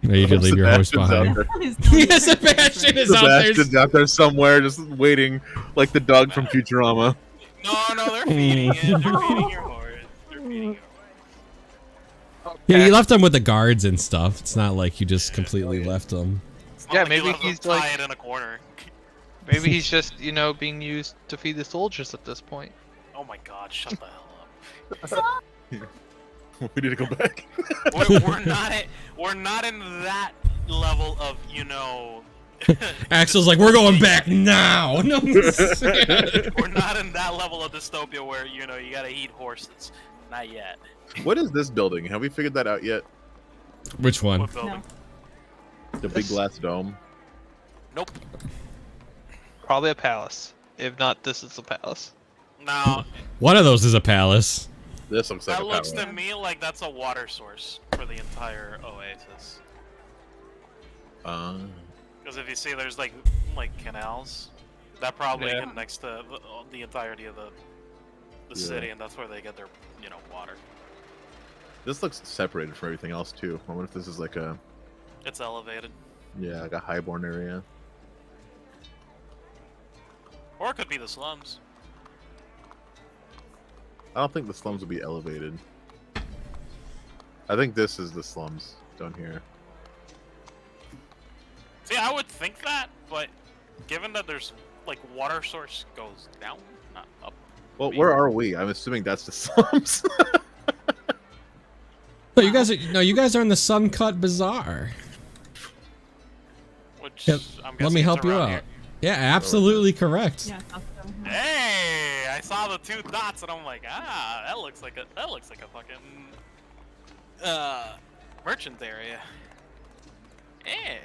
No, you did leave your host behind. Yeah, Sebastian is Sebastian's out there somewhere, just waiting, like the dog from Futurama. No, they're feeding it. They're feeding your horse. They're feeding your horse. Yeah, you left him with the guards and stuff. It's not like you just completely left him. Yeah, maybe he's like tie it in a corner. Maybe he's just, you know, being used to feed the soldiers at this point. Oh my god, shut the hell up. We need to go back. we're not in that level of, you know. Axel's like, we're going back now. No, We're not in that level of dystopia where, you know, you gotta eat horses. Not yet. What is this building? Have we figured that out yet? which one? What building? The big glass dome. Nope. Probably a palace. If not, this is a palace. Now, One of those is a palace. This looks like that a looks palace. to me like that's a water source for the entire oasis. Because if you see, there's like canals that probably Yeah. connects to the entirety of the city, and that's where they get their, you know, water. This looks separated from everything else too. I wonder if this is like a It's elevated, like a highborn area. or it could be the slums. I don't think the slums would be elevated. I think this is the slums down here. See, I would think that, but given that there's like water source goes down, not up. Well, where are we? I'm assuming that's the slums. No, you guys are in the Suncut Bazaar. Which Yeah, I'm let me guessing help it's you around out. here. Yeah, absolutely correct. Yeah, I'll go. Hey, I saw the two dots and I'm like, that looks like a fucking merchant area. Hey.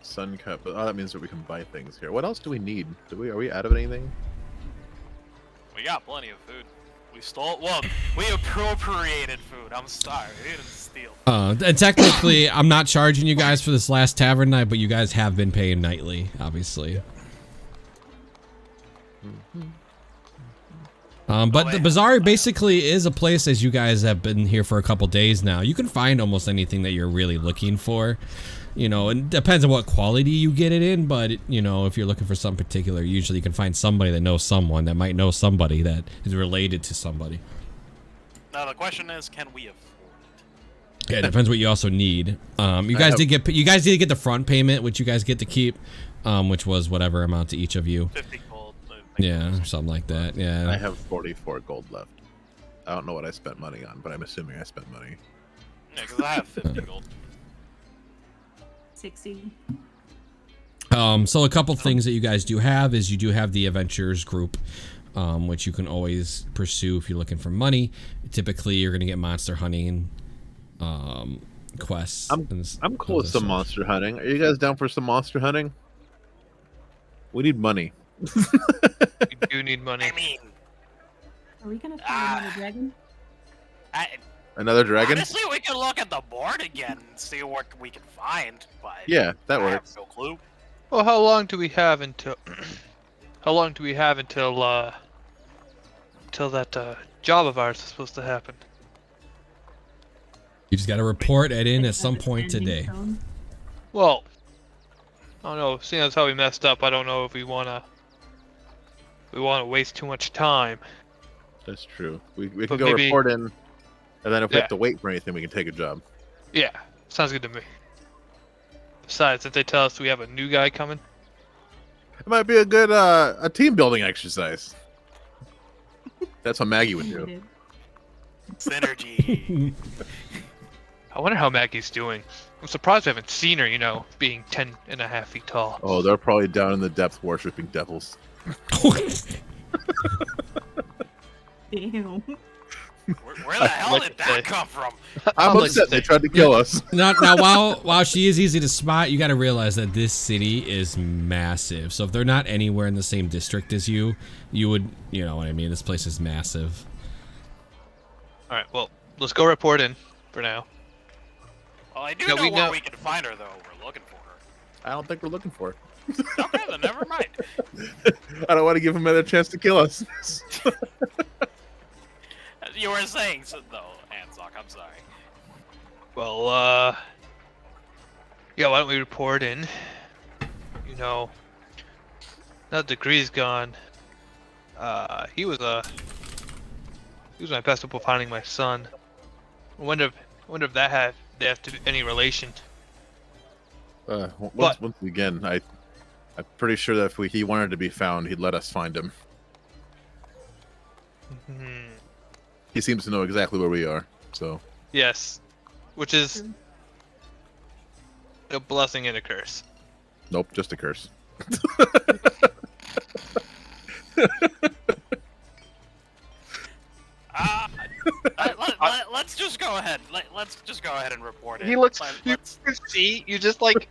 Sun cup. Oh, that means that we can buy things here. What else do we need? Are we out of anything? We got plenty of food. We stole. Well, we appropriated food. I'm sorry, we didn't steal. And technically, I'm not charging you guys for this last tavern night, but you guys have been paying nightly, obviously. But the bazaar basically is a place, as you guys have been here for a couple days now. You can find almost anything that you're really looking for. You know, it depends on what quality you get it in, but you know, if you're looking for something particular, usually you can find somebody that knows someone that might know somebody that is related to somebody. Now the question is, can we afford it? Yeah, it depends what you also need. You guys did get the front payment, which you guys get to keep, which was whatever amount to each of you. 50 gold. Yeah, something like that. Yeah. I have 44 gold left. I don't know what I spent money on, but I'm assuming I spent money. Yeah, because I have 50 gold. 60. So a couple things that you guys do have is you do have the adventurers group, which you can always pursue if you're looking for money. Typically, you're gonna get monster hunting quests. I'm cool with some monster hunting. Are you guys down for some monster hunting? We need money. You do need money. I mean, Are we gonna find another dragon? Another dragon? honestly, we can look at the board again and see what we can find. But Yeah, that I works. have no clue. Well, how long do we have until? How long do we have until that job of ours is supposed to happen? You just got to report it in Like at some have a point standing today. stone? Well, I don't know. Seeing as how we messed up, I don't know if we wanna waste too much time. That's true. We can But go maybe- report in, and then if we Yeah. have to wait for anything, we can take a job. Yeah, sounds good to me. Besides, if they tell us we have a new guy coming, It might be a good a team building exercise. That's what Maggie would do. Needed. Synergy. I wonder how Maggie's doing. I'm surprised we haven't seen her, you know, being 10.5 feet tall. Oh, they're probably down in the depths worshipping devils. Damn. Where the hell like did to say- that come from? I'm like upset to they say- tried to kill us. Now, while she is easy to spot, you got to realize that this city is massive. So if they're not anywhere in the same district as you, you would, you know what I mean. This place is massive. All right, well, let's go report in for now. Well, I do Yeah, know we where know- we can find her, though. We're looking for her. I don't think we're looking for her. Okay, then never mind. I don't want to give them another chance to kill us. You were saying so, though, Anzok. I'm sorry. Well, yeah, why don't we report in? You know, now that Degree's gone, he was my best hope of finding my son. I wonder if they have to any relation. Once again, I'm pretty sure that if he wanted to be found, he'd let us find him. Hmm. He seems to know exactly where we are. So Yes, which is A blessing and a curse. Nope, just a curse. Let's just go ahead. Let's just go ahead and report it. He looks. Let's- You see, you just like.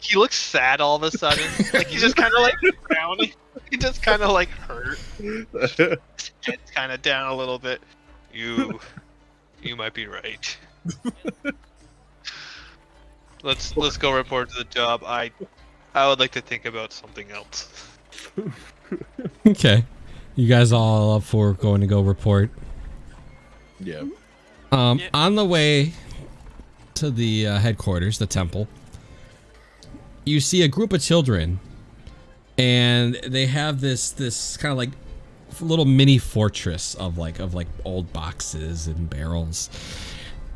He looks sad all of a sudden. Like he's just kind of like frowning. He just kind of like hurt. His head's kind of down a little bit. You might be right. Let's go report to the job. I would like to think about something else. Okay. You guys all up for going to go report? Yeah. Yeah. On the way to the headquarters, the temple, you see a group of children, and they have this kind of like little mini fortress of like old boxes and barrels,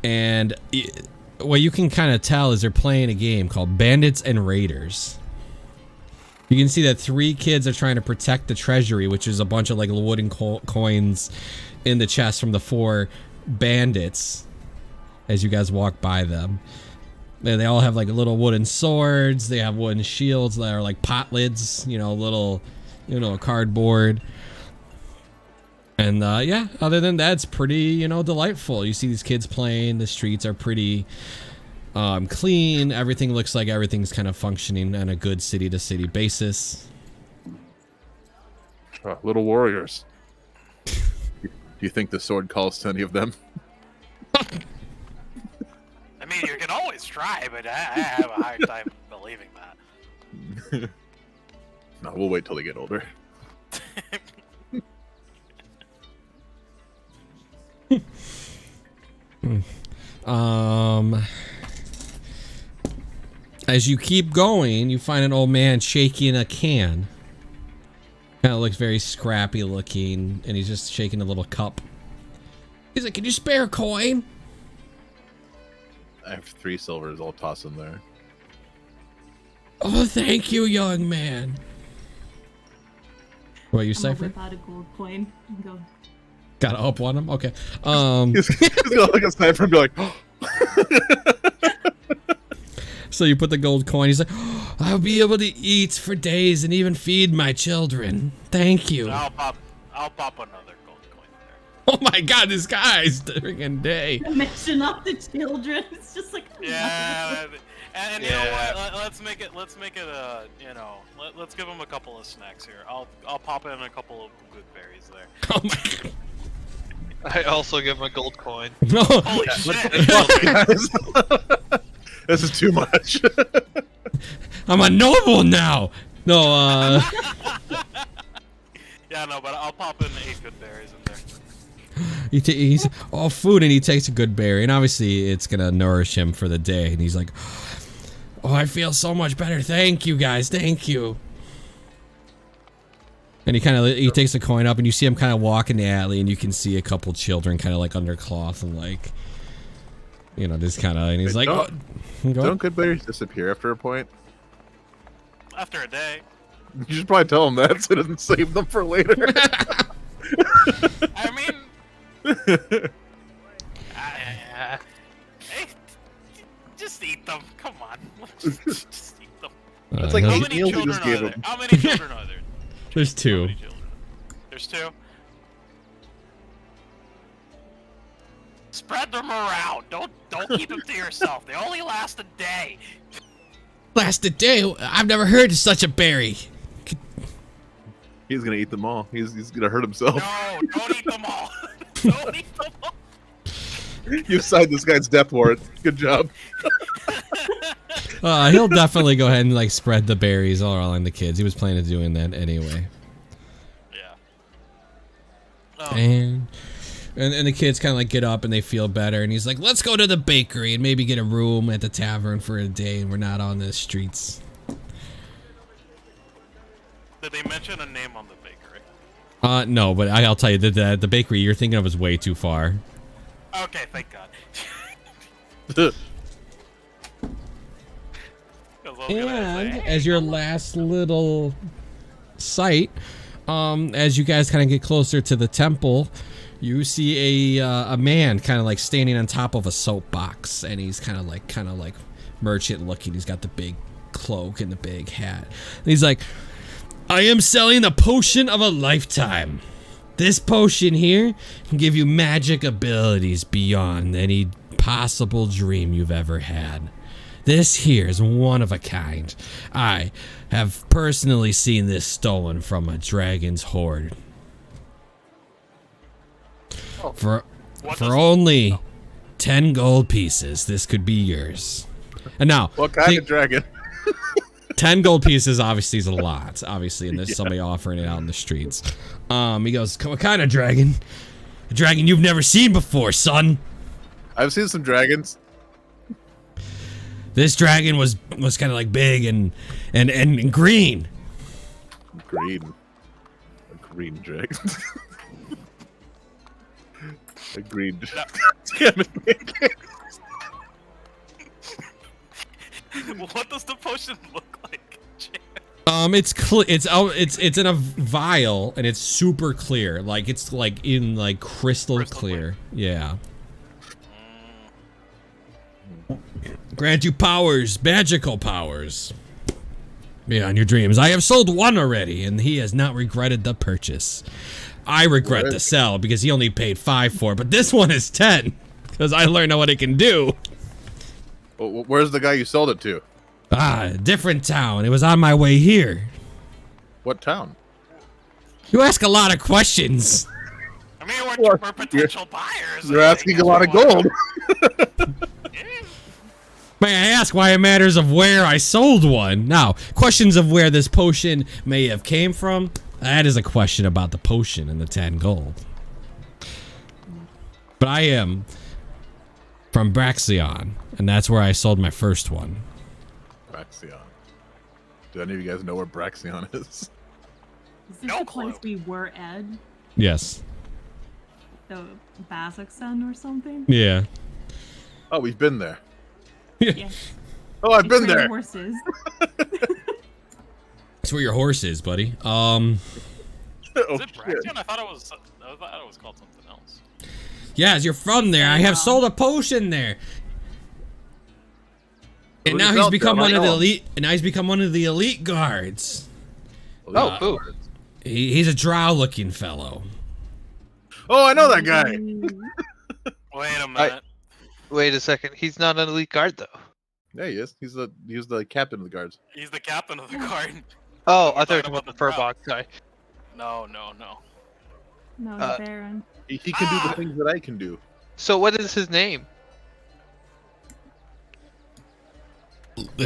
and what you can kind of tell is they're playing a game called Bandits and Raiders. You can see that 3 kids are trying to protect the treasury, which is a bunch of like wooden coins in the chest from the 4 bandits as you guys walk by them. They all have like little wooden swords. They have wooden shields that are like pot lids, little, cardboard. And yeah, other than that, it's pretty, delightful. You see these kids playing. The streets are pretty clean. Everything looks like everything's kind of functioning on a good city-to-city basis. Little warriors. Do you think the sword calls to any of them? I mean, you can always try, but I have a hard time believing that. No, we'll wait till they get older. As you keep going, you find an old man shaking a can. Kind of looks very scrappy looking, and he's just shaking a little cup. He's like, "Can you spare a coin?" I have 3 silvers. I'll toss them there. "Oh, thank you, young man." What you I'm gonna Cypher? whip out a gold coin and go. Gotta up one him. Okay. He's gonna look at Sniper and be like, oh. So you put the gold coin. He's like, "Oh, I'll be able to eat for days and even feed my children. Thank you." I'll pop another gold coin there. Oh my God, this guy's freaking day. Mention up the children. It's just like. Yeah, and you know Yeah. what? Let's make it. Let's let's give him a couple of snacks here. I'll pop in a couple of good berries there. Oh my God. I also give him a gold coin. No. Holy shit! Guys. This is too much. I'm a noble now. No, Yeah, no, but I'll pop in 8 good berries in there. he's all food, and he takes a good berry, and obviously it's gonna nourish him for the day. And he's like, "Oh, I feel so much better. Thank you, guys. Thank you." And he takes the coin up, and you see him kind of walk in the alley, and you can see a couple children kind of like under cloth and like, just kind of. And he's like, Don't- "Oh, go Don't on." good berries disappear after a point? After a day. You should probably tell him that so it doesn't save them for later. I mean, hey, just eat them. Come on, just eat them. It's like Uh, How eight many meals we children just are gave there? him. How many children are there? There's How 2. many children? There's 2. Spread them around. Don't keep them to yourself. They only last a day. Last a day. I've never heard of such a berry. He's gonna eat them all. He's gonna hurt himself. No, don't eat them all. Don't eat them all. You signed this guy's death warrant. Good job. He'll definitely go ahead and like spread the berries all around the kids. He was planning on doing that anyway. Yeah. Oh, And the kids kind of like get up and they feel better. And he's like, "Let's go to the bakery and maybe get a room at the tavern for a day, and we're not on the streets." did they mention a name on the bakery? No, but I'll tell you that the bakery you're thinking of is way too far. Okay, thank God. 'Cause I was gonna And say, as your last little sight, as you guys kind of get closer to the temple, you see a man kind of like standing on top of a soapbox, and he's kind of like merchant looking. He's got the big cloak and the big hat. And he's like, I am selling the potion of a lifetime. This potion here can give you magic abilities beyond any possible dream you've ever had. This here is one of a kind. I have personally seen this stolen from a dragon's hoard. For only 10 gold pieces, this could be yours. And now, What kind of dragon? 10 gold pieces obviously is a lot. Obviously, and there's somebody offering it out in the streets. He goes, what kind of dragon? A dragon you've never seen before, son. I've seen some dragons. This dragon was kind of like big and green. Green. A green dragon. A green. Damn it. What does the potion look like? It's in a vial and it's super clear. Like it's like in like crystal clear. Yeah. Grant you powers, magical powers. Beyond your dreams. I have sold one already, and he has not regretted the purchase. I regret the sell because he only paid 5 for it, but this one is 10 because I learned what it can do. Well, where's the guy you sold it to? Different town. It was on my way here. What town? You ask a lot of questions. I mean, we're potential buyers. You're asking a lot of gold. May I ask why it matters of where I sold one? Now, questions of where this potion may have came from, that is a question about the potion and the 10 gold. But I am from Braxion, and that's where I sold my first one. Braxion. Do any of you guys know where Braxion is? Is this No the place clue. we were at? Yes. The Kazakhstan or something? Yeah. Oh, we've been there. Yeah. Oh, I've We been train there. Horses. That's where your horse is, buddy. Oh, Is it shit. Braxion? I thought it was called something else. Yeah, as you're from there, I have sold a potion there. And Who now the he's hell become don't one I of the know? elite. And now he's become one of the elite guards. Oh, cool. He's a drow-looking fellow. Oh, I know that guy. Wait a minute. Wait a second. He's not an elite guard, though. Yeah, he is. He's the captain of the guards. He's the captain of the guard. Oh, We're I thought you were talking talking about about the the fur box guy. No. No, Uh, Baron. He can do the things that I can do. So what is his name?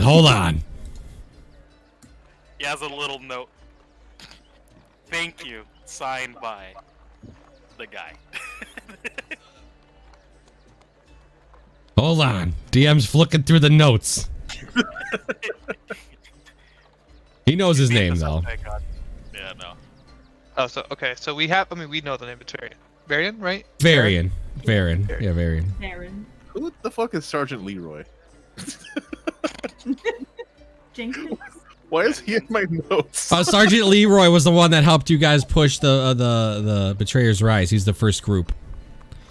Hold on. He has a little note. Thank you, signed by the guy. Hold on. DM's flicking through the notes. He knows his name, though. Thank God. Yeah, no. Oh, so okay. So we have. I mean, we know the name. It's Varian. Varian, right? Varian. Varian. Yeah, Varian. Baron. Who the fuck is Sergeant Leroy? Jenkins? Why is he in my notes? Sergeant Leroy was the one that helped you guys push the Betrayer's Rise. He's the first group.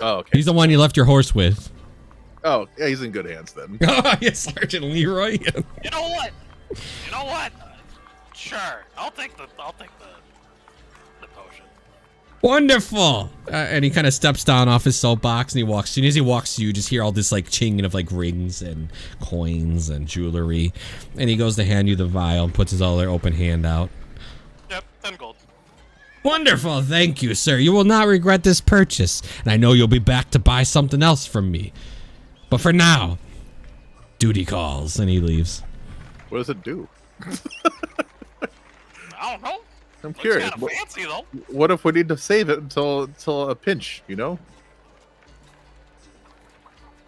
Oh, okay. He's the one you left your horse with. Oh, yeah, he's in good hands then. Oh, yeah, Sergeant Leroy. You know what? Sure. I'll take the potion. Wonderful. And he kind of steps down off his soapbox and he walks. As soon as he walks to you, just hear all this like chinging of like rings and coins and jewelry. And he goes to hand you the vial and puts his other open hand out. Yep, 10 gold. Wonderful. Thank you, sir. You will not regret this purchase. And I know you'll be back to buy something else from me. But for now, duty calls. And he leaves. What does it do? I don't know. I'm Looks curious. kind of fancy though. What if we need to save it until a pinch, you know?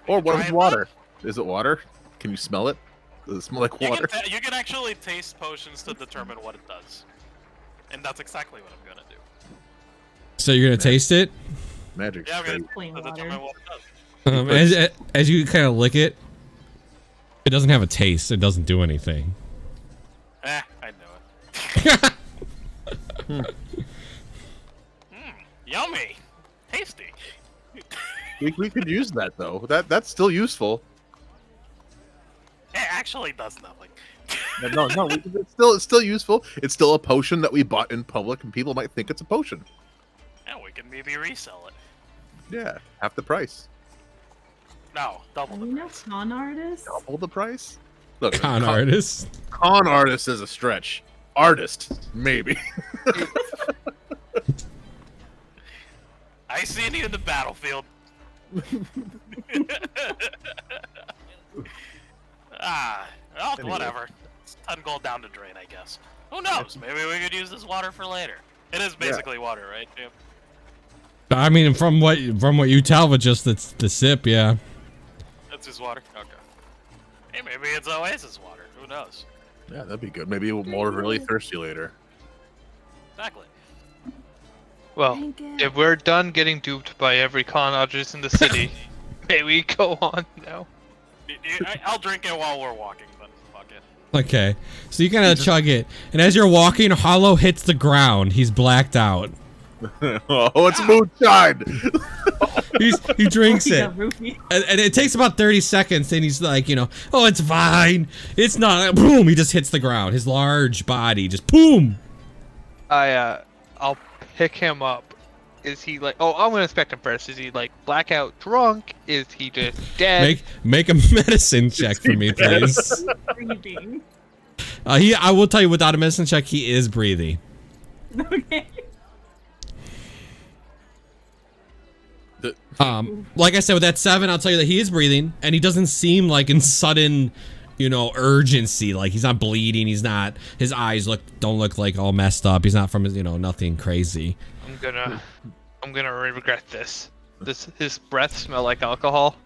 Or what Try is it water? Is it water? Can you smell it? Does it smell like water? You can actually taste potions to determine what it does, and that's exactly what I'm gonna do. So you're going to taste it? Magic. Yeah, I'm gonna Plain determine water. what it does. As you kind of lick it, it doesn't have a taste. It doesn't do anything. I know it. Yummy, tasty. We could use that though. That's still useful. Hey, actually does nothing. No, it's still useful. It's still a potion that we bought in public, and people might think it's a potion. Yeah, we can maybe resell it. Yeah, half the price. No, double Are the we no price. con artists? Double the price? Look, Con artist. Con artist is a stretch. Artist, maybe. I see you in the battlefield. Well, Anyway. whatever. It's 10 gold down the drain, I guess. Who knows? Maybe we could use this water for later. It is basically water, right, Jim? I mean, from what you tell with just the sip, yeah. That's his water? Okay. Hey, maybe it's Oasis water. Who knows? Yeah, that'd be good. Maybe more really thirsty later. Exactly. Well, Drink it. if we're done getting duped by every con artist in the city, may we go on now? I'll drink it while we're walking, but fuck it. Okay, so you kind of chug it, and as you're walking, Hollow hits the ground. He's blacked out. Oh, it's moonshine! He drinks He it, got roofie. and it takes about 30 seconds, and he's like, oh, it's fine. It's not. Boom! He just hits the ground. His large body just boom. I'll pick him up. Is he like? Oh, I'm gonna inspect him first. Is he like blackout drunk? Is he just dead? Make a medicine check for me, please. Breathing. I will tell you, without a medicine check, he is breathing. Okay. Like I said, with that 7, I'll tell you that he is breathing, and he doesn't seem like in sudden, urgency. Like he's not bleeding. He's not. His eyes don't look like all messed up. He's not from nothing crazy. I'm gonna regret this. His breath smell like alcohol.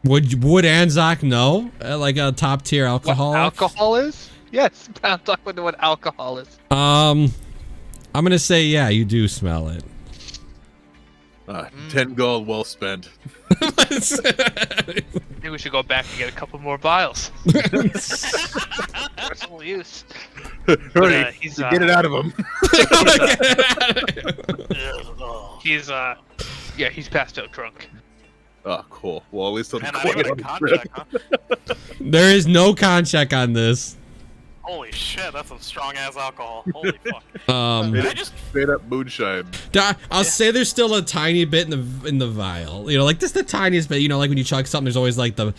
Would Anzac know? Like a top tier alcohol? What alcohol is? Yes, I'm talking about what alcohol is. I'm gonna say yeah. You do smell it. 10 gold well spent. Maybe we should go back and get a couple more vials. Personal use. Hurry, he's, get it out of him. He's passed out drunk. Oh, cool. Well, at least he'll And be not even a quiet. con check, huh? There is no con check on this. Holy shit, that's some strong ass alcohol. Holy fuck. Straight I up- just Straight up moonshine. I'll say there's still a tiny bit in the vial. Like just the tiniest bit. Like when you chug something, there's always like the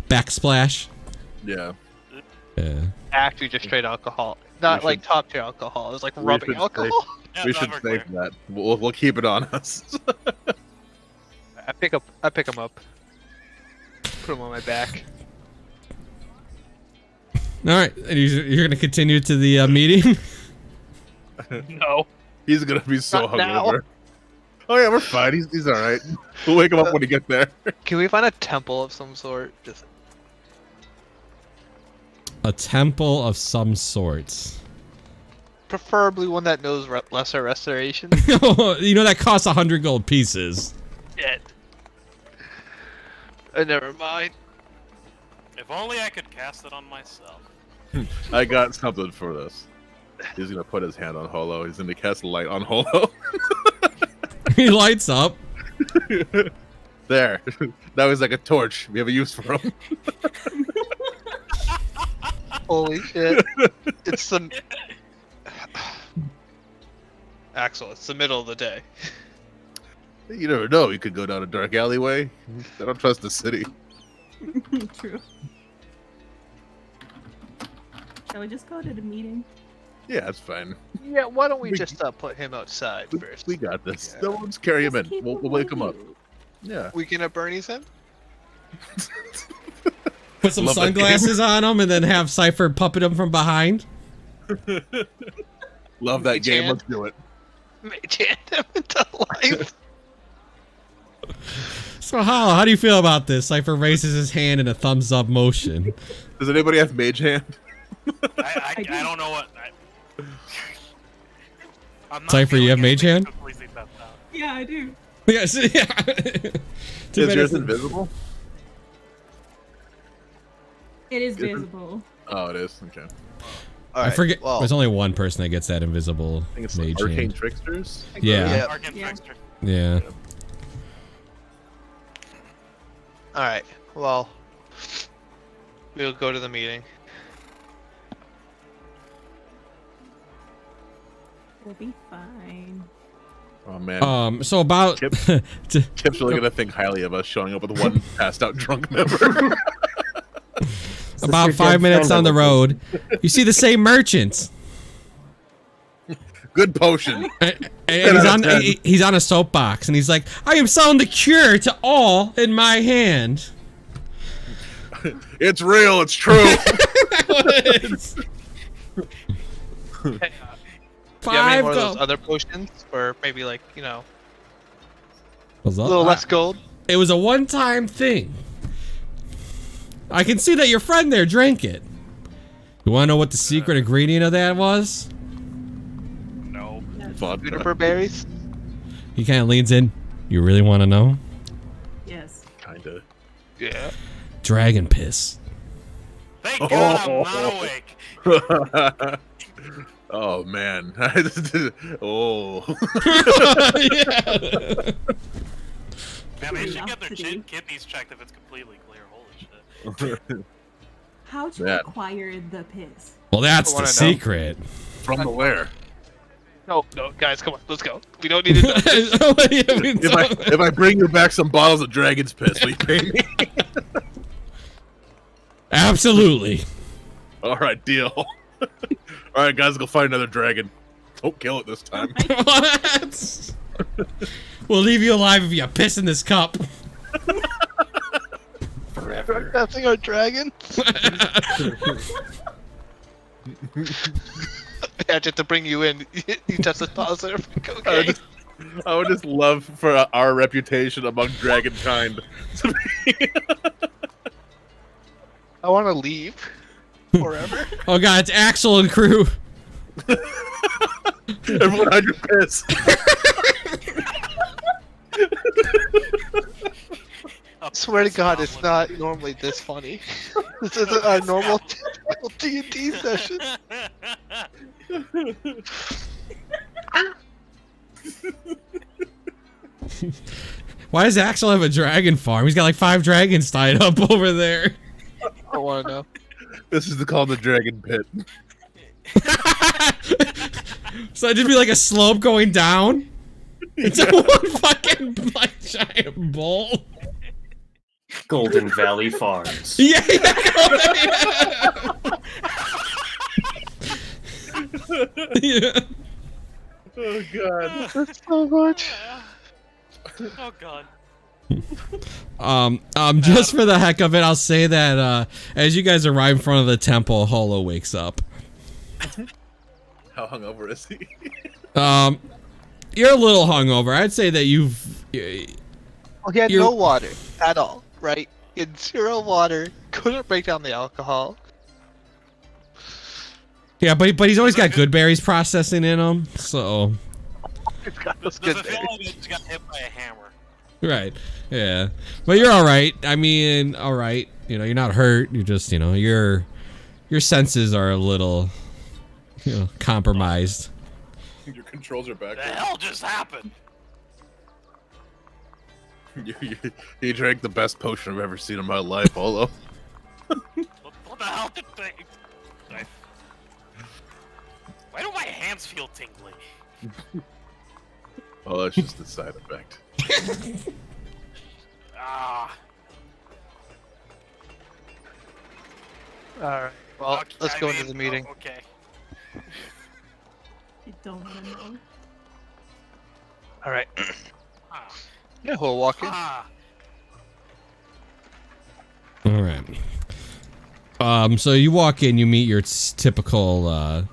backsplash. Yeah. Yeah. Actually, just straight alcohol. Not We like should- top tier alcohol. It's like we rubbing should alcohol. yeah, We it's should not save very that. We'll keep it on us. I pick him up. Put him on my back. All right, and you're gonna continue to the meeting. No. He's gonna be so Not now. hungover. Oh yeah, we're fine. He's all right. We'll wake him up when he gets there. Can we find a temple of some sort? Just A temple of some sorts. preferably one that knows lesser restoration. That costs 100 gold pieces. Dead. Never mind. If only I could cast it on myself. I got something for this. He's gonna put his hand on Holo. He's gonna cast light on Holo. He lights up. There. Now he's like a torch. We have a use for him. Holy shit. It's the... Axel, it's the middle of the day. You never know. You could go down a dark alleyway. I don't trust the city. True. Shall we just go to the meeting? Yeah, that's fine. Yeah, why don't we We- just put him outside first? We got this. Yeah. No, we'll just carry him Just in. keep We'll wake him up. Yeah. Weekend at Bernie's in? Put some Love that sunglasses on him, and then have Cypher puppet him from behind. Love that Mage game. hand. Let's do it. Mage hand him into life. So how do you feel about this? Cypher raises his hand in a thumbs up motion. Does anybody have mage hand? I do. don't know what. I'm not Cypher, you feeling have mage anything hand? to please eat that out. Yeah, I do. Yes, yeah. Too Is bad yours it's- invisible? It is Good. visible. Oh, it is. Okay. I forget. There's only one person that gets that invisible I think it's mage Arcane hand. Tricksters. Yeah. Yeah. Arcane Yeah. Trickster. Yeah. All right. Well, we'll go to the meeting. We'll be fine. Oh man. So about Kip- Kip's really gonna think highly of us showing up with one passed out drunk member. about 5 minutes on the road, you see the same merchant. Good potion. And he's on a soapbox, and he's like, "I am selling the cure to all in my hand." It's real. It's true. Hey, do you have any more of those gold. other potions for maybe like a What's up? little less gold? It was a one-time thing. I can see that your friend there drank it. You want to know what the secret ingredient of that was? No. Vodka. Juniper berries? He kind of leans in. You really want to know? Yes. Kinda. Yeah. Dragon piss. Thank God I'm not awake. Oh man. Oh. Yeah. Man, they should get their Curiosity. kidneys checked if it's completely clear. Holy shit. How'd you That. acquire the piss? Well, that's I the wanna know. secret. From the where? No, guys, come on, let's go. We don't need to know. What do you mean, If I bring you back some bottles of dragon's piss, will you pay me? Absolutely. All right, deal. All right, guys, go find another dragon. Don't kill it this time. What? We'll leave you alive if you piss in this cup. That's our dragon. Yeah, just to bring you in, you touch the positive. Okay. I would just love for our reputation among dragonkind to be I want to leave forever. Oh god, it's Axel and crew. everyone hide your piss. I swear to God, it's not normally this funny. This isn't a normal D&D session. Why does Axel have a dragon farm? He's got like 5 dragons tied up over there. I want to know. This is called the dragon pit. So it'd just be like a slope going down. It's a one fucking like giant bowl. Golden Valley Farms. Yeah. Yeah. Oh god. That's so much. Oh God. Just for the heck of it, I'll say that as you guys arrive in front of the temple, Holo wakes up. How hungover is he? You're a little hungover. I'd say that you've. Well, he had You're- no water at all, right? He had 0 water. Couldn't break down the alcohol. Yeah, but he's always got good berries processing in him. So. It's got those Does good it feel days. like he just got hit by a hammer? Right. Yeah. But you're all right. I mean, all right. You know, you're not hurt. You're just, you know, your senses are a little, you know, compromised. Your controls are back. The hell just happened? You drank the best potion I've ever seen in my life, Holo. What the hell did they? Why do my hands feel tingly? Oh, that's just a side effect. Ah. Alright, well, Okay, let's go I into mean, the meeting. oh, okay. I don't want to know. Alright. Ah. Yeah, we'll walk in. Ah. All right. So you walk in, you meet your typical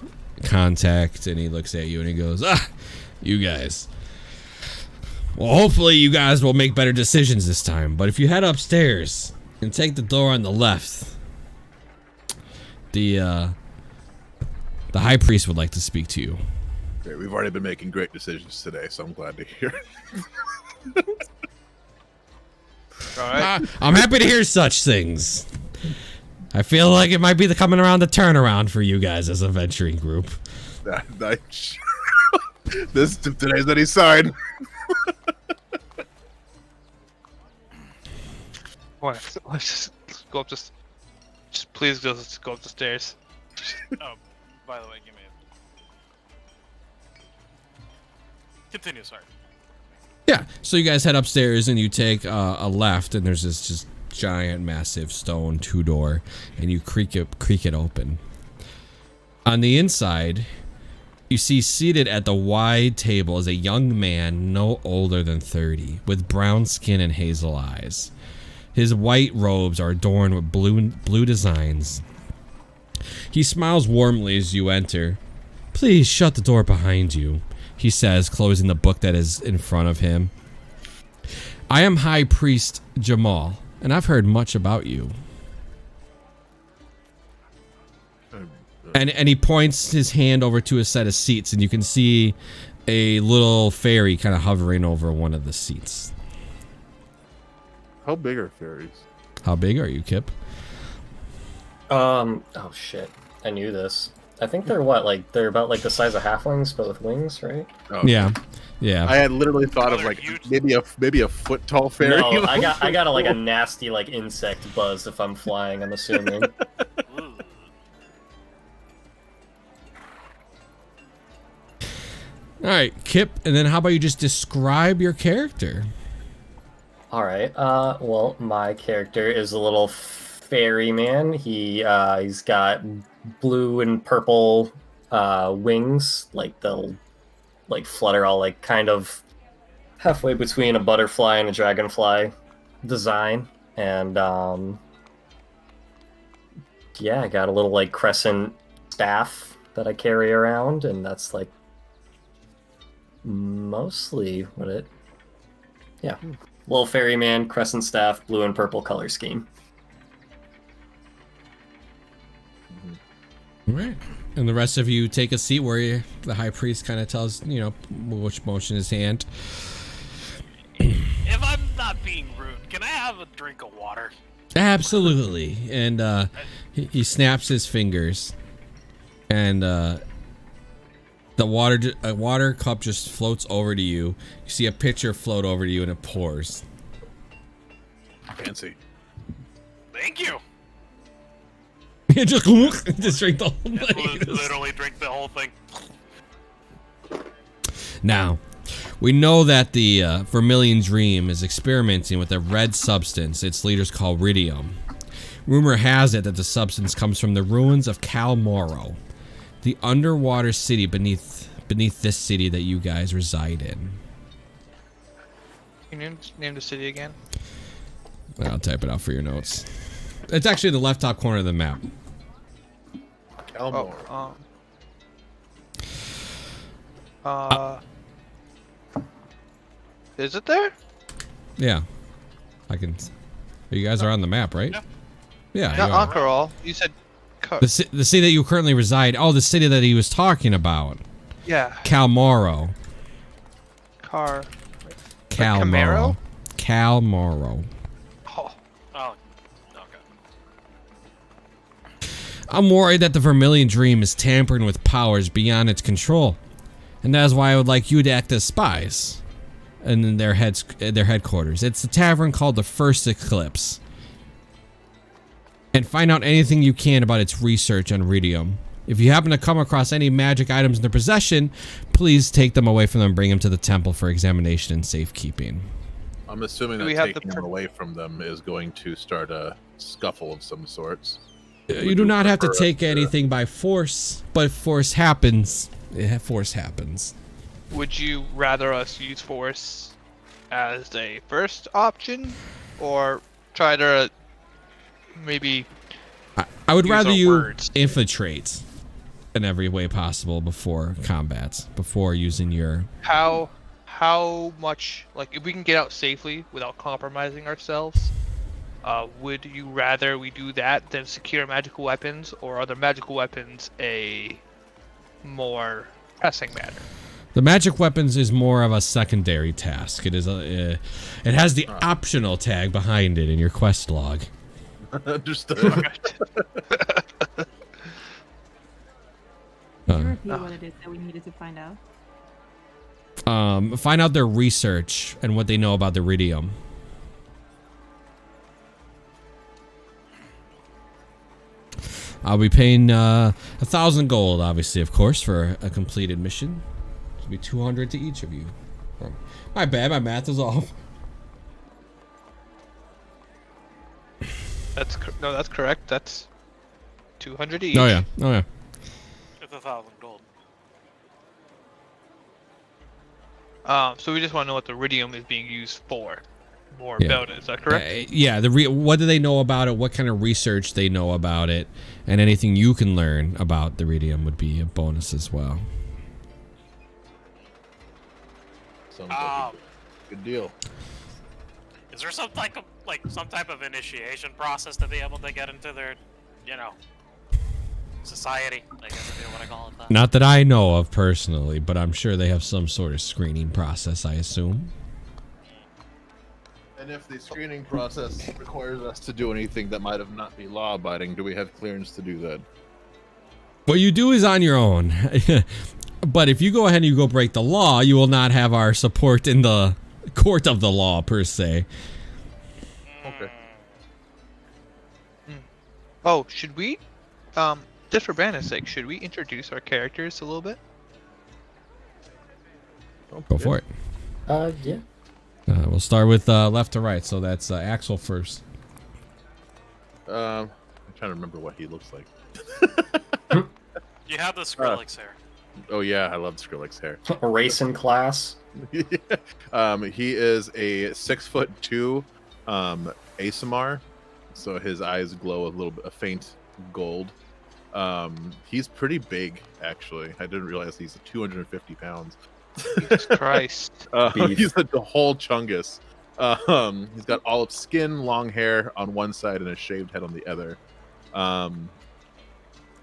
contact, and he looks at you and he goes, "Ah, you guys. Well, hopefully you guys will make better decisions this time. But if you head upstairs and take the door on the left, the high priest would like to speak to you." Great, we've already been making great decisions today, so I'm glad to hear. Alright. I'm happy to hear such things. I feel like it might be coming around the turnaround for you guys as a venturing group. This today's any sign. Let's just go up just please just go up the stairs. Oh, by the way, give me Continue, sorry. Yeah, so you guys head upstairs and you take a left, and there's this just giant, massive stone 2-door, and you creak it open. On the inside, you see seated at the wide table is a young man no older than 30, with brown skin and hazel eyes. His white robes are adorned with blue designs. He smiles warmly as you enter. "Please shut the door behind you," he says, closing the book that is in front of him. "I am High Priest Jamal, and I've heard much about you." And he points his hand over to a set of seats, and you can see a little fairy kind of hovering over one of the seats. How big are fairies? How big are you, Kip? Oh shit. I knew this. I think they're they're about like the size of halflings, but with wings, right? Oh. Yeah. I had literally thought of They're like huge. maybe a foot tall fairy. No, I got like a nasty like insect buzz if I'm flying, I'm assuming. Ooh. All right, Kip, and then how about you just describe your character? Alright, well, my character is a little fairy man. He's got blue and purple wings, like they'll like flutter all like kind of halfway between a butterfly and a dragonfly design. And yeah, I got a little like crescent staff that I carry around, and that's like mostly what it little fairy man, crescent staff, blue and purple color scheme. All right. And the rest of you take a seat where the high priest kind of tells, which motion his hand. If I'm not being rude, can I have a drink of water? Absolutely. And he snaps his fingers, and the water cup just floats over to you. You see a pitcher float over to you, and it pours. Fancy. Thank you. You just drink the whole thing. Literally drink the whole thing. Now, we know that the Vermilion Dream is experimenting with a red substance its leaders call Ridium. Rumor has it that the substance comes from the ruins of Cal Moro, the underwater city beneath this city that you guys reside in. Can you name the city again? I'll type it out for your notes. It's actually in the left top corner of the map. Calmore. Is it there? Yeah. You guys are on the map, right? Yeah. Yeah. Not you are. Ankaral. You said. The city that you currently reside. Oh, the city that he was talking about. Yeah. Calmoro. Car. Calmoro. Calmoro. Oh. Oh, okay. I'm worried that the Vermilion Dream is tampering with powers beyond its control, and that is why I would like you to act as spies in their headquarters. It's a tavern called the First Eclipse, and find out anything you can about its research on Ridium. If you happen to come across any magic items in their possession, please take them away from them and bring them to the temple for examination and safekeeping. I'm assuming Do we that have taking them away from them is going to start a scuffle of some sorts. You do not have to prefer take us to- anything by force, but if force happens, force happens. Would you rather us use force as a first option, or try to maybe? I would Use rather our you words. infiltrate in every way possible before combat, before using your... How much, like, if we can get out safely without compromising ourselves, would you rather we do that than secure magical weapons, or are the magical weapons a more pressing matter? The magic weapons is more of a secondary task. It is it has the optional tag behind it in your quest log. Understood. Repeat what it is that we needed to find out. Find out their research and what they know about the Ridium. I'll be paying 1,000 gold, obviously, of course, for a completed mission. It'll be 200 to each of you. My bad, my math is off. That's correct. That's 200 each. Oh yeah, oh yeah. It's 1,000 gold. So we just want to know what the iridium is being used for. More Yeah. about it. Is that correct? Yeah, what do they know about it? What kind of research they know about it, and anything you can learn about the iridium would be a bonus as well. Sounds like a good deal. Is there some type of initiation process to be able to get into their, society? I guess if you want to call it that. Not that I know of personally, but I'm sure they have some sort of screening process, I assume. And if the screening process requires us to do anything that might have not be law-abiding, do we have clearance to do that? What you do is on your own. But if you go ahead and you go break the law, you will not have our support in the court of the law, per se. Okay. Oh, should we, just for Brandon's sake, should we introduce our characters a little bit? Go for it. Yeah. We'll start with left to right, so that's Axel first. I'm trying to remember what he looks like. You have the Skrillex hair. Oh yeah, I love Skrillex hair. Racing class. He is a 6'2" ASMR, so his eyes glow a faint gold. He's pretty big, actually. I didn't realize he's 250 pounds. Jesus Christ. He's the whole chungus. He's got olive skin, long hair on one side, and a shaved head on the other.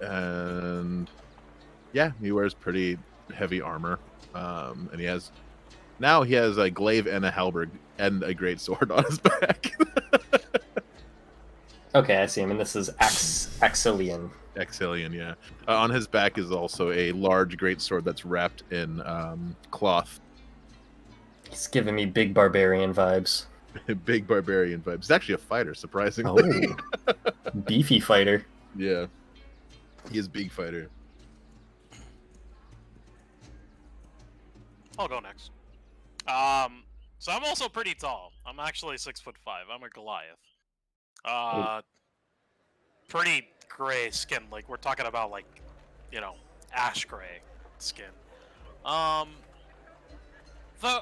And yeah, he wears pretty heavy armor. And he has a glaive and a halberd and a great sword on his back. Okay, I see him, and this is Axelian. Exilian, yeah. On his back is also a large great sword that's wrapped in cloth. He's giving me big barbarian vibes. Big barbarian vibes. He's actually a fighter, surprisingly. Oh, beefy fighter. Yeah, he is big fighter. I'll go next. So I'm also pretty tall. I'm actually 6'5". I'm a Goliath. Pretty gray skin. Like we're talking about ash gray skin. Though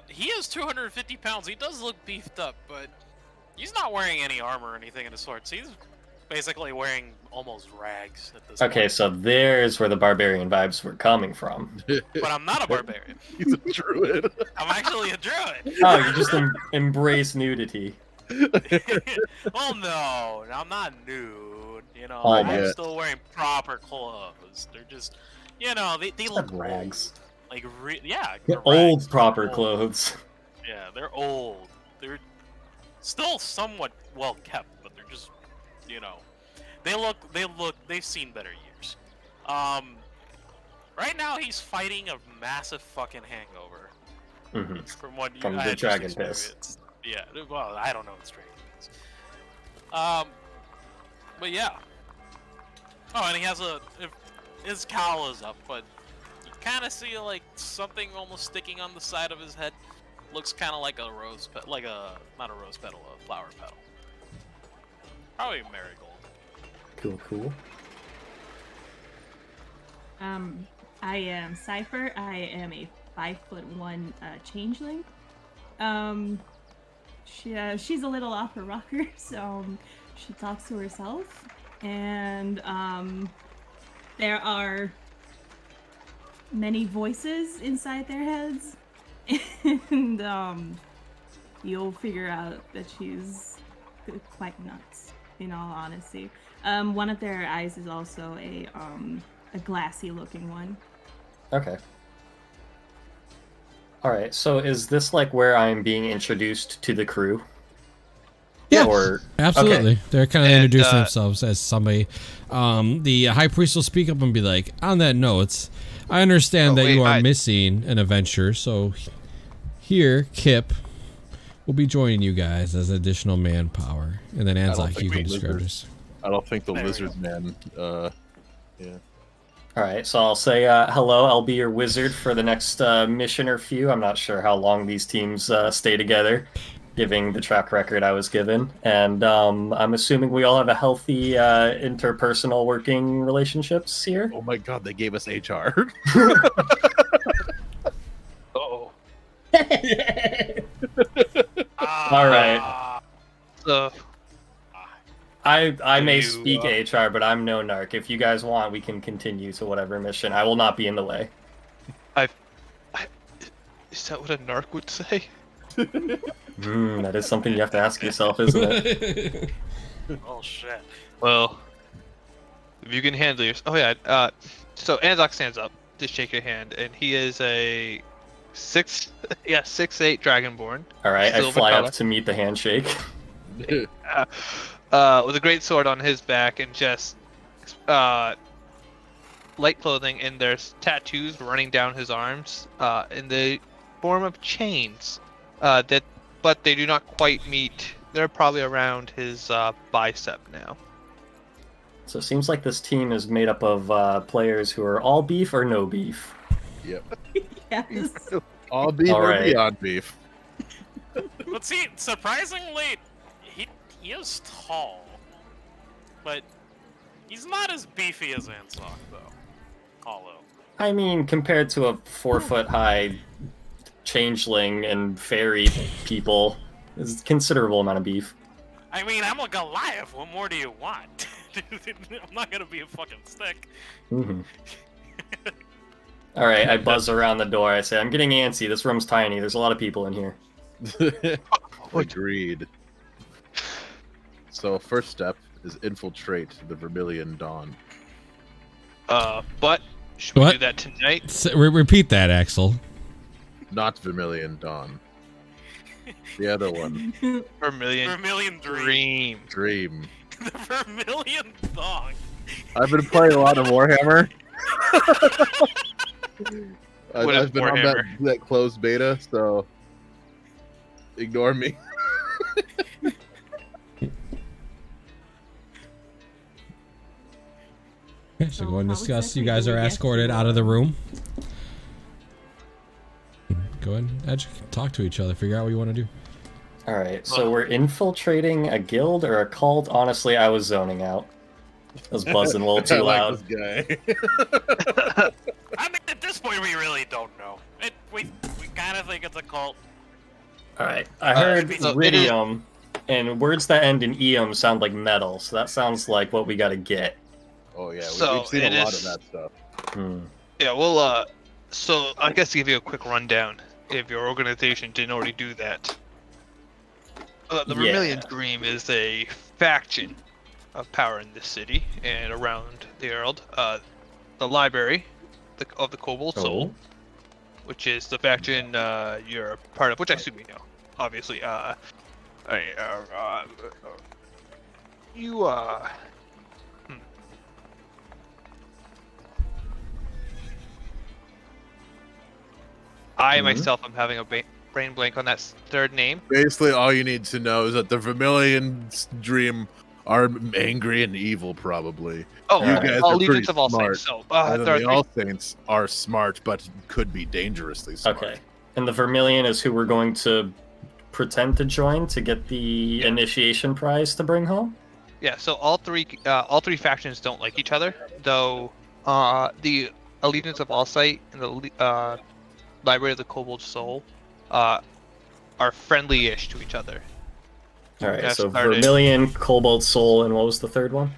he is 250 pounds. He does look beefed up, but he's not wearing any armor or anything of the sort. So he's basically wearing almost rags at this Okay, point. so there's where the barbarian vibes were coming from. But I'm not a barbarian. He's a druid. I'm actually a druid. Oh, you just embrace nudity. Well, no, I'm not nude. Oh, I'm yeah. still wearing proper clothes. They're just, they look Rags. like yeah, The they're old rags. proper They're old. clothes. Yeah, they're old. They're still somewhat well kept, but they're just, they've seen better years. Right now he's fighting a massive fucking hangover. Mm-hmm. From what From I the had just dragon piss. experienced. Yeah, well, I don't know what's dragon piss. But yeah. Oh, and he has his cowl is up, but you kind of see like something almost sticking on the side of his head. Looks kind of like a rose, not a rose petal, a flower petal. Probably a marigold. Cool. I am Cypher. I am a 5'1" changeling. She's a little off her rocker, so she talks to herself, and there are many voices inside their heads, and you'll figure out that she's quite nuts, in all honesty. One of their eyes is also a glassy looking one. Okay. Alright, so is this like where I'm being introduced to the crew? Yeah, Or absolutely. okay. They're kind of And, introducing themselves as somebody. The high priest will speak up and be like, on that note, I understand that you are missing an adventure, so here, Kip will be joining you guys as additional manpower. And then Anne's I don't like, think you we can describe lizards- this. I don't think the There we lizard man Yeah. All right, so I'll say hello. I'll be your wizard for the next mission or few. I'm not sure how long these teams stay together, giving the track record I was given. And I'm assuming we all have a healthy interpersonal working relationships here. Oh my god, they gave us HR. Oh. All right. So, I may you, speak HR, but I'm no narc. If you guys want, we can continue to whatever mission. I will not be in the way. is that what a narc would say? That is something you have to ask yourself, isn't it? Oh shit. Well, if you can handle yours. Oh yeah. So Anzok stands up to shake your hand, and he is a 6'8" Dragonborn. All right, I Silver fly color. up to meet the handshake. With a great sword on his back and just light clothing, and there's tattoos running down his arms in the form of chains. But they do not quite meet. They're probably around his bicep now. So it seems like this team is made up of players who are all beef or no beef. Yep. Yes. All beef All or right. beyond beef. But see, surprisingly, he is tall, but he's not as beefy as Ansok though. Hollow. I mean, compared to a 4-foot-high changeling and fairy people, is a considerable amount of beef. I mean, I'm a Goliath. What more do you want? I'm not gonna be a fucking stick. Mm-hmm. All right, I buzz around the door. I say, I'm getting antsy. This room's tiny. There's a lot of people in here. Agreed. So first step is infiltrate the Vermilion Dawn. But should we What? do that tonight? Repeat that, Axel. Not Vermilion Dawn. The other one. Vermilion Dream. Dream. The Vermilion Thong. I've been playing a lot of Warhammer. What is I've been on Warhammer? that closed beta, so ignore me. Okay, so go and how discuss. exactly You guys do we are get escorted to out of the room. Go ahead and talk to each other. Figure out what you want to do. All right, so we're infiltrating a guild or a cult? Honestly, I was zoning out. I was buzzing a little too I like loud. this guy. I mean, at this point, we really don't know. We kind of think it's a cult. All right, I heard so it is- Ridium, and words that end in eum sound like metal, so that sounds like what we gotta get. Oh yeah, So we've seen it a lot of is- that stuff. Yeah, well, so I guess to give you a quick rundown, if your organization didn't already do that. The Vermilion Yeah. Dream is a faction of power in this city and around the world. The library of the Kobold Soul, which is the faction you're a part of, which I assume you know. Obviously, you I myself am having a brain blank on that third name. Basically, all you need to know is that the Vermilion Dream are angry and evil, probably. Oh, You Alright. guys All are Legions pretty of All smart. Saints. So, And there are then the All Saints are smart, but could be dangerously smart. Okay, and the Vermilion is who we're going to pretend to join to get the initiation prize to bring home? Yeah, so all three factions don't like each other, though. The Allegiance of Allsight and the Library of the Kobold Soul are friendly-ish to each other. All right, That so started- Vermilion, Cobalt Soul, and what was the third one?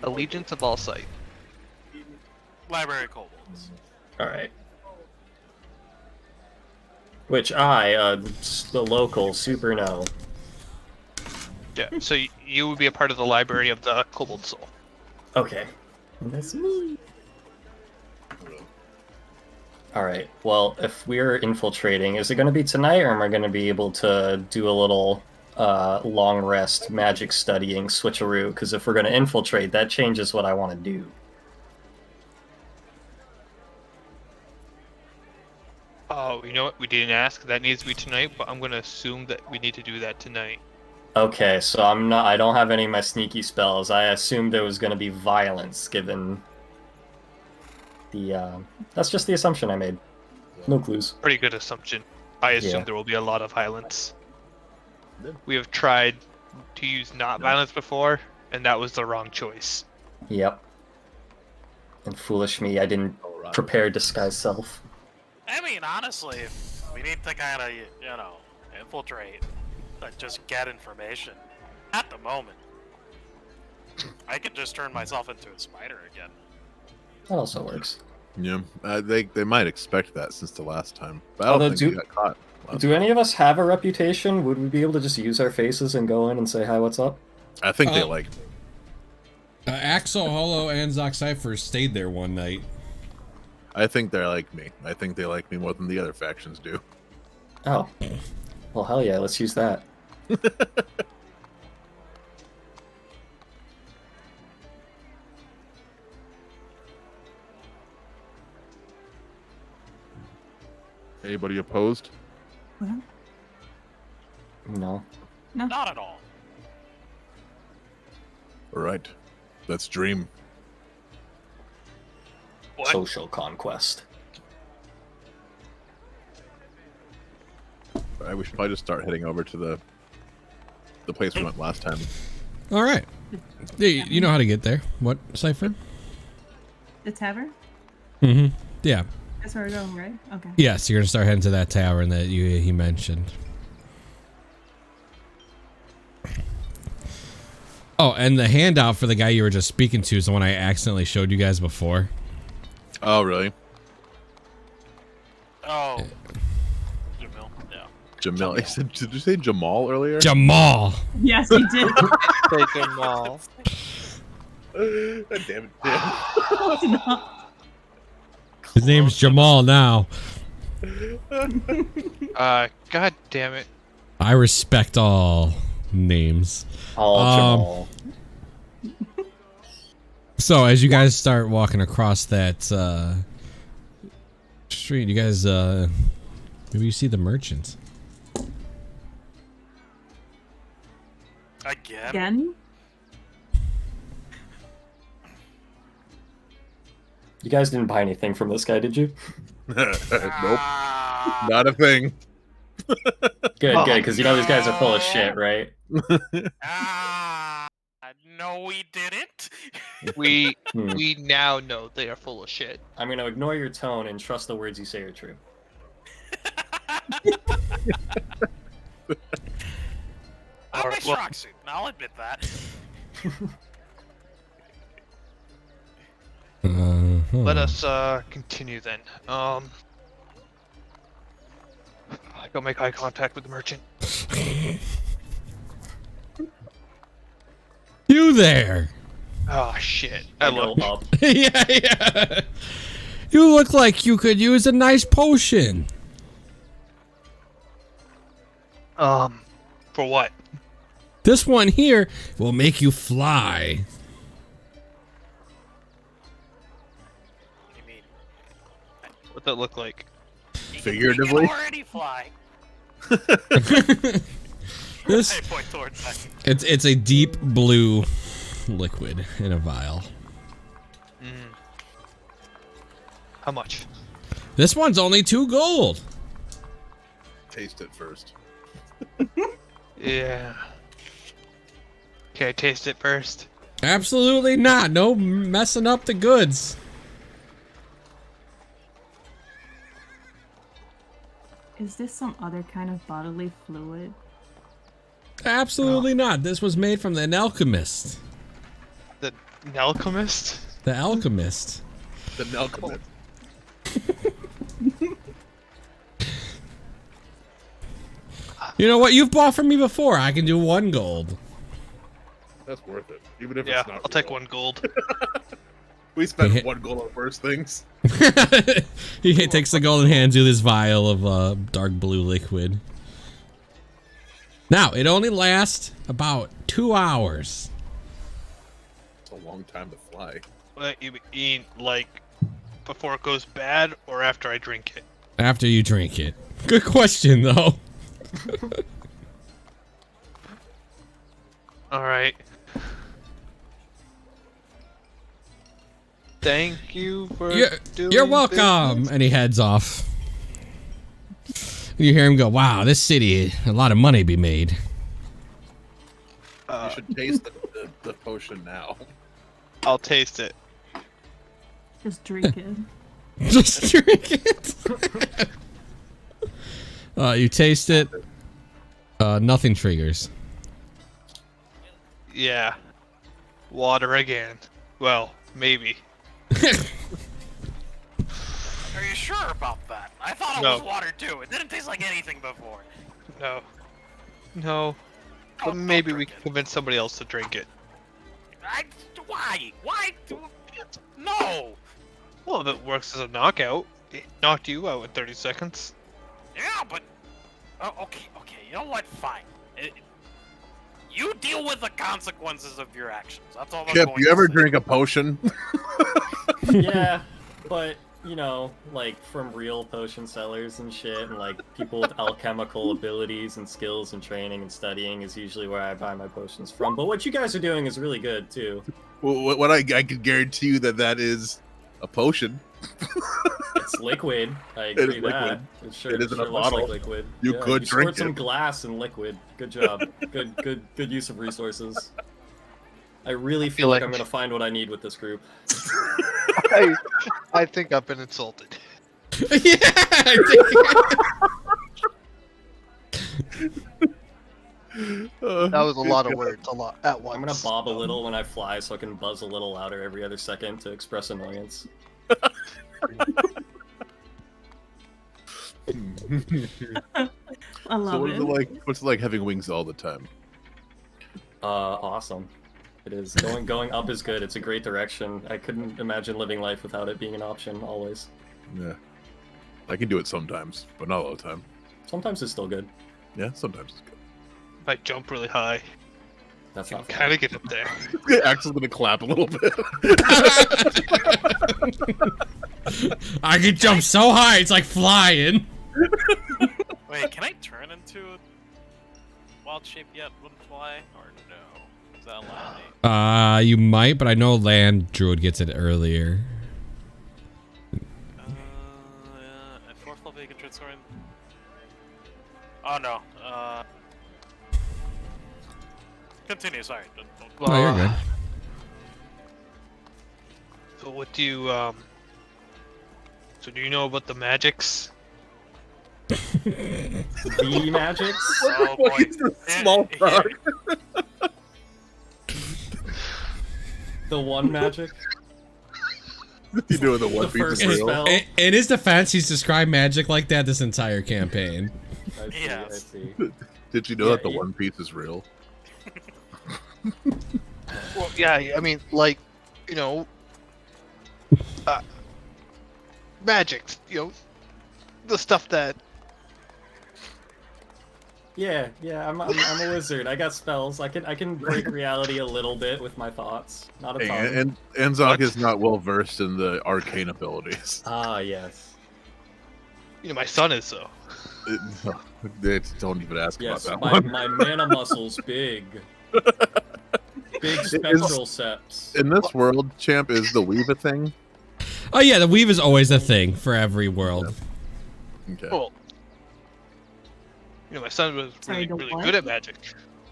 Allegiance of Allsight. Library Kobolds. All right. Which I, the local, super know. Yeah, so you would be a part of the Library of the Kobold Soul. Okay. That's me. All right. Well, if we're infiltrating, is it going to be tonight, or am I going to be able to do a little long rest, magic studying, switcheroo? Because if we're going to infiltrate, that changes what I want to do. Oh, you know what? We didn't ask. That needs to be tonight, but I'm going to assume that we need to do that tonight. Okay, so I don't have any of my sneaky spells. I assumed there was going to be violence, given That's just the assumption I made. No clues. Pretty good assumption. I assume Yeah. there will be a lot of violence. Yeah. We have tried to use not violence before, and that was the wrong choice. Yep. And foolish me, I didn't Colorado. prepare disguise self. I mean, honestly, we need to kind of, infiltrate, just get information. At the moment, I could just turn myself into a spider again. That also works. Yeah, they might expect that since the last time, but I don't Although, think we got caught. Do any of us have a reputation? Would we be able to just use our faces and go in and say hi, what's up? I think they like. Axel, Hollow, and Zoc Cypher stayed there one night. I think they're like me. I think they like me more than the other factions do. Oh. Well, hell yeah, let's use that. Anybody opposed? Well, No. Not at all. All right, let's dream. What? Social conquest. All right, we should probably just start heading over to the place we went last time. All right. Hey, you know how to get there. What, Cypher? the tavern? Mm-hmm. Yeah. That's where we're going, right? Okay. Yes, you're gonna start heading to that tavern that he mentioned. Oh, and the handout for the guy you were just speaking to is the one I accidentally showed you guys before. Oh, really? Oh. Jamil, yeah. Jamil. Did you say Jamal earlier? Jamal. Yes, he did. Take them all. Damn it. Close enough. His name's Jamal now. God damn it. I respect all names. Jamal. So as you guys start walking across that street, you guys maybe you see the merchants. Again? Again? You guys didn't buy anything from this guy, did you? Nope. Ah, Not a thing. Good, because you know these guys are full of shit, right? no, we didn't. We Hmm. we now know they are full of shit. I'm gonna ignore your tone and trust the words you say are true. I'm a Alright, well- shock suit, and I'll admit that. Let us continue then. I go make eye contact with the merchant. You there? Oh shit. I I go look. up. Yeah. You look like you could use a nice potion. For what? This one here will make you fly. You mean, What's that look like? Figuratively. you can already fly. This I point towards that. it's a deep blue liquid in a vial. How much? This one's only 2 gold. Taste it first. Yeah. Okay, I taste it first. Absolutely not. No messing up the goods. Is this some other kind of bodily fluid? Absolutely not. This was made from an alchemist. The alchemist? The alchemist. The Nelcomith. You know what? You've bought from me before. I can do 1 gold. That's worth it. Even if Yeah, it's not I'll take real. 1 gold. We spent 1 gold on first things. He takes the gold and hands you this vial of dark blue liquid. Now, it only lasts about 2 hours. It's a long time to fly. What, you mean, like, before it goes bad or after I drink it? After you drink it. Good question, though. Alright. Thank you for doing You're welcome. business. And he heads off. You hear him go, wow, this city, a lot of money be made. You should taste the potion now. I'll taste it. Just drink it. Just drink it. You taste it. Nothing triggers. Yeah. Water again. Well, maybe. Are you sure about that? I thought it No. was water too. It didn't taste like anything before. No. No. But Don't maybe we drink can it. convince somebody else to drink it. Why? Why? No. Well, if it works as a knockout, it knocked you out in 30 seconds. Yeah, but okay. You know what? Fine. You deal with the consequences of your actions. That's all I'm Chip, going you to ever say. drink a potion? Yeah, but you know, like from real potion sellers and shit, and like people with alchemical abilities and skills and training and studying is usually where I buy my potions from. But what you guys are doing is really good too. What I could guarantee you that is a potion. It's liquid. I It agree is that. liquid. It sure, It is in a sure looks bottle. like liquid. You could you drink squirt some it. glass in liquid. Good job. good use of resources. I really feel like I'm gonna find what I need with this group. I think I've been insulted. Yeah, That was a lot of words, a lot at once. I'm gonna bob a little when I fly so I can buzz a little louder every other second to express annoyance. I love So what is it. it like? What's it like having wings all the time? Awesome. It is. Going up is good. It's a great direction. I couldn't imagine living life without it being an option, always. Yeah, I can do it sometimes, but not all the time. Sometimes it's still good. Yeah, sometimes it's If I jump really high, That's I not can fun. kind of get up there. good. Axel's gonna clap a little bit. I can jump so high, it's like flying. Wait, can I turn into a wild shape yet? Wouldn't fly or no? Is that allowed me? You might, but I know land druid gets it earlier. At fourth level you can transform. Oh no. Continue. Sorry. Oh, you're good. So what do you, so do you know about the magics? The magics? Oh boy. Small frog. The one magic? You doing the One The Piece first is real? spell? In his defense, he's described magic like that this entire campaign. I see, I Yes. see. Did you know Yeah, that the yeah. One Piece is real? Well, yeah, I mean, like, you know, magic, you know, the stuff that. Yeah, I'm a wizard. I got spells. I can break reality a little bit with my thoughts. Not a ton. And Anzok is not well versed in the arcane abilities. Ah, yes. You know, my son is though. Don't even ask Yes, about my, that one. my mana muscle's big. Big spectral seps. In this world, champ, is the weave a thing? Oh yeah, the weave is always a thing for every world. Okay. Well, you know, my son was Sorry, really, the really what? good at magic.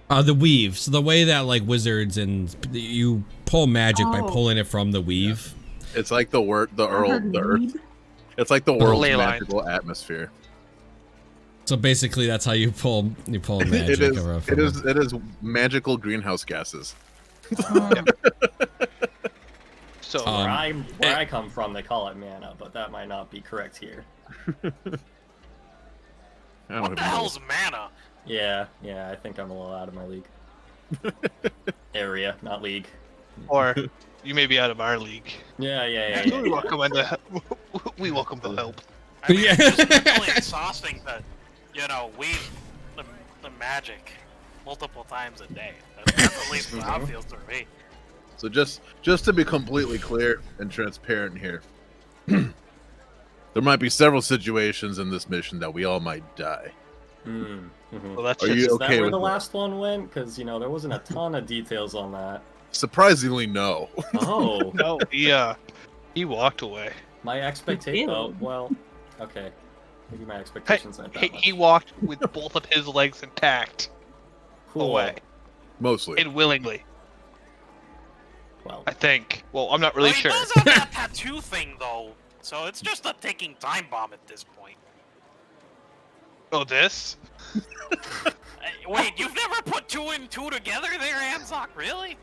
The weave. So the way that like wizards and you pull magic by Oh. pulling it from the weave. It's like the word, the I heard earth. weed. It's like the world's Ley line. magical atmosphere. So basically, that's how you pull magic. It is magical greenhouse gases. So Where I come from, they call it mana, but that might not be correct here. I don't What the even know. hell's mana? Yeah, I think I'm a little out of my league. Area, not league. or you may be out of our league. Yeah. We welcome we welcome the help. I mean, Yeah. it's just really exhausting to, you know, weave the magic multiple times a day. That's at least how it feels to me. So just to be completely clear and transparent here, there might be several situations in this mission that we all might die. Well, that's Are just you Is that okay where with the that? last one went? Because, you know, there wasn't a ton of details on that. Surprisingly, no. Oh. no. Yeah, He walked away. My expectation. Oh Ew. well. Okay. Maybe my Hey, expectations aren't that much. he walked with both of his legs intact Cool. away, Mostly. and willingly. Well, I think. Well, I'm not really Well, he sure. does have that tattoo thing, though, so it's just a ticking time bomb at this point. Oh, this? Wait, you've never put 2 and 2 together there, Anzok? Really?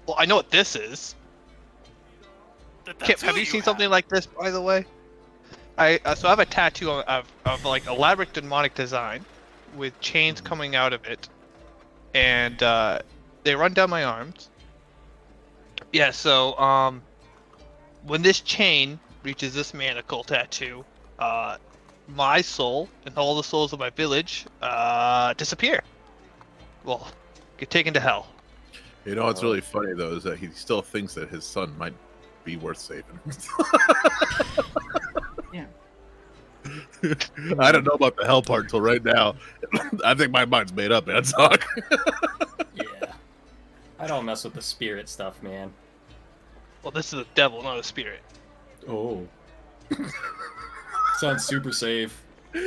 Well, I know what this is. The Kip, tattoo have you seen something like this, by the way? So I have a tattoo of like elaborate demonic design, with chains coming out of it, and they run down my arms. Yeah. So when this chain reaches this manacle tattoo, my soul and all the souls of my village disappear. Well, get taken to hell. You know what's really funny though is that he still thinks that his son might be worth saving. Yeah. I don't know about the hell part until right now. I think my mind's made up, man. yeah. I don't mess with the spirit stuff, man. Well, this is a devil, not a spirit. Oh. Sounds super safe. I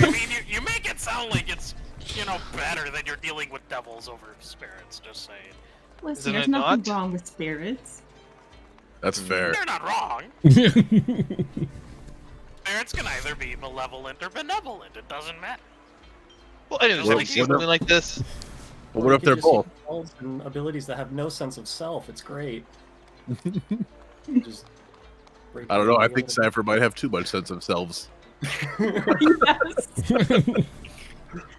mean, you make it sound like it's, better than you're dealing with devils over spirits, just saying. Listen, Isn't there's it nothing not? wrong with spirits. That's fair. They're not wrong. Spirits can either be malevolent or benevolent. It doesn't matter. Well, anyways, Well, have you seen something like this? But what if they're both? And abilities that have no sense of self. It's great. Just break I don't know. I the think ability. Cypher might have too much sense of selves. Yes.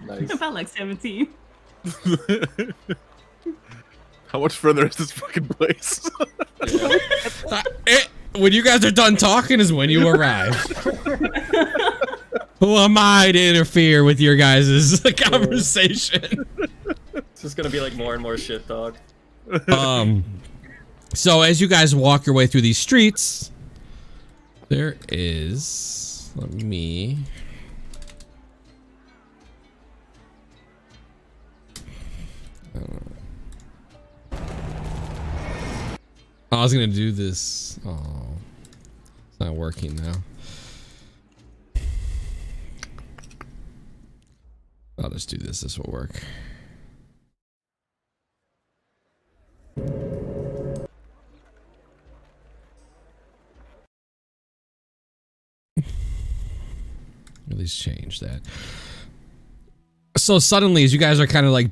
Nice. About like 17. How much further is this fucking place? When you guys are done talking is when you arrive. Who am I to interfere with your guys' conversation? It's just gonna be like more and more shit talk. So as you guys walk your way through these streets, there is, let me, I was gonna do this. Oh, it's not working now. I'll just do this. This will work. At least change that. So suddenly, as you guys are kind of like,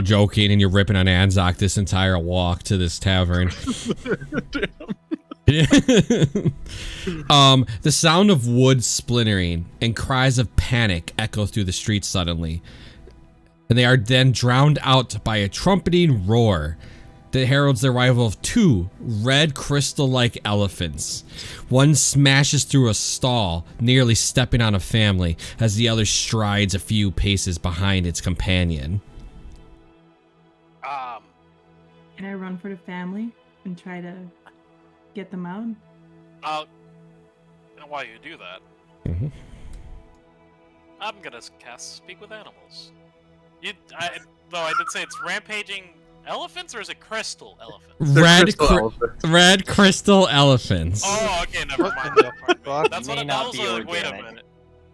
joking and you're ripping on Anzok this entire walk to this tavern. The sound of wood splintering and cries of panic echo through the streets suddenly. And they are then drowned out by a trumpeting roar that heralds the arrival of 2 red crystal-like elephants. One smashes through a stall, nearly stepping on a family, as the other strides a few paces behind its companion. Can I run for the family and try to get them out? While you do that, Mm-hmm. I'm gonna cast Speak with Animals. Though I did say it's rampaging elephants, or is it crystal elephants? Red crystal elephants. Oh, okay, never mind that part. That's May what not that was be like, wait a organic. minute.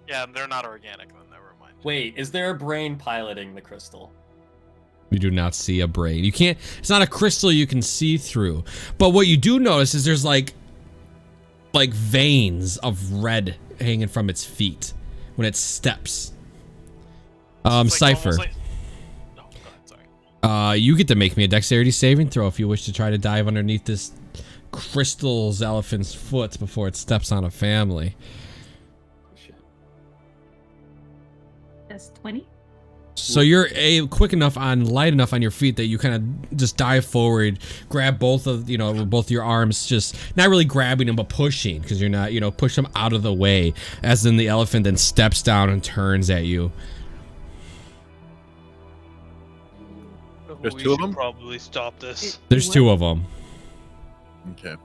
Yeah, they're not organic, then never mind. Wait, is there a brain piloting the crystal? You do not see a brain. You can't, it's not a crystal you can see through. But what you do notice is there's like veins of red hanging from its feet when it steps. It's like Cypher. almost like- No, go ahead, sorry. You get to make me a dexterity saving throw if you wish to try to dive underneath this crystal's elephant's foot before it steps on a family. That's 20. So you're quick enough light enough on your feet that you kind of just dive forward, grab both of both your arms, just not really grabbing them but pushing, because you're not push them out of the way, as then the elephant then steps down and turns at you. There's We 2 of should them? probably stop this. There's 2 of them. Okay.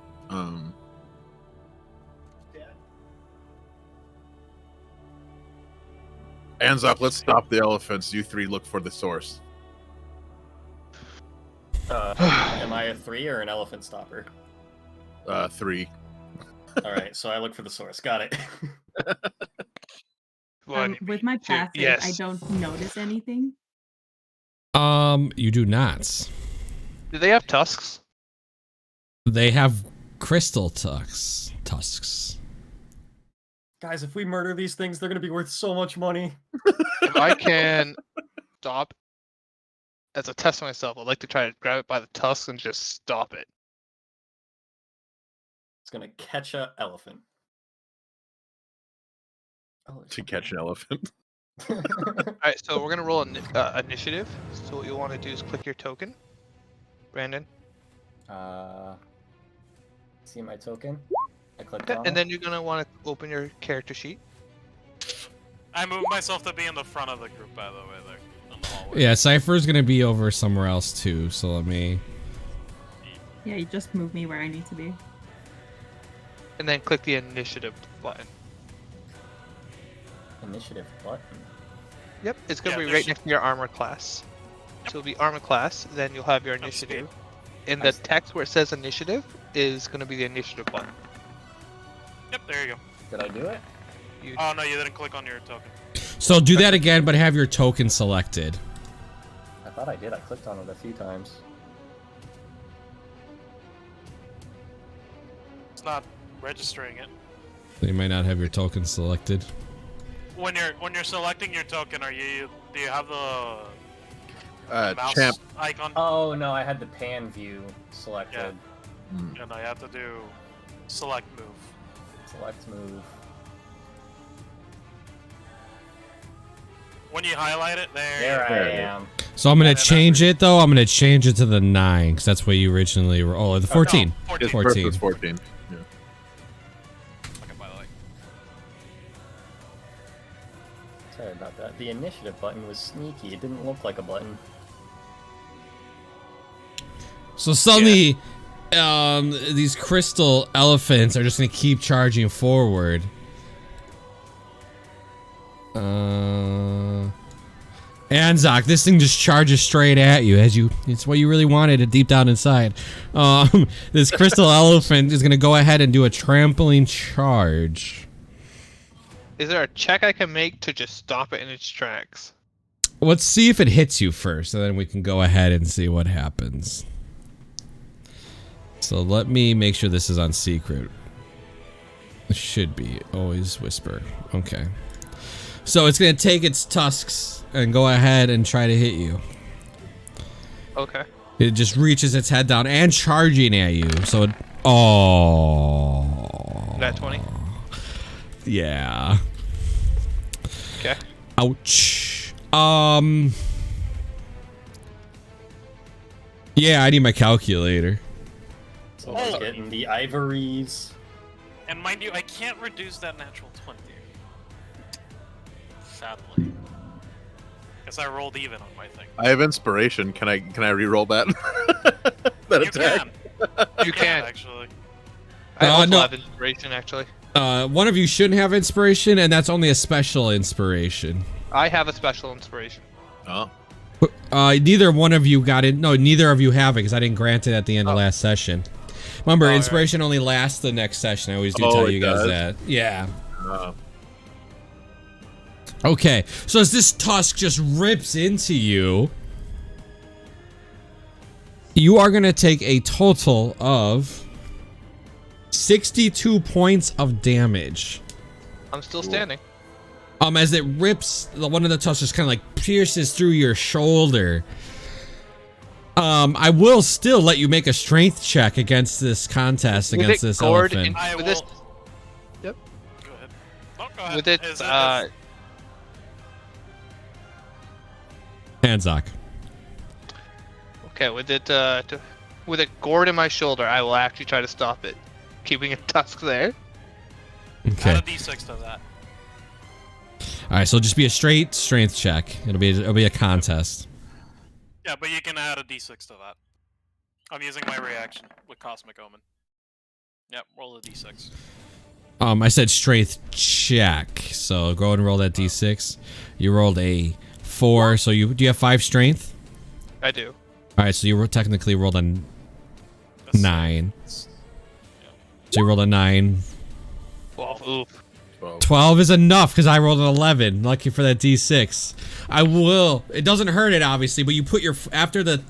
Anzok, let's stop the elephants. You 3 look for the source. Am I a 3 or an elephant stopper? 3. All right, so I look for the source. Got it. One, With my two, passive, yes. I don't notice anything. You do not. Do they have tusks? They have crystal tusks. Guys, if we murder these things, they're gonna be worth so much money. If I can stop as a test of myself, I'd like to try to grab it by the tusks and just stop it. It's gonna catch a elephant. Oh, To catch an elephant. Alright, so we're gonna roll an initiative. So what you want to do is click your token. Brandon. See my token? I clicked Okay, on and it. then you're gonna want to open your character sheet. I moved myself to be in the front of the group, by the way, there. On the hallway. Yeah, Cypher's gonna be over somewhere else too, so let me... Yeah, you just move me where I need to be. And then click the initiative button. Initiative button. Yep, it's gonna Yeah, be there right should- next to your armor class. So it'll be armor class, then you'll have your That's initiative. good. In the text where it says initiative is gonna be the initiative button. Yep, there you go. Did I do it? You Oh, no, you didn't click on your token. So do that again, but have your token selected. I thought I did. I clicked on it a few times. It's not registering it. You might not have your token selected. When you're selecting your token, do you have the mouse Champ. icon? Oh no, I had the pan view selected. And I have to do select move. Select move. When you highlight it, There there. I There it is. am. So I'm gonna And then change it though. I'm gonna change it to the 9 because that's what you originally were. Oh, the 14. No, His 14. birth was 14. Yeah. Okay, by the way. Sorry about that. The initiative button was sneaky. It didn't look like a button. So suddenly, these crystal elephants are just gonna keep charging forward. Anzak, this thing just charges straight at you it's what you really wanted it deep down inside. This crystal elephant is gonna go ahead and do a trampling charge. Is there a check I can make to just stop it in its tracks? Let's see if it hits you first, and then we can go ahead and see what happens. So let me make sure this is on secret. It should be. Always whisper. Okay. So it's going to take its tusks and go ahead and try to hit you. Okay. It just reaches its head down and charging at you. So it... Oh. That 20? Yeah. Okay. Ouch. Yeah, I need my calculator. So we're getting the ivories. And mind you, I can't reduce that natural 20. Sadly. Guess I rolled even on my thing. I have inspiration. Can I re-roll that? That You attack? can. You can. Actually. I also no. have inspiration, actually. One of you shouldn't have inspiration, and that's only a special inspiration. I have a special inspiration. Oh. Neither one of you got it. No, neither of you have it because I didn't grant it at the end of last session. Remember, Oh, inspiration only lasts the next session. I always do Oh, tell it you guys does? that. Yeah. Oh. Okay, so as this tusk just rips into you, you are going to take a total of 62 points of damage. I'm still standing. As it rips, one of the tusks just kind of like pierces through your shoulder. I will still let you make a strength check against this contest With against it this gored elephant. I With will. this- Yep. Go ahead. Oh, go ahead. With it, Anzak. okay, with it gored in my shoulder, I will actually try to stop it, keeping a tusk there. Okay. Add a d6 to that. All right, so just be a straight strength check. It'll be a contest. Yeah, but you can add a d6 to that. I'm using my reaction with Cosmic Omen. Yep, roll a d6. I said strength check. So go ahead and roll that d6. You rolled a 4, so do you have 5 strength? I do. All right, so you technically rolled a That's 9. So you rolled a 9. Well, oof. 12 is enough because I rolled an 11. Lucky for that D6. I will. It doesn't hurt it obviously, but you put your after the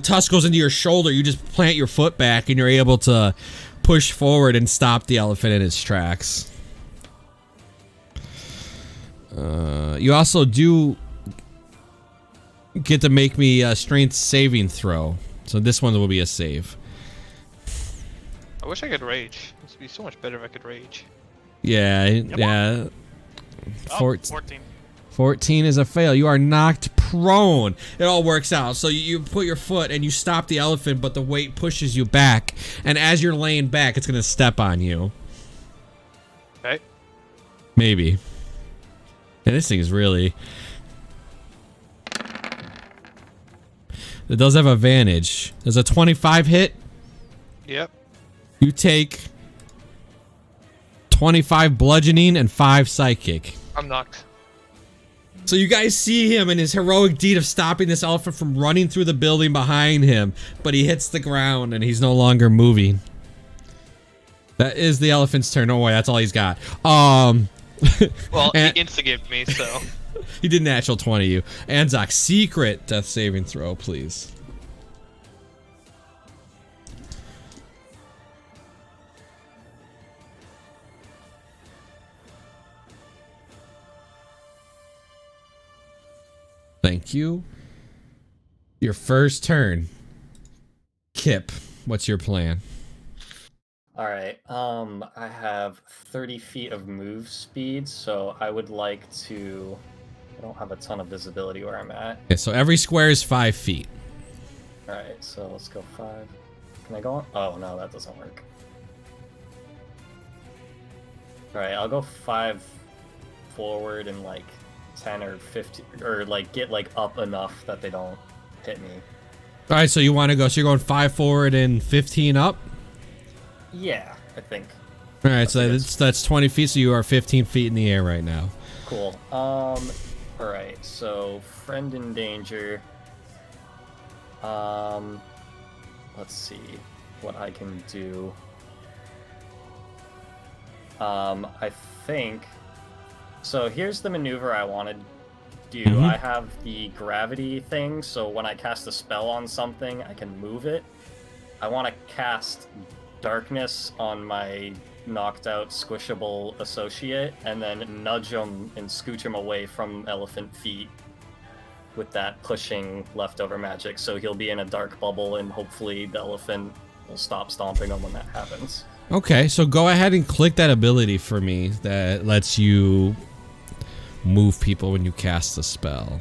tusk goes into your shoulder, you just plant your foot back and you're able to push forward and stop the elephant in its tracks. You also do get to make me a strength saving throw. So this one will be a save. I wish I could rage. This would be so much better if I could rage. Yeah, yeah. Oh, 14. 14 is a fail. You are knocked prone. It all works out. So you put your foot and you stop the elephant, but the weight pushes you back. And as you're laying back, it's going to step on you. Okay. Maybe. And this thing is really... It does have advantage. There's a 25 hit. Yep. You take 25 bludgeoning and 5 psychic. I'm knocked. So you guys see him in his heroic deed of stopping this elephant from running through the building behind him, but he hits the ground and he's no longer moving. That is the elephant's turn. Oh, wait, that's all he's got. Well, he instigated me, so. He did natural 20 you. Anzac, secret death saving throw, please. Thank you. Your first turn. Kip, what's your plan? All right. I have 30 feet of move speed, so I would like to. I don't have a ton of visibility where I'm at. Okay, so every square is 5 feet. All right, so let's go 5. Can I go on? Oh no, that doesn't work. All right, I'll go 5 forward and like 10 or 15, or like get like up enough that they don't hit me. All right, so you want to go? So you're going 5 forward and 15 up. Yeah, I think. All right, so that's 20 feet. So you are 15 feet in the air right now. Cool. All right, so friend in danger. Let's see what I can do. I think. So here's the maneuver I want to do. Mhm. I have the gravity thing, so when I cast a spell on something, I can move it. I want to cast darkness on my knocked out squishable associate and then nudge him and scooch him away from elephant feet with that pushing leftover magic, so he'll be in a dark bubble and hopefully the elephant will stop stomping him when that happens. Okay, so go ahead and click that ability for me that lets you move people when you cast a spell.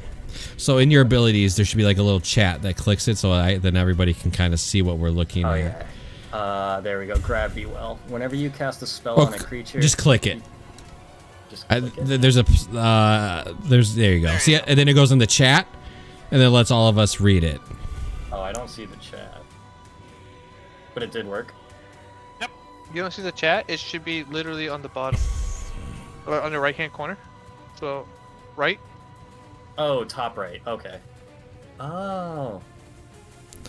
So in your abilities, there should be like a little chat that clicks it, so then everybody can kind of see what we're looking at. Yeah. There we go. Gravity well. Whenever you cast a spell on a creature, just click it. Just click it. There you go. See it, and then it goes in the chat, and then lets all of us read it. Oh, I don't see the chat, but it did work. You don't see the chat? It should be literally on the bottom. Or on the right hand corner. So, right? Oh, top right. Okay. Oh.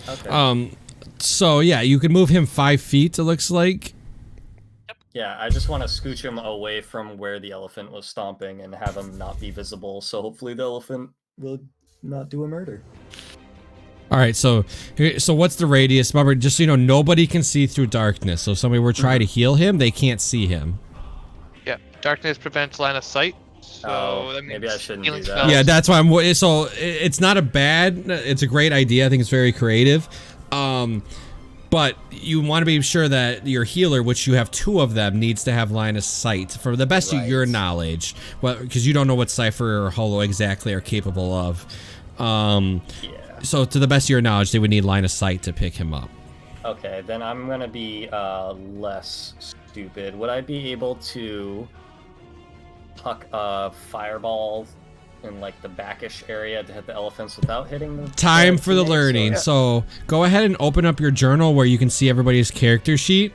Okay. So yeah, you can move him 5 feet, it looks like. Yeah, I just want to scooch him away from where the elephant was stomping and have him not be visible, so hopefully the elephant will not do a murder. All right, so what's the radius? Remember, just so you know, nobody can see through darkness. So if somebody were trying to heal him, they can't see him. Yeah, darkness prevents line of sight. So that means maybe I shouldn't healing do that. spells. Yeah, that's why I'm. So it's not a bad. It's a great idea. I think it's very creative. But you want to be sure that your healer, which you have 2 of them, needs to have line of sight for the best of your knowledge. Well, because you don't know what Cypher or Holo exactly are capable of. Yeah. So to the best of your knowledge, they would need line of sight to pick him up. Okay, then I'm gonna be less stupid. Would I be able to huck a fireball in like the backish area to hit the elephants without hitting the Time for the teammates, learning. or- So go ahead and open up your journal where you can see everybody's character sheet.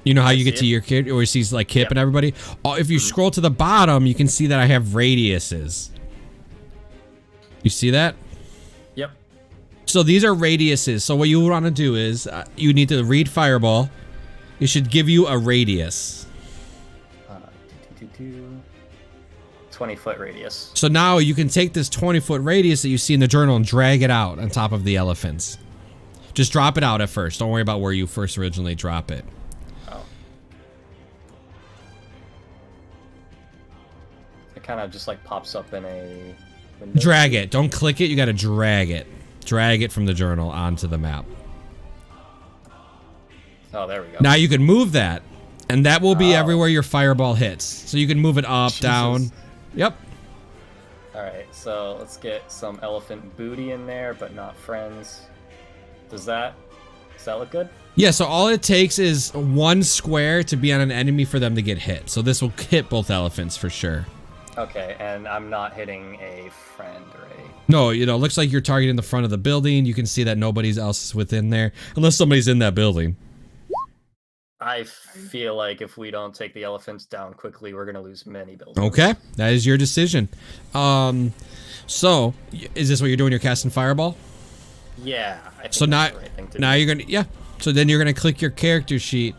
You know how you get to your character where it sees like Kip and everybody? If you scroll to the bottom, you can see that I have radiuses. You see that? Yep. So these are radiuses. So what you want to do is you need to read Fireball. It should give you a radius. 20-foot radius. So now you can take this 20-foot radius that you see in the journal and drag it out on top of the elephants. Just drop it out at first. Don't worry about where you first originally drop it. Oh. It kind of just like pops up in a window. Drag it. Don't click it. You got to drag it. Drag it from the journal onto the map. Oh, there we go. Now you can move that, and that will be everywhere your fireball hits. So you can move it up, down. Yep. All right, so let's get some elephant booty in there, but not friends. Does that look good? Yeah, so all it takes is one square to be on an enemy for them to get hit. So this will hit both elephants for sure. Okay, and I'm not hitting a friend or a... No, you know, it looks like you're targeting the front of the building. You can see that nobody else is within there, unless somebody's in that building. I feel like if we don't take the elephants down quickly, we're gonna lose many buildings. Okay, that is your decision. So is this what you're doing? You're casting Fireball? Yeah. I think So that's the right thing to do. you're gonna, yeah. So then you're gonna click your character sheet,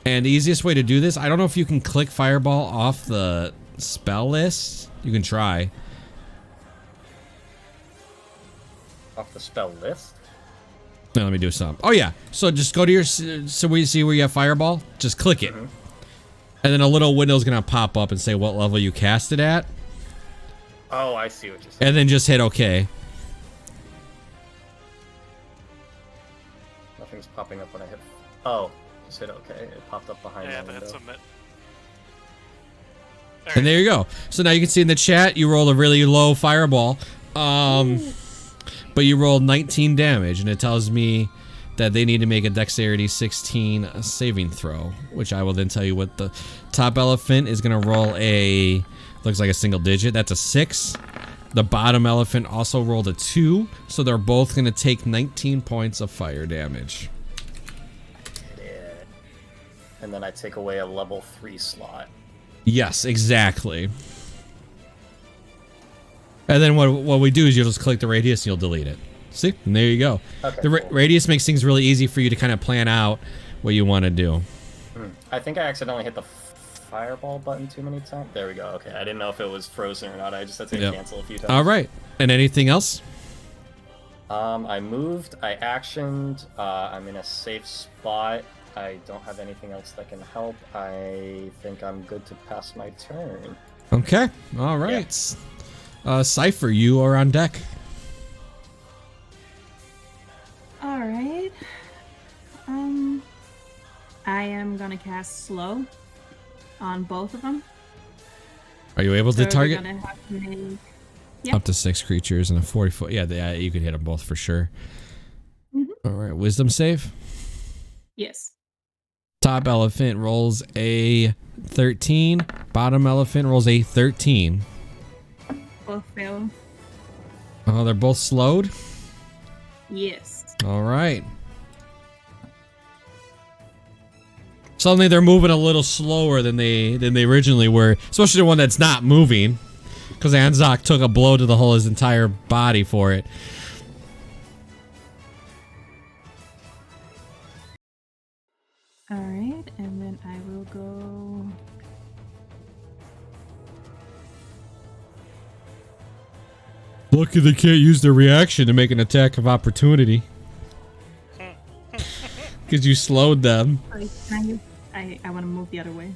and the easiest way to do this, I don't know if you can click Fireball off the spell list. You can try. Off the spell list? Now let me do some. Oh yeah. So just go to your, so we see where you have Fireball. Just click it, and then a little window's gonna pop up and say what level you cast it at, Oh, I see what you're saying. and then just hit OK. Nothing's popping up when I hit... Oh, just hit OK. It popped up behind Yeah, my hit window. submit. And there you go. So now you can see in the chat you rolled a really low Fireball, but you rolled 19 damage, and it tells me that they need to make a Dexterity 16 saving throw, which I will then tell you what the top elephant is going to roll a, looks like a single digit. That's a 6. The bottom elephant also rolled a 2, so they're both going to take 19 points of fire damage. Yeah. And then I take away a level 3 slot. Yes, exactly. And then what we do is you'll just click the radius and you'll delete it. See? And there you go. Okay, The cool. radius makes things really easy for you to kind of plan out what you want to do. I think I accidentally hit the fireball button too many times. There we go. Okay, I didn't know if it was frozen or not. I just had to Yep. cancel a few times. All right. And anything else? I moved. I actioned. I'm in a safe spot. I don't have anything else that can help. I think I'm good to pass my turn. Okay. All right. Cypher, you are on deck. All right. I am gonna cast slow on both of them. Are you able to So target? we're gonna have to make... Yeah. Up to 6 creatures and a 40-foot. Yeah, you could hit them both for sure. Mhm. All right. Wisdom save. Yes. Top elephant rolls a 13. Bottom elephant rolls a 13. Both fail. Oh, they're both slowed? Yes. All right. Suddenly they're moving a little slower than they originally were, especially the one that's not moving, because Anzak took a blow to the whole his entire body for it. All right, and then I will go. Lucky they can't use their reaction to make an attack of opportunity. Because you slowed them. I want to move the other way.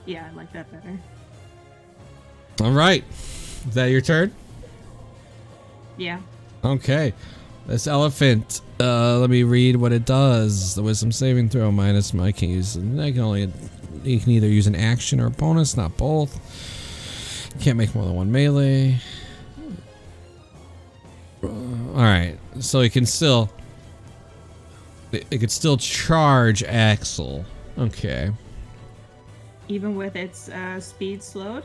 Yeah, I like that better. All right. Is that your turn? Yeah. Okay. This elephant, let me read what it does. The wisdom saving throw minus I can use. You can either use an action or a bonus, not both. Can't make more than one melee. Alright, so it can still... It could still charge Axel. Okay. Even with its speed slowed.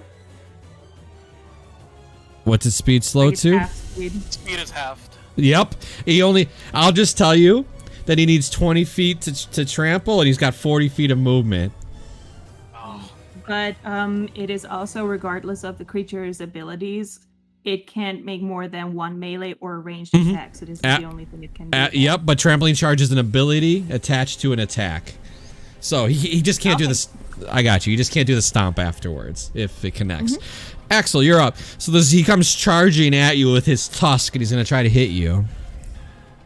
What's its speed slow Like it's to? half speed. Speed is halved. Yep. I'll just tell you that he needs 20 feet to trample, and he's got 40 feet of movement. Oh, But it is also regardless of the creature's abilities. It can't make more than one melee or ranged attack, so this is the only thing it can do. Yep, but trampoline charge is an ability attached to an attack. So he just can't do this. I got you. You just can't do the stomp afterwards if it connects. Axel, you're up. So he comes charging at you with his tusk, and he's gonna try to hit you.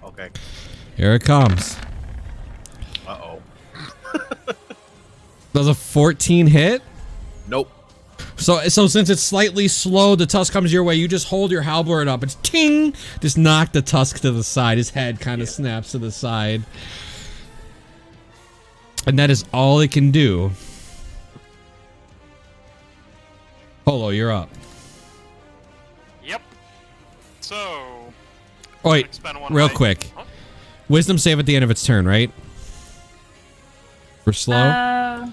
Okay. Here it comes. Uh-oh. Does a 14 hit? Nope. So since it's slightly slow, the tusk comes your way. You just hold your halberd up. It's ting! Just knock the tusk to the side. His head kind of snaps to the side. And that is all it can do. Polo, you're up. Yep. So. Oh, wait, real quick. Huh? Wisdom save at the end of its turn, right? For slow?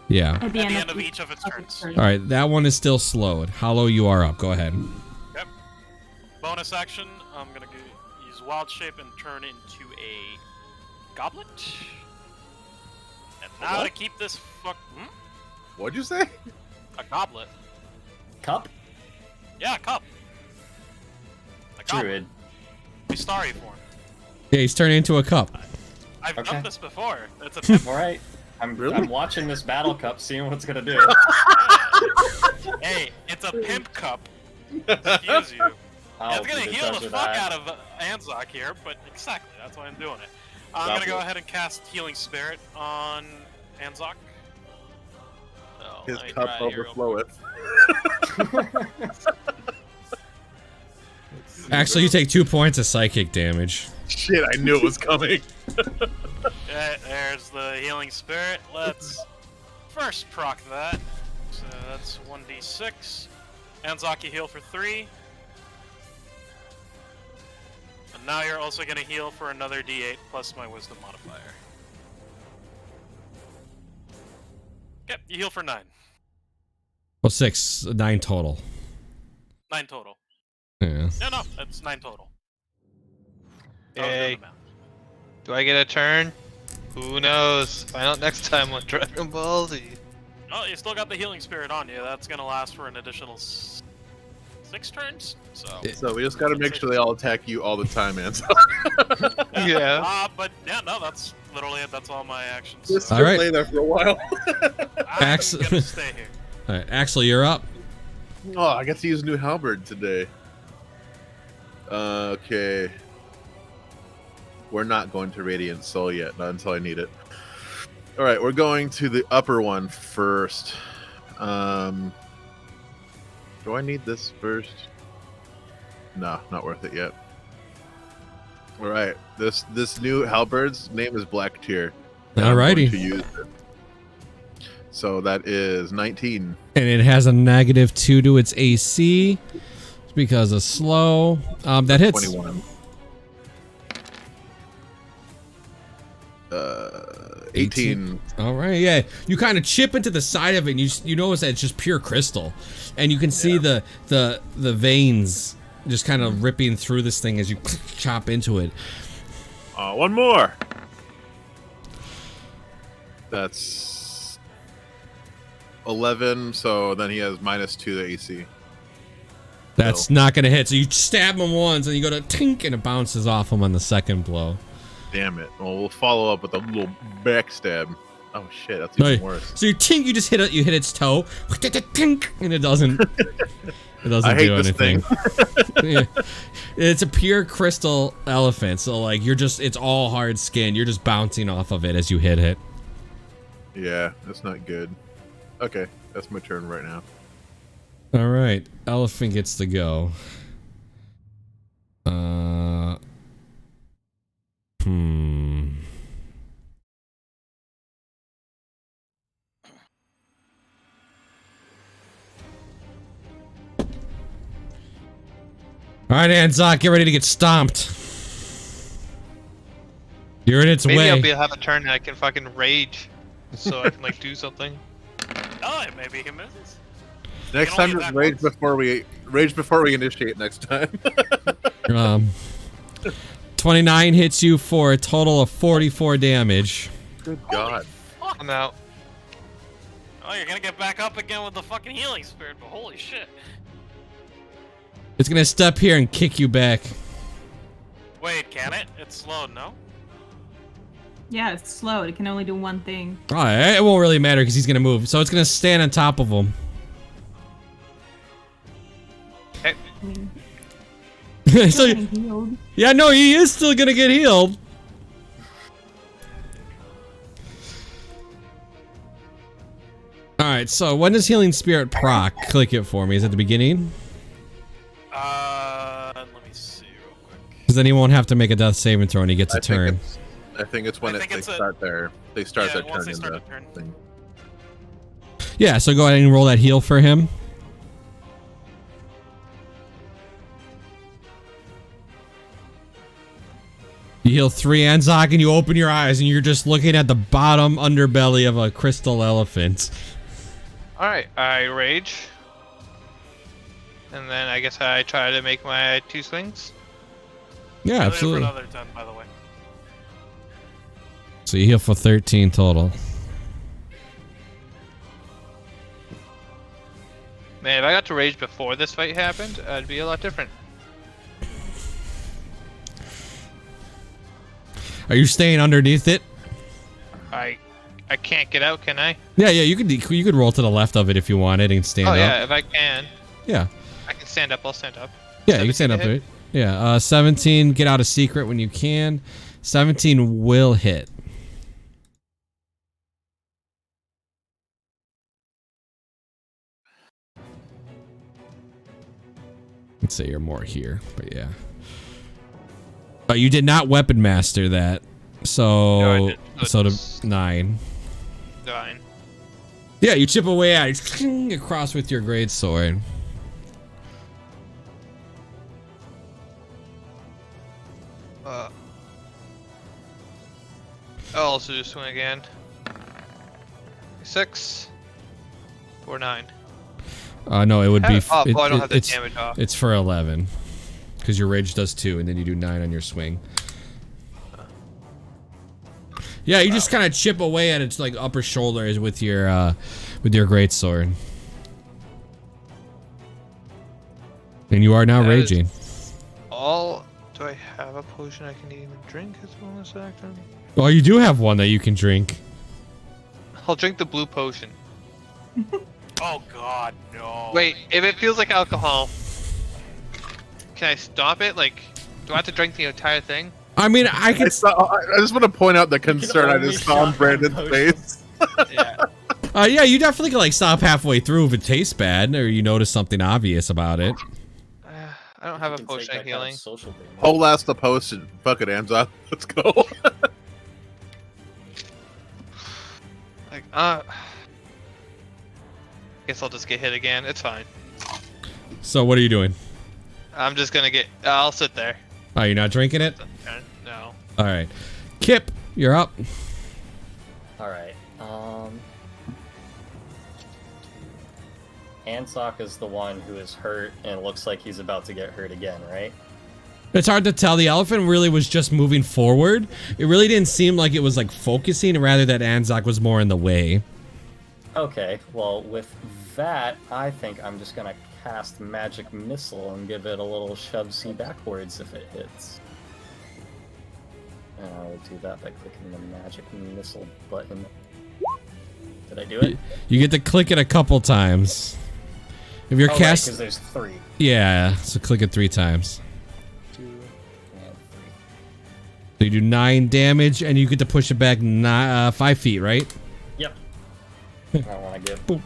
Yeah. At the end of each of its turns. All right, that one is still slowed. Hollow, you are up. Go ahead. Yep. Bonus action. I'm gonna use wild shape and turn into a goblet. And now to keep this What'd you say? a goblet. Cup? Yeah, a cup. A goblet. Druid. Be starry form. Yeah, he's turning into a cup. I've Okay. done this before. It's a pimp. All right. I'm watching this battle cup, seeing what it's gonna do. Hey, it's a pimp cup. Excuse you. I'll It's gonna be the heal judge the of fuck that. out of Anzok here, but exactly, that's why I'm doing it. I'm gonna go ahead and cast Healing Spirit on Anzok. So, His let me cup try it here real overfloweth. Actually, you take 2 points of psychic damage. Shit, I knew it was coming. Yeah, there's the Healing Spirit. Let's first proc that. So that's 1d6. Anzok, you heal for 3. And now you're also going to heal for another d8 plus my Wisdom modifier. Yep, you heal for 9. Well, 6, 9 total. 9 total. Yeah. No, that's 9 total. Yay. Do I get a turn? Who knows? Find out next time on Dragon Ball Z. Oh, you still got the Healing Spirit on you. That's going to last for an additional 6 turns. So we just gotta make sure they all attack you all the time, man. Yeah. But yeah, no, that's literally it. That's all my actions. Just All right. play there for a while. I'm gonna stay here. All right, Axel, you're up. Oh, I get to use new halberd today. Okay. We're not going to Radiant Soul yet, not until I need it. Alright, we're going to the upper one first. Do I need this first? No, not worth it yet. Alright, this new halberd's name is Black Tear. And I'm going Alrighty. to use it. So that is 19. And it has a -2 to its AC because of slow. That hits. 21. 18. All right, yeah. You kind of chip into the side of it, and you notice that it's just pure crystal, and you can see the veins just kind of ripping through this thing as you chop into it. One more. That's 11. So then he has -2 to AC. That's not gonna hit. So you stab him once, and you go to tink, and it bounces off him on the second blow. Damn it. Well, we'll follow up with a little backstab. Oh shit, that's even worse. So you tink, you just hit it. You hit its toe, tink, and it doesn't. It doesn't I hate do this anything. thing. Yeah. It's a pure crystal elephant, so like it's all hard skin. You're just bouncing off of it as you hit it. Yeah, that's not good. Okay, that's my turn right now. All right, elephant gets to go. All right, Anzok, get ready to get stomped. You're in its Maybe way. I'll have a turn and I can fucking rage, so I can like do something. Oh, maybe he misses. Next can time, only just attack rage before we initiate next time. 29 hits you for a total of 44 damage. Good God. I'm out. Oh, you're gonna get back up again with the fucking healing spirit, but holy shit. It's gonna step here and kick you back. Wait, can it? It's slowed, no? Yeah, it's slow. It can only do one thing. Alright, it won't really matter because he's gonna move. So it's gonna stand on top of him. Okay. I mean, So, still getting healed. yeah, no, he is still gonna get healed. Alright, so when does Healing Spirit proc? Click it for me. Is it at the beginning? Let me see real quick. Because then he won't have to make a death saving throw and he gets a turn. I think it's when I think they it's a- start their Yeah, turn once they in start the their turn. thing. Yeah, so go ahead and roll that heal for him. You heal 3 Anzak and you open your eyes and you're just looking at the bottom underbelly of a crystal elephant. Alright, I rage. And then I guess I try to make my 2 swings. Yeah, For absolutely. another 10, by the way. So you heal for 13 total. Man, if I got to rage before this fight happened, it'd be a lot different. Are you staying underneath it? I can't get out, can I? Yeah, you could roll to the left of it if you wanted and stand Oh up. yeah, if I can. Yeah. I can stand up, I'll stand up. Yeah, you can stand up to it. Yeah, 17, get out a secret when you can. 17 will hit. Let's say you're more here, but yeah. But you did not weapon master that. So, No, I didn't. so It's- to 9. 9. Yeah, you chip away at it across with your great sword. I'll also do swing again. 6. 4, 9. No, it would be. Oh, I don't have the damage off. It's for 11, because your rage does 2, and then you do 9 on your swing. Yeah, you just kind of chip away at its like upper shoulders with your great sword, and you are now That is- raging. Do I have a potion I can even drink as a bonus action? Well, you do have one that you can drink. I'll drink the blue potion. Oh god, no. Wait, if it feels like alcohol, can I stop it? Like, do I have to drink the entire thing? I mean, I I can. just want to point out the concern I only just saw on shotgun Brandon's potions. face. Yeah. Yeah, you definitely can like stop halfway through if it tastes bad or you notice something obvious about it. I don't have a You can take potion that of kind healing. social damage. Whole ass the post and fuck it, Amza. Let's go. Like, guess I'll just get hit again. It's fine. So what are you doing? I'm just gonna get. I'll sit there. Oh, you're not drinking it? No. All right, Kip, you're up. All right. Ansok is the one who is hurt, and it looks like he's about to get hurt again, right? It's hard to tell. The elephant really was just moving forward. It really didn't seem like it was like focusing, rather that Anzak was more in the way. Okay, well, with that, I think I'm just gonna cast Magic Missile and give it a little shove-see backwards if it hits. And I will do that by clicking the Magic Missile button. Did I do it? You get to click it a couple times. If you're Oh, cast, because there's 3. yeah, so click it 3 times. 2 and 3. So you do 9 damage, and you get to push it back 5 feet, right? Yep. I want to get. Boom.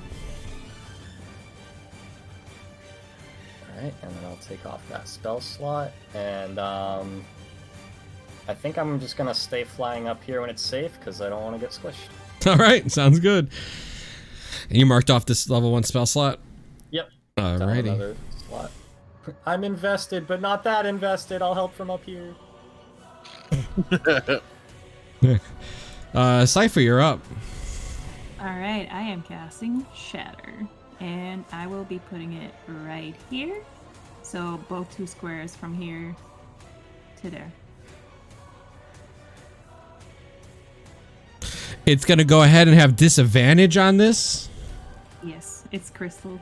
Alright, and then I'll take off that spell slot, and I think I'm just gonna stay flying up here when it's safe, because I don't want to get squished. All right, sounds good. And you marked off this level 1 spell slot? Yep. Down Alrighty. another slot. I'm invested, but not that invested. I'll help from up here. Cypher, you're up. Alright, I am casting Shatter. And I will be putting it right here. So both 2 squares from here to there. It's gonna go ahead and have disadvantage on this. Yes, it's crystal.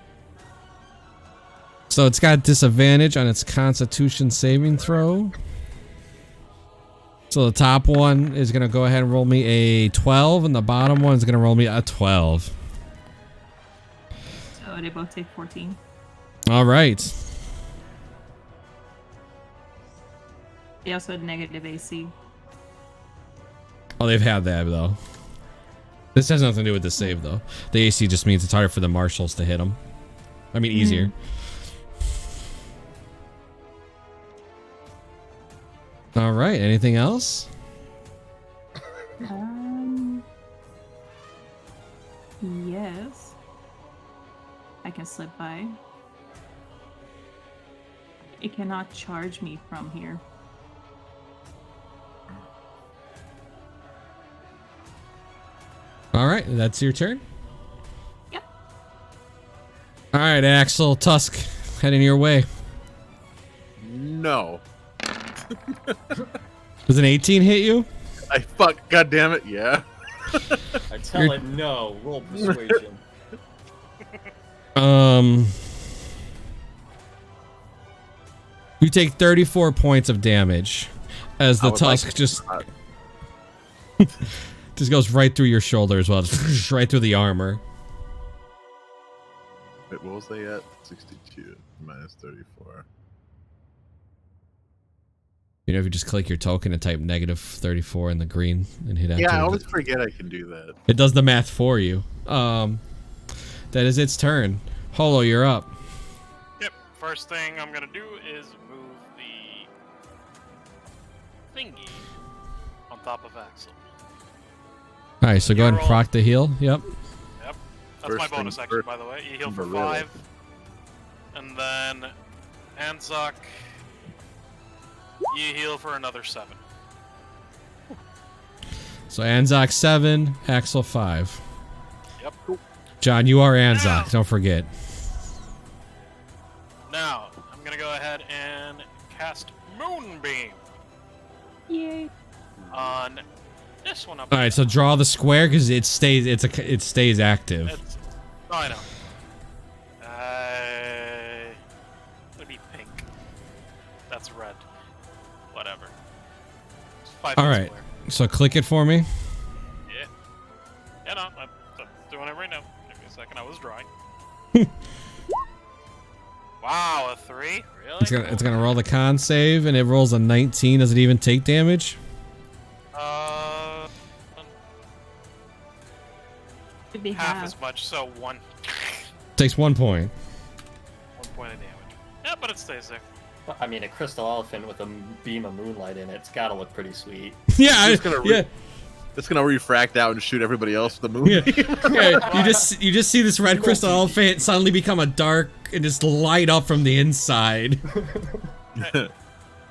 So it's got disadvantage on its Constitution saving throw. So the top one is going to go ahead and roll me a 12, and the bottom one is going to roll me a 12. So they both take 14. All right. They also had negative AC. Oh, they've had that, though. This has nothing to do with the save, though. The AC just means it's harder for the marshals to hit them. I mean, easier. All right. Anything else? Yes. I can slip by. It cannot charge me from here. All right. That's your turn. Yep. All right, Axel, Tusk, heading your way. No. Does an 18 hit you? God damn it, yeah. I tell it no. Roll persuasion. You take 34 points of damage as the I would like tusk to just goes right through your shoulder as well, just right through the armor. Wait, what was they at? 62 minus 34. You know, if you just click your token and type negative 34 in the green and hit enter. Yeah, I always forget I can do that. It does the math for you. That is its turn. Holo, you're up. Yep. First thing I'm gonna do is move the thingy on top of Axel. All right, so go ahead and roll. proc the heal. Yep. Yep. That's First my bonus thing action, first. by the way. You heal for Really? 5. And then Anzak, you heal for another 7. So Anzak 7, Axel 5. Yep. John, you are Anzak. Don't forget. Now, I'm gonna go ahead and cast Moonbeam Yay. on this one up All right, so draw the square because it stays active. It's, oh, I know. It'll be pink. That's red. Whatever. It's 5 All feet right, square. so click it for me. Yeah. Yeah, no, I'm doing it right now. Give me a second. I was drawing. Wow, a 3? Really? It's gonna roll the con save, and it rolls a 19. Does it even take damage? Should be half half. as much, so 1. Takes 1 point. 1 point of damage. Yeah, but it stays there. I mean, a crystal elephant with a beam of moonlight in it's gotta look pretty sweet. Yeah, It's gonna yeah. It's gonna refract out and shoot everybody else with the moon. Yeah. Yeah, you just see this red crystal elephant suddenly become a dark and just light up from the inside.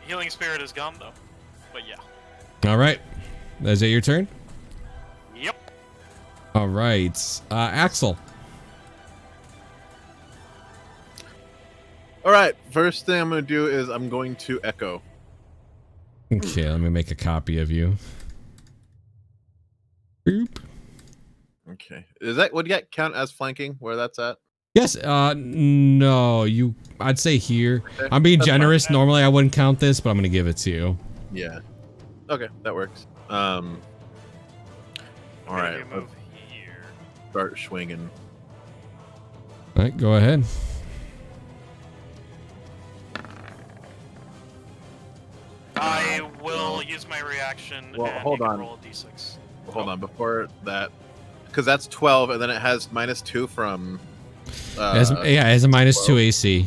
Healing spirit is gone though. But yeah. All right, is it your turn? Yep. All right, Axel. All right, first thing I'm gonna do is I'm going to echo. Okay, let me make a copy of you. Boop. Okay, is that would that count as flanking? Where that's at? Yes. No. I'd say here. Okay, I'm being that's fine. generous. Normally, I wouldn't count this, but I'm gonna give it to you. Yeah. Okay, that works. All right, You let's move here. start swinging. All right, go ahead. I will use my reaction Well, and hold you can on. roll a d6. Hold on, before that, because that's 12, and then it has -2 from. It has a -2 12. AC.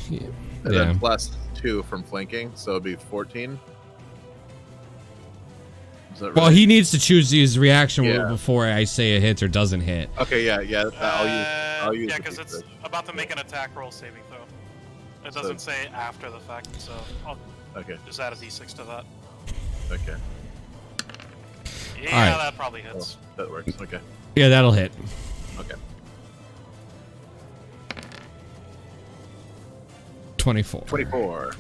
And Yeah. then +2 from flanking, so it'd be 14. Is that right? Well, he needs to choose his reaction Yeah. before I say it hits or doesn't hit. Okay, yeah. I'll use. Yeah, the because it's D6. about to make an attack roll saving throw. It So- doesn't say after the fact, so I'll Okay. just add a d6 to that. Okay. Yeah, Alright. that probably Well, hits. that works. Okay. Yeah, that'll hit. Okay. 24. 24.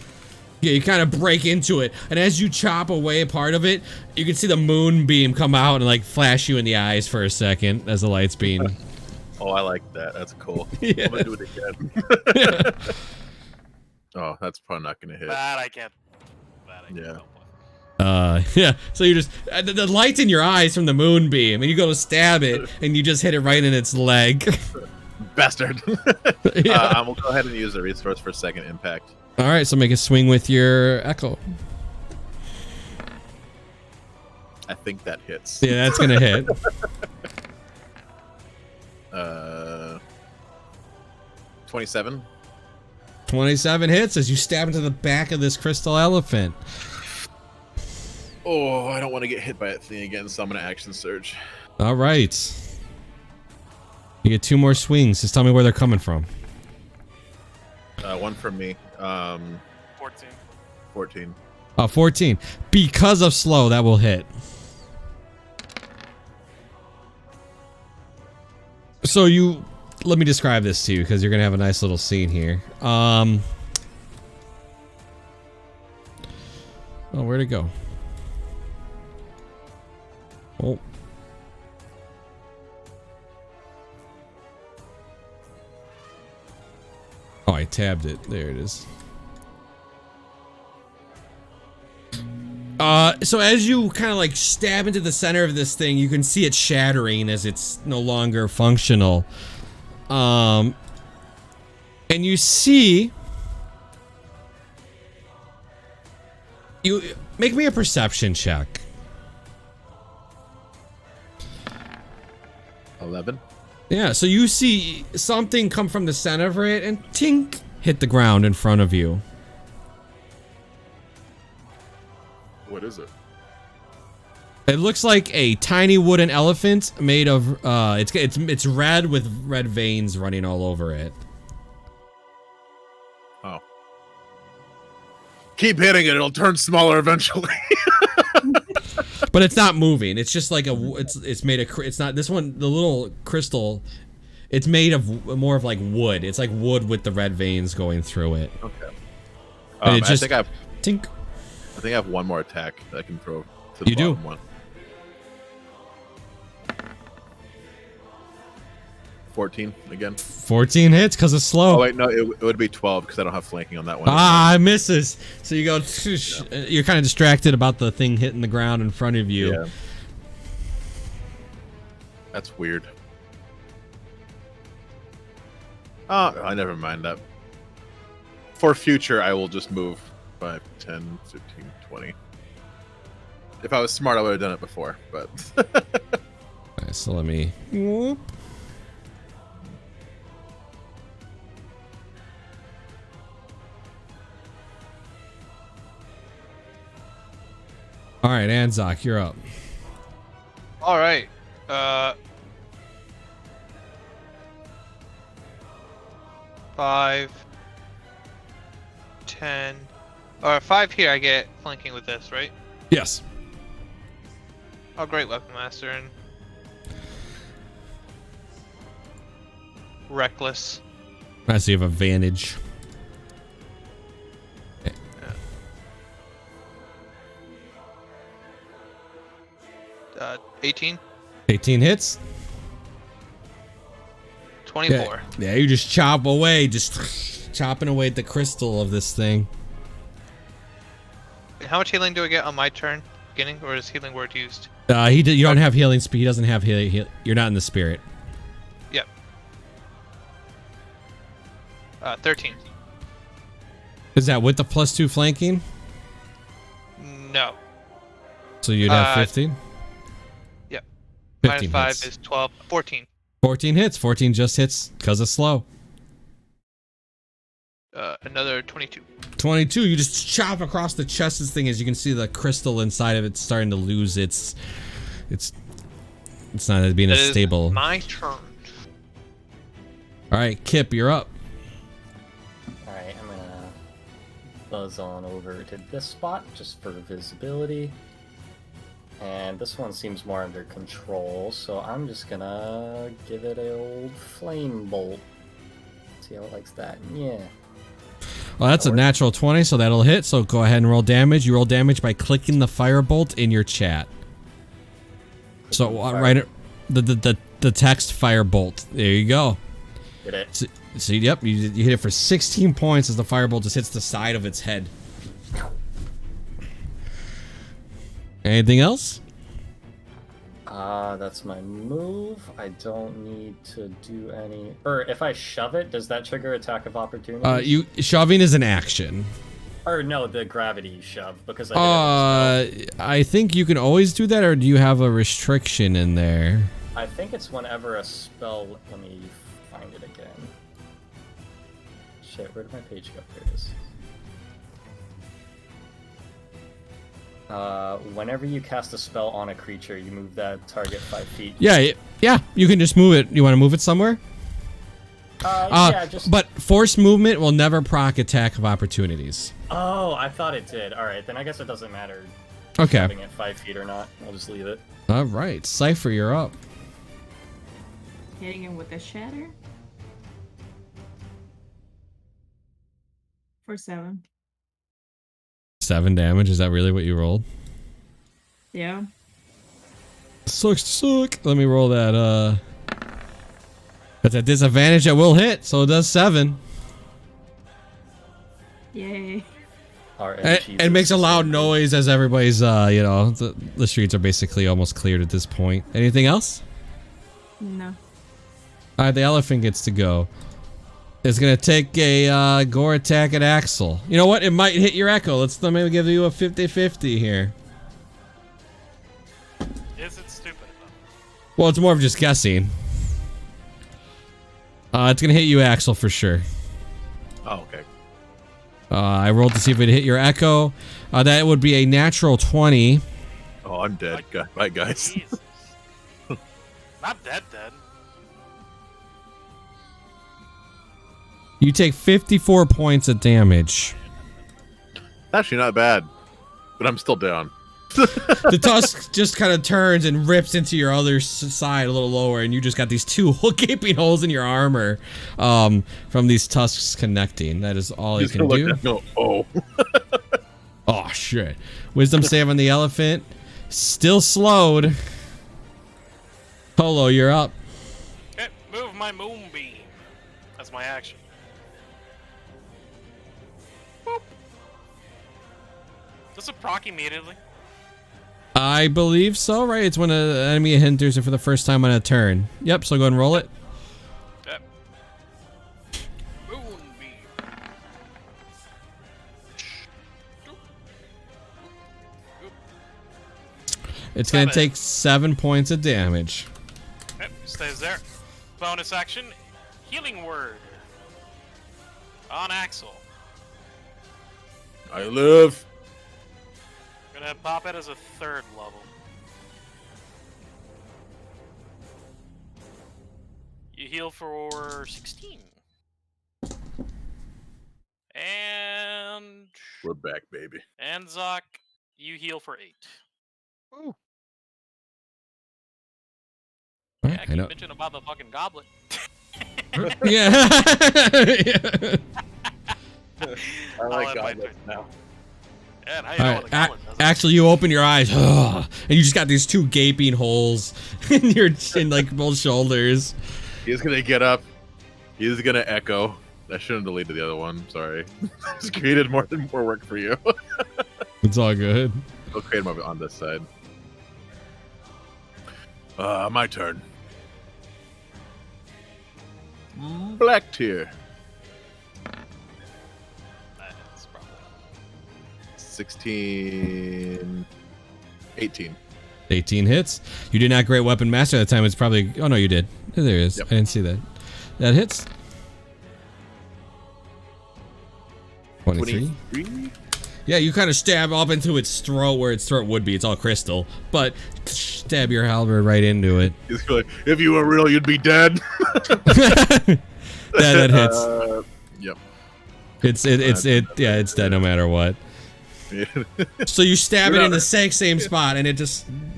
Yeah, you kind of break into it, and as you chop away a part of it, you can see the moonbeam come out and like flash you in the eyes for a second as the light's being Oh, I like that. That's cool. Yeah. I'm gonna do it again. Oh, that's probably not gonna hit. That I can't. Yeah. Don't play. Yeah. So you just the light in your eyes from the moonbeam, and you go to stab it, and you just hit it right in its leg. Bastard. Yeah. We'll go ahead and use the resource for second impact. All right. So make a swing with your echo. I think that hits. Yeah, that's gonna hit. 27. 27 hits as you stab into the back of this crystal elephant. Oh, I don't want to get hit by that thing again, so I'm gonna action surge. All right. You get 2 more swings. Just tell me where they're coming from. One from me. 14. 14. 14. Because of slow, that will hit. So let me describe this to you because you're gonna have a nice little scene here. Oh, where'd it go? Oh. Oh, I tabbed it. There it is. So as you kind of like stab into the center of this thing, you can see it shattering as it's no longer functional. And you see... You make me a perception check. 11. Yeah, so you see something come from the center of it and tink hit the ground in front of you. What is it? It looks like a tiny wooden elephant made of it's red with red veins running all over it. Oh. Keep hitting it, it'll turn smaller eventually. But it's not moving. It's just like it's made of it's not this one the little crystal. It's made of more of like wood. It's like wood with the red veins going through it. Okay. And it just I think I have tink. I think I have one more attack that I can throw to the You do? bottom one. 14 again. 14 hits because it's slow. Oh wait, no, it would be 12 because I don't have flanking on that one. Ah, it misses. So you go. You're kind of distracted about the thing hitting the ground in front of you. Yeah. That's weird. Oh, I never mind that. For future, I will just move 5, 10, 15, 20. If I was smart, I would have done it before, but... Alright, so let me... Whoop. Alright, Anzak, you're up. All right. 5, 10, or 5 here. I get flanking with this, right? Yes. Oh, great, Weapon Master and Reckless. I see you have advantage. 18, 18 hits. 24. Yeah, you just chop away, just chopping away at the crystal of this thing. How much healing do I get on my turn beginning, or is healing word used? You don't have healing speed. He doesn't have healing. You're not in the spirit. Yep. 13. Is that with the +2 flanking? No. So you'd have 15? Yep. 15 Minus 5 hits. is 12. 14. 14 hits. 14 just hits because it's slow. Another 22. 22. You just chop across the chest of this thing as you can see the crystal inside of it starting to lose its not being That as is stable. my turn. All right, Kip, you're up. Alright, I'm gonna buzz on over to this spot just for visibility. And this one seems more under control, so I'm just gonna give it an old flame bolt. See how it likes that. Yeah. Well, that's a natural 20, so that'll hit. So go ahead and roll damage. You roll damage by clicking the firebolt in your chat. So right, the the text firebolt. There you go. Did it? So yep, you hit it for 16 points as the firebolt just hits the side of its head. Anything else? That's my move. I don't need to do any. Or if I shove it, does that trigger attack of opportunity? Shoving is an action. Or no, the gravity shove because I did it with spell. I think you can always do that, or do you have a restriction in there? I think it's whenever a spell. Let me find it again. Shit, where did my page go? There it is. Whenever you cast a spell on a creature, you move that target 5 feet. Yeah, you can just move it. You want to move it somewhere? Yeah, just. But forced movement will never proc attack of opportunities. Oh, I thought it did. All right, then I guess it doesn't matter. Okay. Having it 5 feet or not, I'll just leave it. All right, Cypher, you're up. Hitting him with a shatter. For 7. 7 damage. Is that really what you rolled? Yeah. Sucks to suck. Let me roll that. That's a disadvantage that will hit, so it does 7. Yay. And it makes a loud noise as everybody's, the streets are basically almost cleared at this point. Anything else? No. All right, the elephant gets to go. It's gonna take a gore attack at Axel. You know what? It might hit your echo. Let me give you a 50-50 here. Is it stupid enough? Well, it's more of just guessing. It's gonna hit you, Axel, for sure. Oh, okay. I rolled to see if it hit your echo. That would be a natural 20. Oh, I'm dead. Bye, guys. Jesus. Not dead. You take 54 points of damage. Actually, not bad, but I'm still down. The tusk just kind of turns and rips into your other side a little lower, and you just got these 2 gaping holes in your armor from these tusks connecting. That is all you can do. Go, oh. Oh, shit. Wisdom save on the elephant. Still slowed. Polo, you're up. Okay, move my moonbeam. That's my action. Boop. Does it proc immediately? I believe so, right? It's when an enemy enters it for the first time on a turn. Yep, so go ahead and roll it. Yep. Moonbeam. It's going to take 7 points of damage. Yep, stays there. Bonus action, healing word. On Axel. I live. Gonna pop it as a 3rd level. You heal for 16. And We're back, baby. And Zoc, you heal for 8. Ooh. Yeah, I keep mentioning about the fucking goblet. Yeah. I like goblets now. Yeah, now you know what the goblet does. Actually, you open your eyes, and you just got these 2 gaping holes in your chin, like both shoulders. He's gonna get up. He's gonna echo. I shouldn't have deleted the other one. Sorry. Just created more work for you. It's all good. I'll create more on this side. My turn. Black tier. That's probably 16, 18. 18 hits. You did not great weapon master at the time. It's probably. Oh no, you did. There it is. Yep. I didn't see that. That hits. 23. 23? Yeah, you kind of stab up into its throat where its throat would be. It's all crystal, but stab your halberd right into it. He's like, if you were real, you'd be dead. that hits. Yep. It's dead no matter what. So you stab it in the same spot, and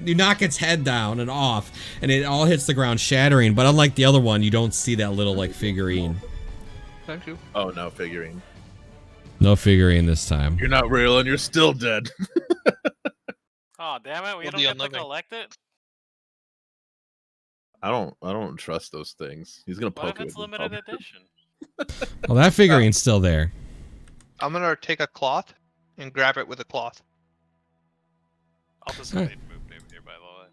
you knock its head down and off, and it all hits the ground, shattering. But unlike the other one, you don't see that little like figurine. Thank you. Oh, no figurine. No figurine this time. You're not real, and you're still dead. Oh, damn it. We We'll don't be get to unliving. collect it? I don't trust those things. He's gonna What poke if it it's with his limited thumb. edition? Well, that figurine's still there. I'm gonna take a cloth and grab it with a cloth. I'll participate move here, by the way.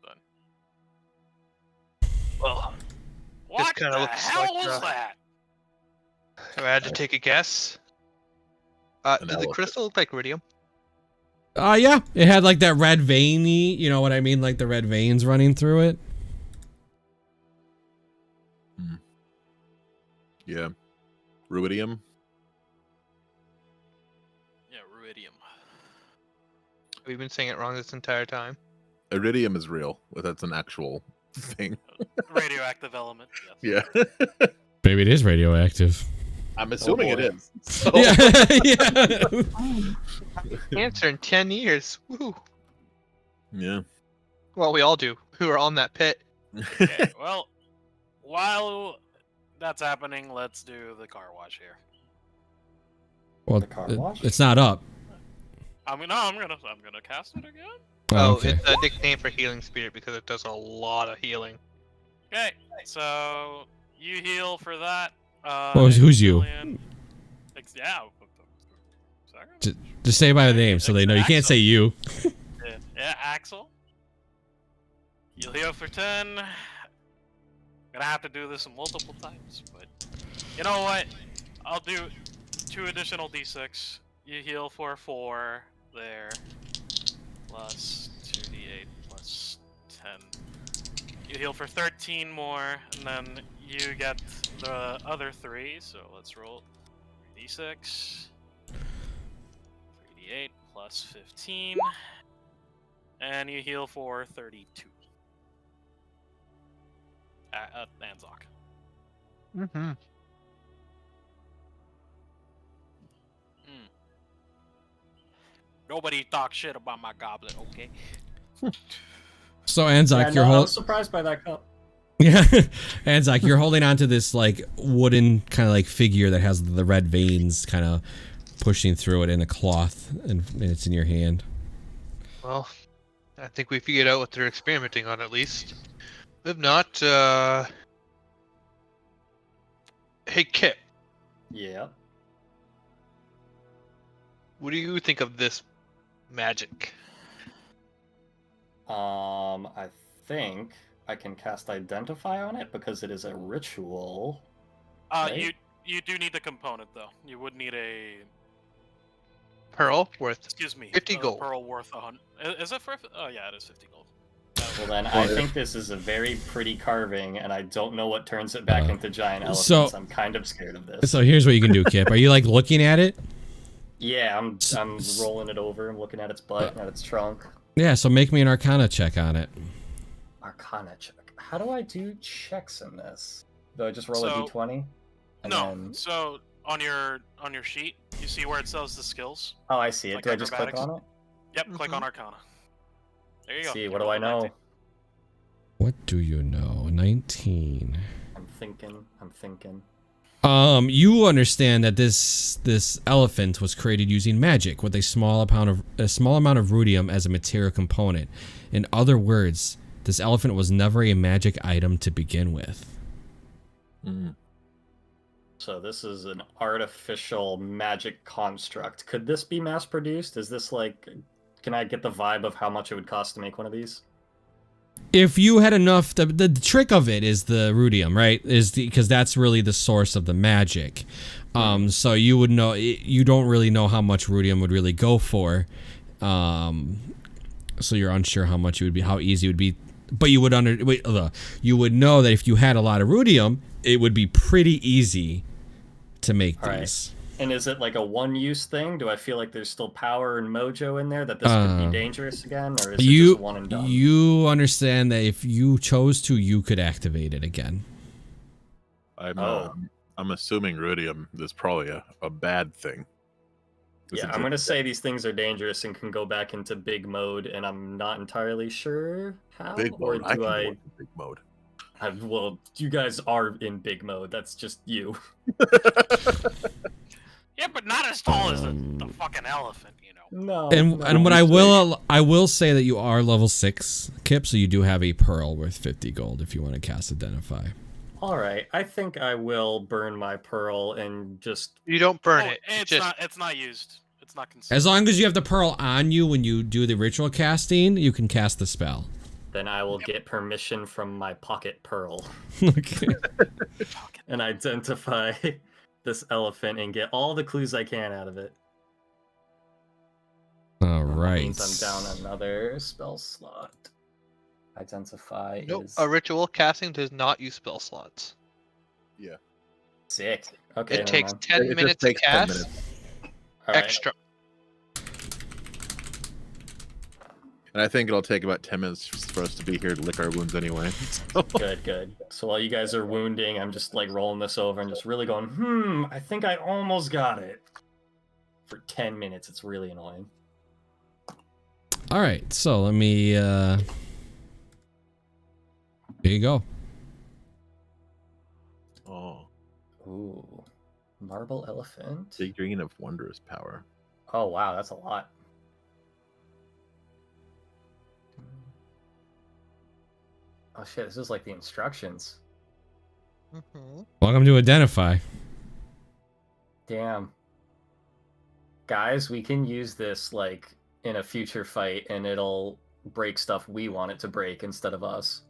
Done. Well, What kinda the looks hell like, was that? so I had to take a guess. An Did the elephant. crystal look like iridium? Yeah, it had like that red veiny, you know what I mean, like the red veins running through it. Yeah. Ruidium. Yeah, ruidium. We've been saying it wrong this entire time. Iridium is real. That's an actual thing. Radioactive element. Yes. Yeah. Maybe it is radioactive. I'm assuming it boy. is. So, Yeah, yeah. Oh, Answer in 10 years. Woo. yeah. Well, we all do. Who are on that pit. Okay, well, while that's happening, let's do the car wash here. Well, The car wash? it's not up. I'm gonna cast it again. Oh, Okay. it's a nickname for healing spirit because it does a lot of healing. Okay, so you heal for that. Well, who's you? Yeah. Just say by the name so they know. You can't say you. Yeah, Axel. You'll heal for 10. Gonna have to do this multiple times, but you know what? I'll do 2 additional d6. You heal for 4 there, plus 2d8 plus 10. You heal for 13 more, and then you get the other 3. So let's roll 3d6, 3d8 plus 15, and you heal for 32. Anzok. Mm-hmm. Nobody talk shit about my goblet, okay? So Anzak, Yeah, you're no, I holding. was surprised by that cup. Yeah, Anzak, you're holding onto this like wooden kind of like figure that has the red veins kind of pushing through it in a cloth, and it's in your hand. Well, I think we figured out what they're experimenting on at least. If not, hey Kip, Yeah. what do you think of this magic? I think I can cast Identify on it because it is a ritual. Right? You do need the component though. You would need a Pearl worth. excuse me 50 a gold. pearl worth 100. Is it for? Oh yeah, it is 50 gold. Well, then I think this is a very pretty carving, and I don't know what turns it back into giant elephants. so- I'm kind of scared of this. So here's what you can do, Kip. Are you like looking at it? Yeah, I'm rolling it over. I'm looking at its butt and at its trunk. Yeah. So make me an Arcana check on it. Arcana check. How do I do checks in this? Do I just roll So- a d20? And No. then- So on your sheet, you see where it says the skills. Oh, I see it. like Do I just click acrobatics? on it? Yep. Click Mhm. on Arcana. There you go. See, You what do roll I a know? 19. What do you know? 19. I'm thinking. You understand that this elephant was created using magic with a small amount of rudium as a material component. In other words, this elephant was never a magic item to begin with. Mm. So this is an artificial magic construct. Could this be mass produced? Is this like... Can I get the vibe of how much it would cost to make one of these? If you had enough, the trick of it is the rudium, right? Because that's really the source of the magic. So you would know. You don't really know how much rudium would really go for. So you're unsure how much it would be, how easy it would be. But you would you would know that if you had a lot of rudium, it would be pretty easy to make All right. these. And is it like a one-use thing? Do I feel like there's still power and mojo in there that this could be dangerous again, or is it just one and done? You understand that if you chose to, you could activate it again. I'm assuming ruidium is probably a bad thing. Yeah, I'm gonna say these things are dangerous and can go back into big mode, and I'm not entirely sure how. Big or mode. I do can I? go into big mode. Well, you guys are in big mode. That's just you. Yeah, but not as tall as the fucking elephant, you know. No. And no. and what I will say that you are level 6, Kip, so you do have a pearl worth 50 gold if you want to cast Identify. All right, I think I will burn my pearl and just. You don't burn Oh, it. it's just not. It's not used. It's not considered. As long as you have the pearl on you when you do the ritual casting, you can cast the spell. Then I will get permission from my pocket pearl Okay. and identify this elephant and get all the clues I can out of it. All That right. means I'm down another spell slot. Identify nope. is A ritual casting does not use spell slots. sick. Okay, It never takes mind. 10 It just minutes to takes 10 cast. minutes. All right. Extra. And I think it'll take about 10 minutes for us to be here to lick our wounds anyway. Good. So while you guys are wounding, I'm just like rolling this over and just really going, I think I almost got it. For 10 minutes, it's really annoying. All right. So let me. There you go. Oh, Ooh. Marble elephant. figurine of wondrous power. Oh, wow, that's a lot. Oh, shit, this is like the instructions. Welcome to Identify. Damn. Guys, we can use this, like, in a future fight, and it'll break stuff we want it to break instead of us.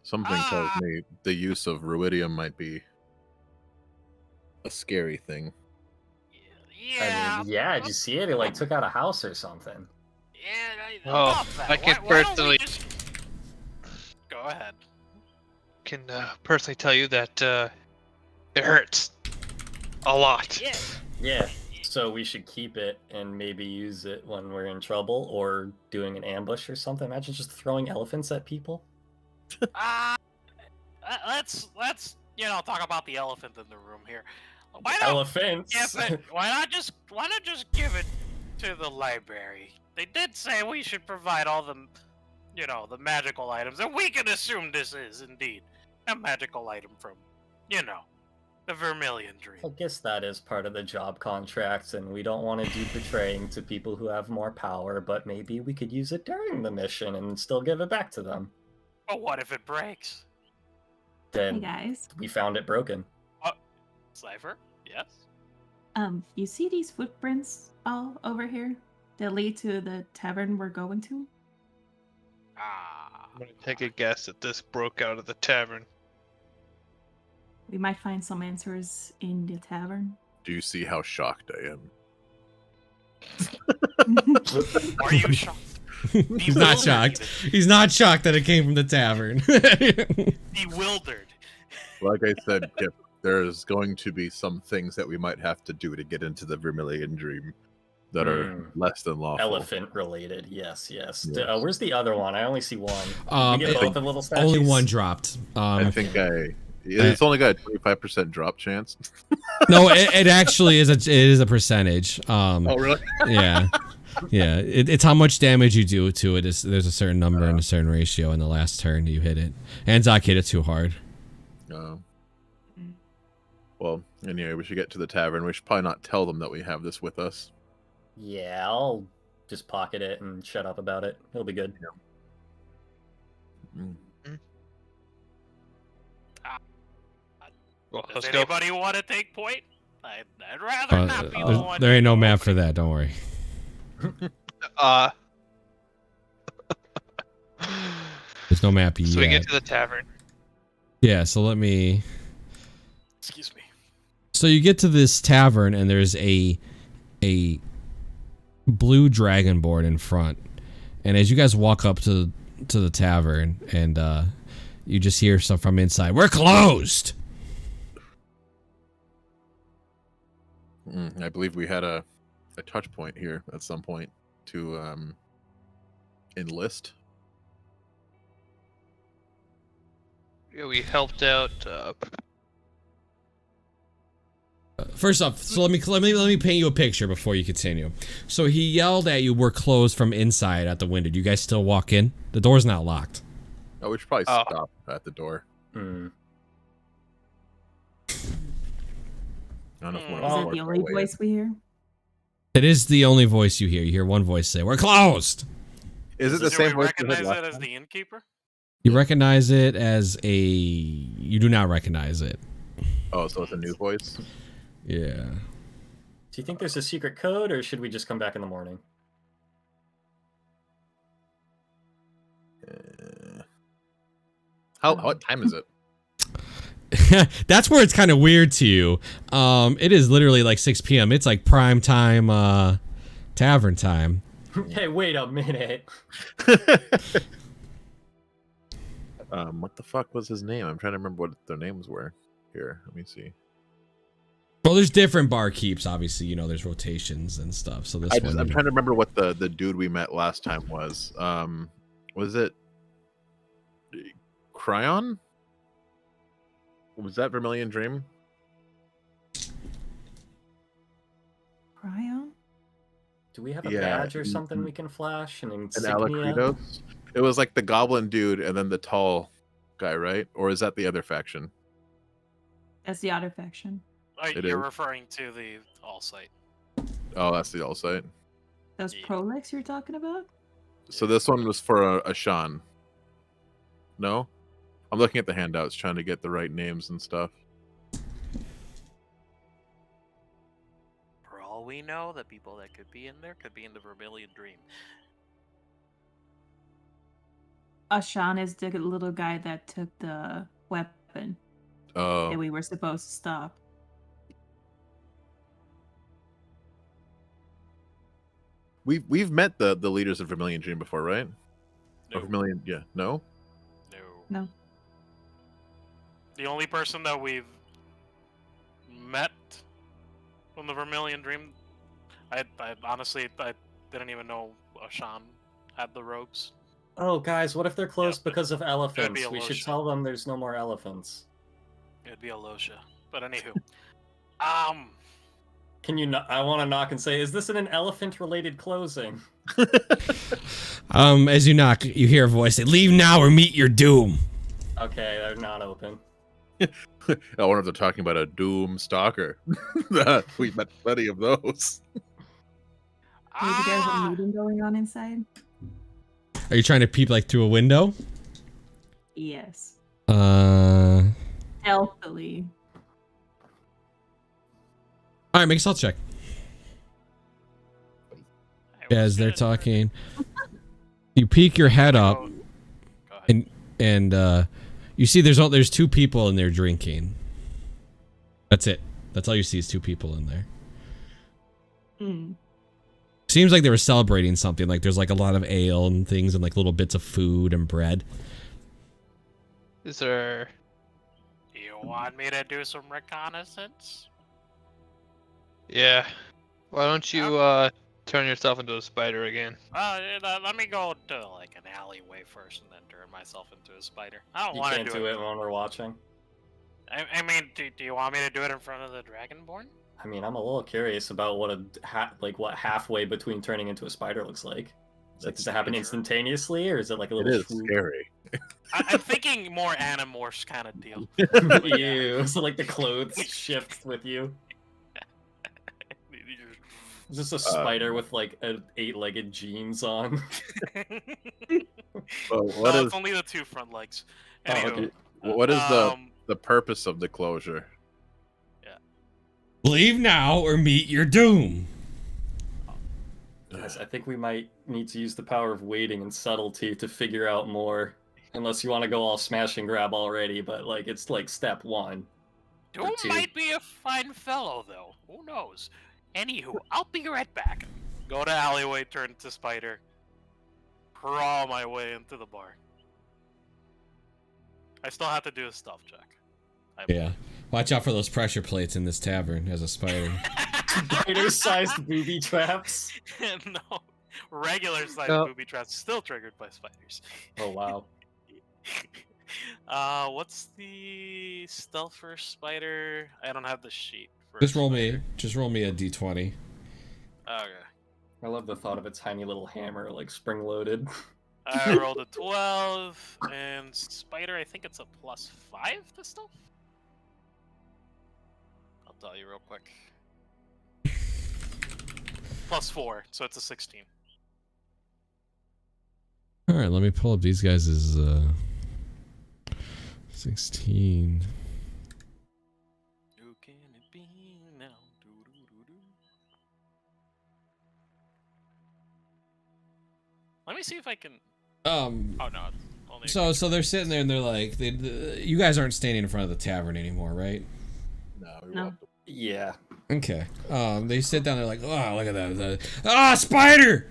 Something tells me the use of ruidium might be a scary thing. Yeah. I mean, yeah, did you see it? It, like, took out a house or something. Yeah. Oh, About that. I can Why don't we personally- just- Go ahead. Can personally tell you that it hurts a lot. Yeah. Yeah, so we should keep it and maybe use it when we're in trouble or doing an ambush or something. Imagine just throwing elephants at people. Let's talk about the elephant in the room here. Why not Elephants! give it? Why not just give it to the library? They did say we should provide all the magical items, and we can assume this is indeed a magical item from, the Vermilion Dream. I guess that is part of the job contracts, and we don't want to do betraying to people who have more power, but maybe we could use it during the mission and still give it back to them. But what if it breaks? Hey Then guys, we found it broken. Cypher? Yes? you see these footprints all over here that lead to the tavern we're going to? I'm gonna take a guess that this broke out of the tavern. We might find some answers in the tavern. Do you see how shocked I am? Are you shocked? He's not shocked. He's not shocked that it came from the tavern. Bewildered. Like I said, Kip, there's going to be some things that we might have to do to get into the Vermilion Dream that are less than lawful. Elephant related, yes. Yes. Where's the other one? I only see one. We get both the little statues? Only one dropped. I think it's only got a 25% drop chance. No, it actually is a percentage. Oh, really? Yeah. Yeah, it's how much damage you do to it. There's a certain number and a certain ratio in the last turn you hit it. And Zoc hit it too hard. Well, anyway, we should get to the tavern. We should probably not tell them that we have this with us. Yeah, I'll just pocket it and shut up about it. It'll be good. Mm. Well, Does let's go. anybody want to take point? I'd rather not be the one. There ain't no map for that. Don't worry. There's no map yet. So we get to the tavern. Yeah, so let me... Excuse me. So you get to this tavern and there's a blue dragon board in front. And as you guys walk up to the tavern and you just hear stuff from inside. We're closed! I believe we had a touch point here at some point to enlist. Yeah, we helped out. First off, so let me paint you a picture before you continue. So he yelled at you, "We're closed" from inside at the window. Do you guys still walk in? The door's not locked. Oh, we should probably stop at the door. Mm. I don't know if one Is of us that works the our only way voice we hear? It is the only voice you hear. You hear one voice say, "We're closed." Is it the Do same we voice we heard recognize last it as time? the innkeeper? You recognize it as a. You do not recognize it. Oh, so it's a new voice. Yeah. Do you think there's a secret code, or should we just come back in the morning? What time is it? That's where it's kind of weird to you. It is literally like 6 p.m. It's like prime time, tavern time. Hey, wait a minute. What the fuck was his name? I'm trying to remember what their names were. Here, let me see. Well, there's different barkeeps, obviously. You know, there's rotations and stuff. So this I'm one, trying to remember what the dude we met last time was. Was it Cryon? Was that Vermilion Dream? Cryon? Do we have a Yeah, badge or something we can flash? An And insignia? Alacritos? It was like the goblin dude and then the tall guy, right? Or is that the other faction? That's the other faction. It You're is. referring to the all site. Oh, that's the all site. Those Yeah. Prolex you're talking about? So this one was for a Sean. No? I'm looking at the handouts trying to get the right names and stuff. For all we know, the people that could be in there could be in the Vermilion Dream. Ashan is the little guy that took the weapon Oh. that we were supposed to stop. We've met the leaders of Vermilion Dream before, right? No. Or Vermilion, yeah. No? No. The only person that we've met from the Vermilion Dream, I honestly I didn't even know Ashan had the robes. Oh, guys, what if they're closed because of elephants? a We should lotion. tell them there's no more elephants. It'd be Alosha. But anywho, Can you? I want to knock and say, is this an elephant-related closing? as you knock, you hear a voice say, "Leave now or meet your doom." Okay, they're not open. I wonder if they're talking about a Doom Stalker. We've met plenty of those. Maybe there's a meeting going on inside? Are you trying to peep like through a window? Yes. All Healthily. right, make a stealth check. As they're talking, you peek your head up, Go ahead. and you see there's two people in there drinking. That's it. That's all you see is two people in there. Mm. Seems like they were celebrating something. Like there's like a lot of ale and things and like little bits of food and bread. Is there? Do you want me to do some reconnaissance? Yeah. Why don't you turn yourself into a spider again? Let me go to like an alleyway first and then turn myself into a spider. I don't You want to can't do do it. it when we're watching. I mean, do you want me to do it in front of the Dragonborn? I mean, I'm a little curious about what what halfway between turning into a spider looks like. Does it happen instantaneously, or is it like a It little is swoop? scary. I'm thinking more Animorphs kind of deal. Ew. So like the clothes shift with you. Is this a spider with like 8-legged jeans on? Well, No, it's only the two front legs. Oh, Anywho, okay. what is the purpose of the closure? Leave now or meet your doom. Guys, I think we might need to use the power of waiting and subtlety to figure out more. Unless you want to go all smash and grab already, but like it's like step 1. Doom two. might be a fine fellow, though. Who knows? Anywho, I'll be right back. Go to alleyway, turn to spider. Crawl my way into the bar. I still have to do a stealth check. Yeah. Watch out for those pressure plates in this tavern as a spider. Spider-sized booby traps. No, regular size No. booby traps still triggered by spiders. Oh wow. What's the stealth for spider? I don't have the sheet. For Just roll spider. me a d20. Okay. I love the thought of a tiny little hammer, like spring-loaded. I rolled a 12, and spider, I think it's a +5 to stealth. I'll tell you real quick. plus 4, so it's a 16. All right, let me pull up these guys' 16. Who can it be now? Doo-doo-doo-doo. Let me see if I can. Oh no, it's only. So they're sitting there and they're like, you guys aren't standing in front of the tavern anymore, right? No, we No. walked away. Yeah. Okay. They sit down. They're like, oh, look at that. Spider!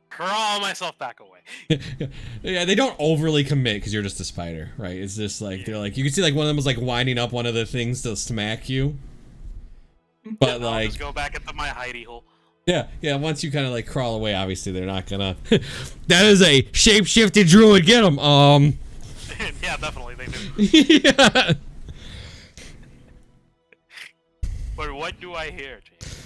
Crawl myself back away. Yeah, they don't overly commit because you're just a spider, right? It's just like they're like, you can see like one of them was like winding up one of the things to smack you, but I'll like, just go back into my hidey hole. yeah. Once you kind of like crawl away, obviously they're not gonna. That is a shape-shifted druid. Get him. Yeah, definitely they do. Yeah. But what do I hear, James?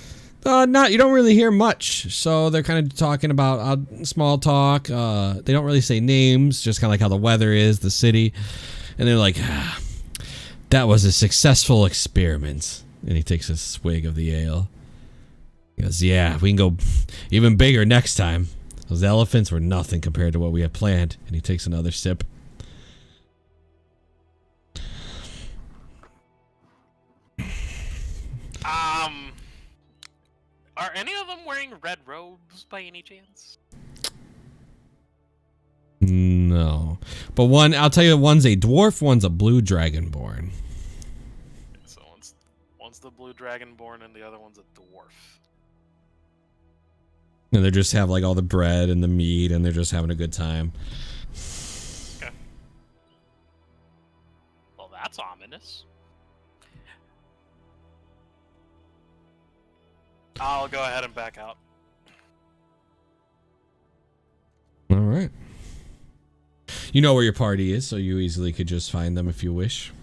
Not you don't really hear much. So they're kind of talking about small talk. They don't really say names, just kind of like how the weather is, the city, and they're like, that was a successful experiment. And he takes a swig of the ale. He goes, yeah, we can go even bigger next time. Those elephants were nothing compared to what we had planned. And he takes another sip. Are any of them wearing red robes by any chance? No. But I'll tell you, one's a dwarf, one's a blue dragonborn. So one's the blue dragonborn and the other one's a dwarf. And they just have like all the bread and the meat and they're just having a good time. Okay. Well, that's ominous. I'll go ahead and back out. All right. You know where your party is, so you easily could just find them if you wish.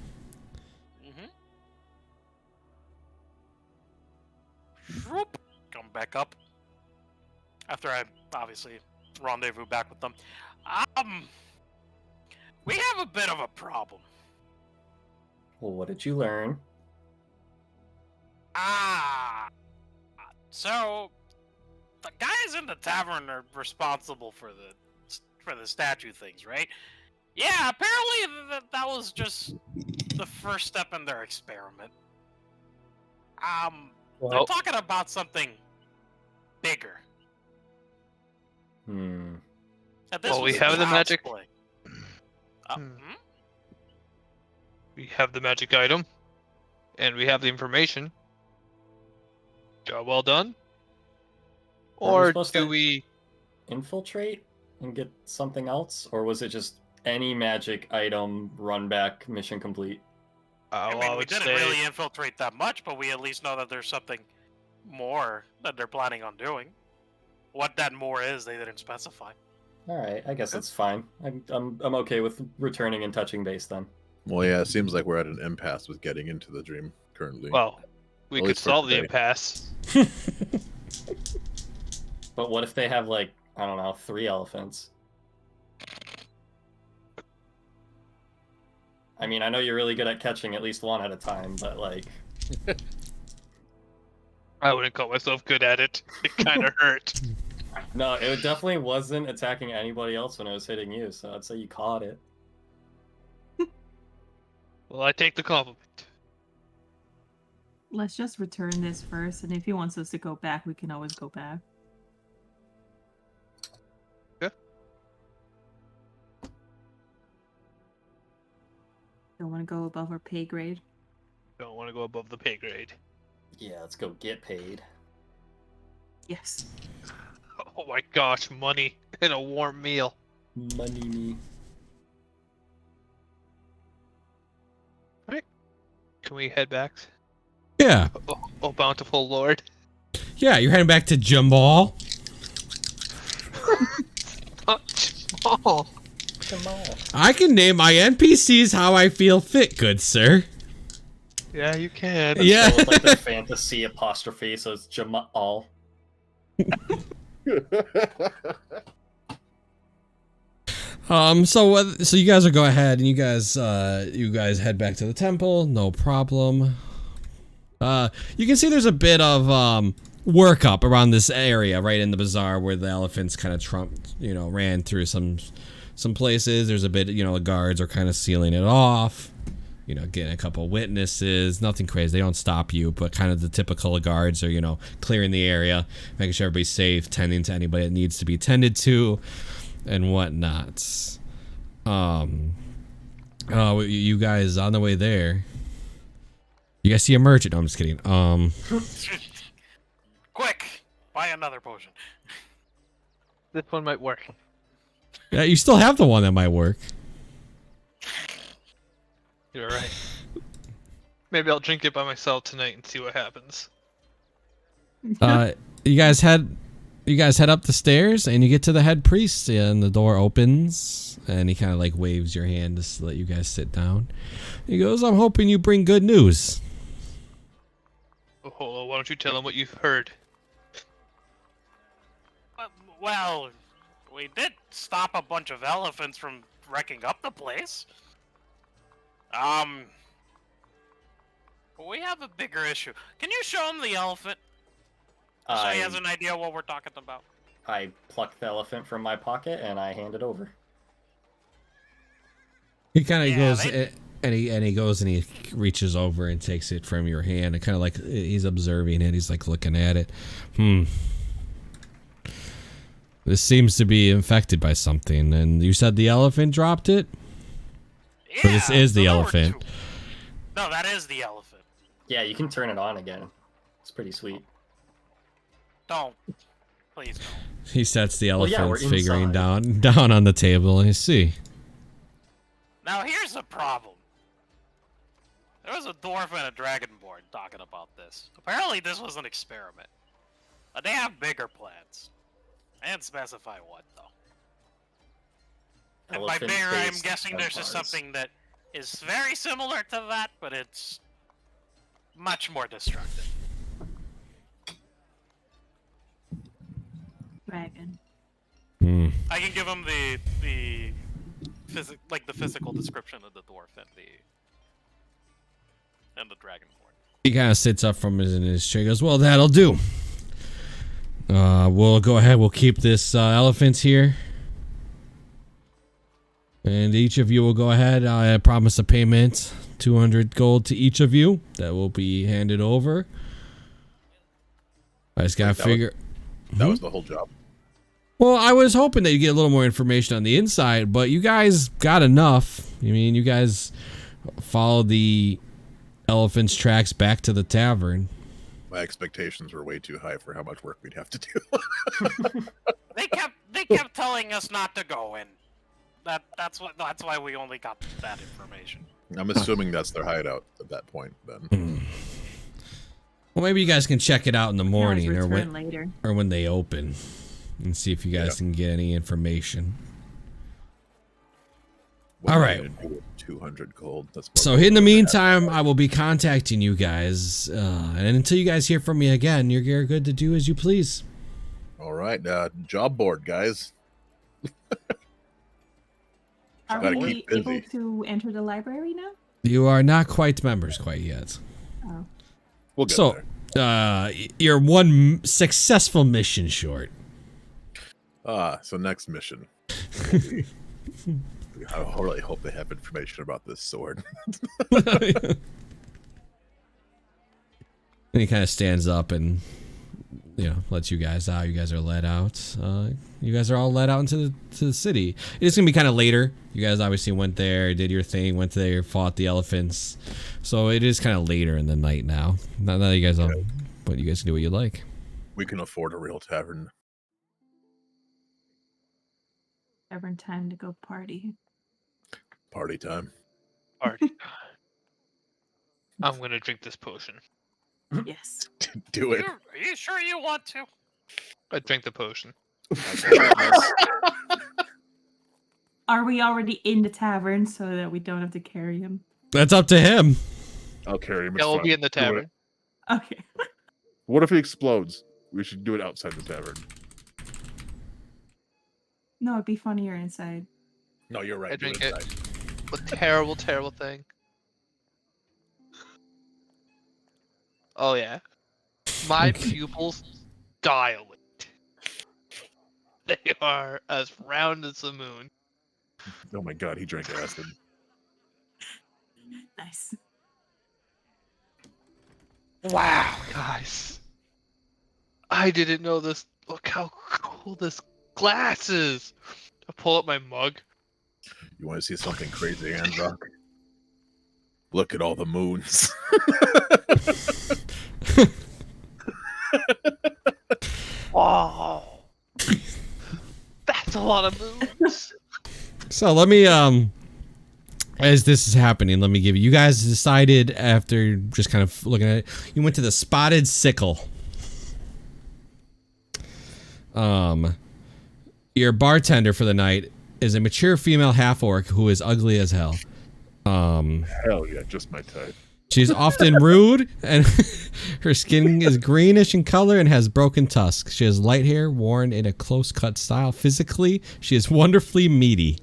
Whoop. Come back up. After I obviously rendezvous back with them. We have a bit of a problem. Well, what did you learn? So the guys in the tavern are responsible for the statue things, right? Yeah, apparently that was just the first step in their experiment. They're talking about something bigger. Hmm. And this Well, we was have the child's magic. play. We have the magic item, and we have the information. Job well done. Are we Or supposed do to- we? Infiltrate and get something else? Or was it just any magic item, run back, mission complete? I Well, mean, I we would didn't say really infiltrate that much, but we at least know that there's something more that they're planning on doing. What that more is, they didn't specify. Alright, I guess it's fine. I'm okay with returning and touching base then. Well, yeah, it seems like we're at an impasse with getting into the dream currently. Well, we At could least for solve the today. impasse. But what if they have, like, I don't know, 3 elephants? I mean, I know you're really good at catching at least one at a time, but, like... I wouldn't call myself good at it. It kind of hurt. No, it definitely wasn't attacking anybody else when it was hitting you, so I'd say you caught it. Well, I take the compliment. Let's just return this first, and if he wants us to go back, we can always go back. Don't want to go above our pay grade. Don't want to go above the pay grade. Yeah, let's go get paid. Yes. Oh my gosh, money and a warm meal. Money me. Can we head back? Yeah. Oh, bountiful Lord. Yeah, you're heading back to Jamal. Oh, Jamal. I can name my NPCs how I feel fit, good sir. yeah, you can. Yeah. So with, like the fantasy apostrophe, so it's Jamal. So you guys will go ahead and you guys head back to the temple, no problem. You can see there's a bit of work up around this area, right in the bazaar where the elephants kind of ran through some places. There's a bit, the guards are kind of sealing it off. Getting a couple witnesses, nothing crazy. They don't stop you, but kind of the typical guards are, clearing the area, making sure everybody's safe, tending to anybody that needs to be tended to, and whatnot. You guys on the way there. You guys see a merchant? No, I'm just kidding. Quick, buy another potion. This one might work. Yeah, you still have the one that might work. You're right. Maybe I'll drink it by myself tonight and see what happens. You guys head up the stairs and you get to the head priest, and the door opens and he kind of like waves your hand just to let you guys sit down. He goes, "I'm hoping you bring good news." Oh, why don't you tell him what you've heard? Well, we did stop a bunch of elephants from wrecking up the place. But we have a bigger issue. Can you show him the elephant? So he has an idea what we're talking about. I pluck the elephant from my pocket and I hand it over. He kind of goes and he goes and he reaches over and takes it from your hand, and kind of like he's observing it. He's like looking at it. This seems to be infected by something. And you said the elephant dropped it? Yeah, So this is the elephant. No, that is the elephant. Yeah, you can turn it on again. It's pretty sweet. Don't. Please don't. He sets the elephant's we're figurine inside. down on the table, and you see. Now here's the problem. There was a dwarf and a dragonborn talking about this. Apparently this was an experiment. But they have bigger plans. I didn't specify what, though. And by bigger, I'm guessing there's just something that is very similar to that, but it's much more destructive. Dragon. I can give him the physical description of the dwarf and the dragonborn. He kind of sits up from his chair. He goes, "Well, that'll do. We'll go ahead. We'll keep this elephant here. And each of you will go ahead. I promise a payment, 200 gold to each of you. That will be handed over. I just gotta figure." That was the whole job. Well, I was hoping that you get a little more information on the inside, but you guys got enough. I mean, you guys followed the elephant's tracks back to the tavern. My expectations were way too high for how much work we'd have to do. They kept telling us not to go in. That's why we only got that information. I'm assuming that's their hideout at that point, then. Well, maybe you guys can check it out in the morning or later. when they open, and see if you guys can get any information. What All am I right. gonna do with 200 gold. That's So in the meantime, I will be contacting you guys, and until you guys hear from me again, you're good to do as you please. All right, job board, guys. Are Gotta we keep busy. able to enter the library now? You are not quite members quite yet. Oh. We'll get So, there. you're one successful mission short. So next mission. I really hope they have information about this sword. And he kind of stands up and, lets you guys out. You guys are let out. You guys are all let out into the city. It's going to be kind of later. You guys obviously went there, did your thing, went there, fought the elephants. So it is kind of later in the night now. Now that you guys but you guys can do what you like. We can afford a real tavern. Every time to go party. Party time. Party. I'm gonna drink this potion. Yes. Do it. Are you sure you want to? I drank the potion. Are we already in the tavern so that we don't have to carry him? That's up to him. I'll carry him. Yeah, we'll be in the Do it. tavern. Okay. What if he explodes? We should do it outside the tavern. No, it'd be funnier inside. No, you're right. I do drink it. inside. What terrible, terrible thing. Oh yeah. My pupils dilate. They are as round as the moon. Oh my god, he drank acid. Nice. Wow, guys. I didn't know this. Look how cool this glass is. I pull up my mug. You want to see something crazy, Anzok? Look at all the moons. Wow. That's a lot of moons. So let me as this is happening, let me give you guys decided after just kind of looking at it, you went to the Spotted Sickle. Your bartender for the night is a mature female half-orc who is ugly as hell. Hell yeah, just my type. She's often rude, and her skin is greenish in color and has broken tusks. She has light hair worn in a close-cut style. Physically, she is wonderfully meaty.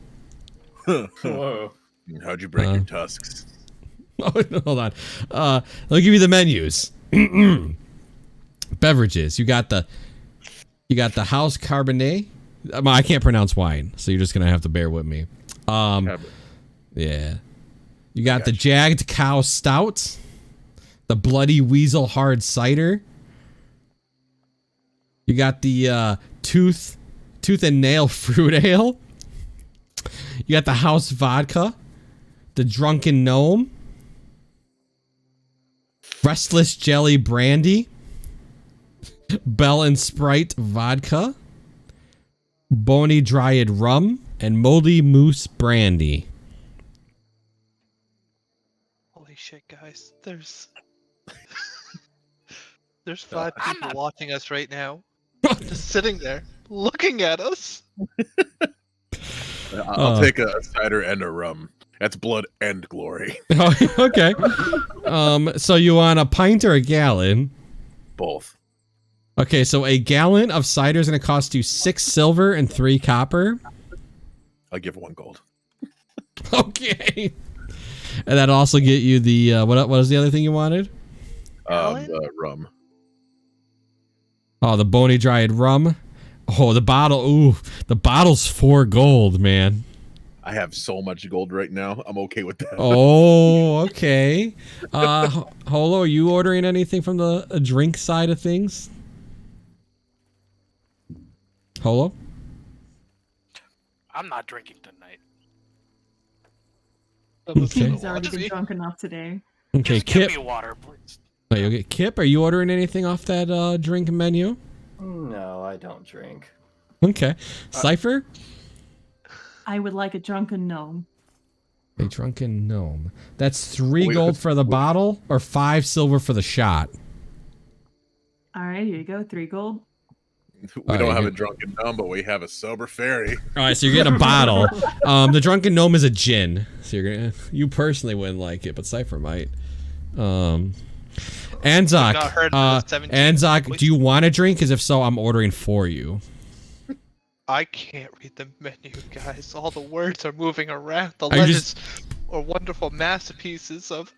Whoa. How'd you break your tusks? Oh, hold on. Let me give you the menus. Beverages. You got the house Cabernet. I can't pronounce wine, so you're just gonna have to bear with me. Yeah. You got the Jagged Cow Stout, the Bloody Weasel Hard Cider. You got the Tooth and Nail Fruit Ale. You got the House Vodka, the Drunken Gnome, Restless Jelly Brandy, Bell and Sprite Vodka, Bony Dryad Rum, and Moldy Moose Brandy. Holy shit, guys. There's 5 people watching us right now. Just sitting there, looking at us. I'll take a cider and a rum. That's blood and glory. Okay. So you want a pint or a gallon? Both. Okay, so a gallon of cider is going to cost you 6 silver and 3 copper. I'll give 1 gold. Okay. And that'll also get you the what was the other thing you wanted? Rum. Oh, the Bony Dryad Rum. Oh, the bottle. Ooh, the bottle's 4 gold, man. I have so much gold right now. I'm okay with that. Oh, okay. Holo, are you ordering anything from the drink side of things? Holo? I'm not drinking tonight. Okay. He's already been drunk enough today. Okay, Just give Kip. me water, please. Wait, okay, Kip, are you ordering anything off that drink menu? No, I don't drink. Okay. Cypher? I would like a drunken gnome. A drunken gnome. That's 3 gold for the bottle or 5 silver for the shot. All right, here you go. 3 gold. We don't have a drunken gnome, but we have a sober fairy. All right, so you're getting a bottle. The drunken gnome is a gin, so you personally wouldn't like it, but Cypher might. Anzok, Anzok, do you want a drink? Because if so, I'm ordering for you. I can't read the menu, guys. All the words are moving around. The legends are wonderful masterpieces of.